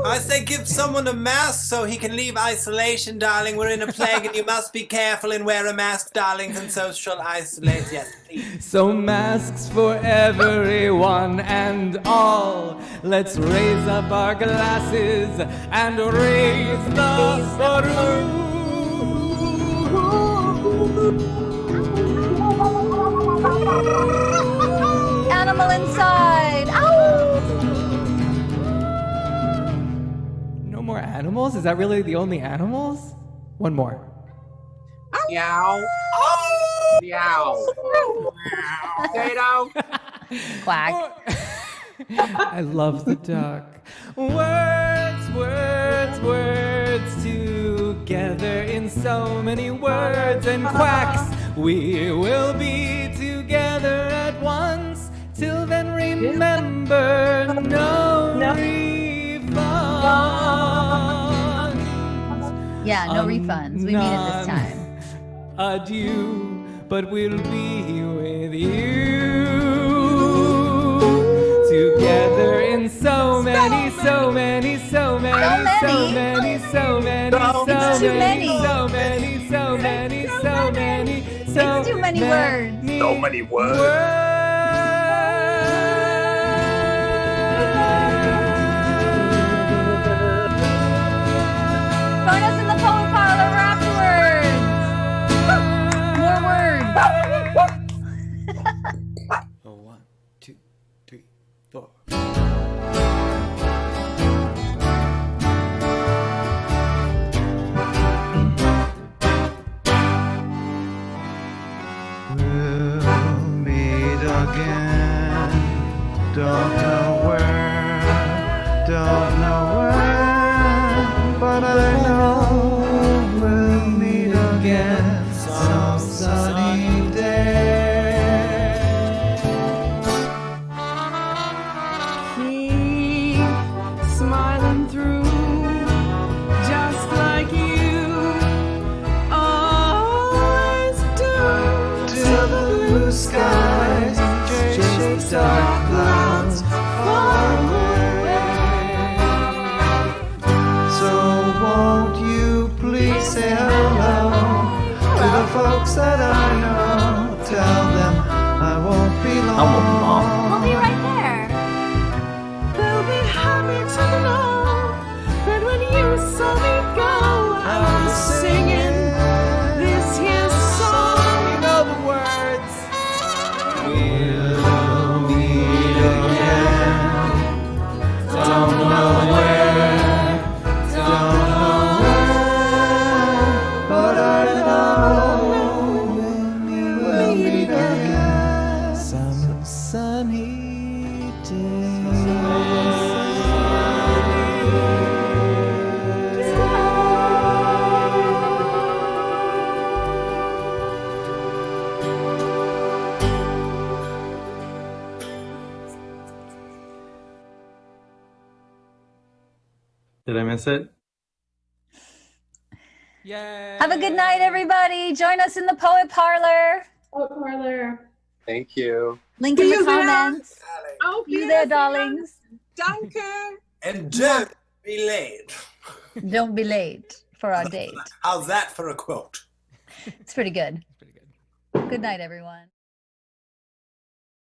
I say give someone a mask so he can leave isolation, darling. We're in a plague and you must be careful and wear a mask, darlings, and social isolate. Yes, please. So masks for everyone and all. Let's raise up our glasses and raise the roof. animal inside. Ow! No more animals? Is that really the only animals? One more. Meow. Meow. Potato. Quack. I love the duck. Words, words, words, together in so many words and quacks. We will be together at once. Till then, remember, no refunds. Yeah, no refunds. We mean it this time. Adieu, but we'll be with you. Together in so many, so many, so many, so many, so many, so many, so many, so many, so many, so too many words. So many words. Join us in the poet parlor afterwards. More words. Oh, 1, 2, 3, 4. We'll meet again. Don't know where, don't know when, but I know we'll meet again some sunny day. Keep smiling through, just like you always do. Till the blue skies chase the dark clouds far away. So won't you please say hello to the folks that I know? Tell them I won't be long. We'll be right there. They'll be happy to know that when you saw me go, I was singing this here song. You know the words. We'll meet again. Don't know where, don't know when, but I know we'll meet again some sunny Did I miss it? Have a good night, everybody. Join us in the poet parlor. Poet parlor. Thank you. Link in the comments. See you there, darlings. Danke. And don't be late. Don't be late for our date. How's that for a quote? It's pretty good. Good night, everyone.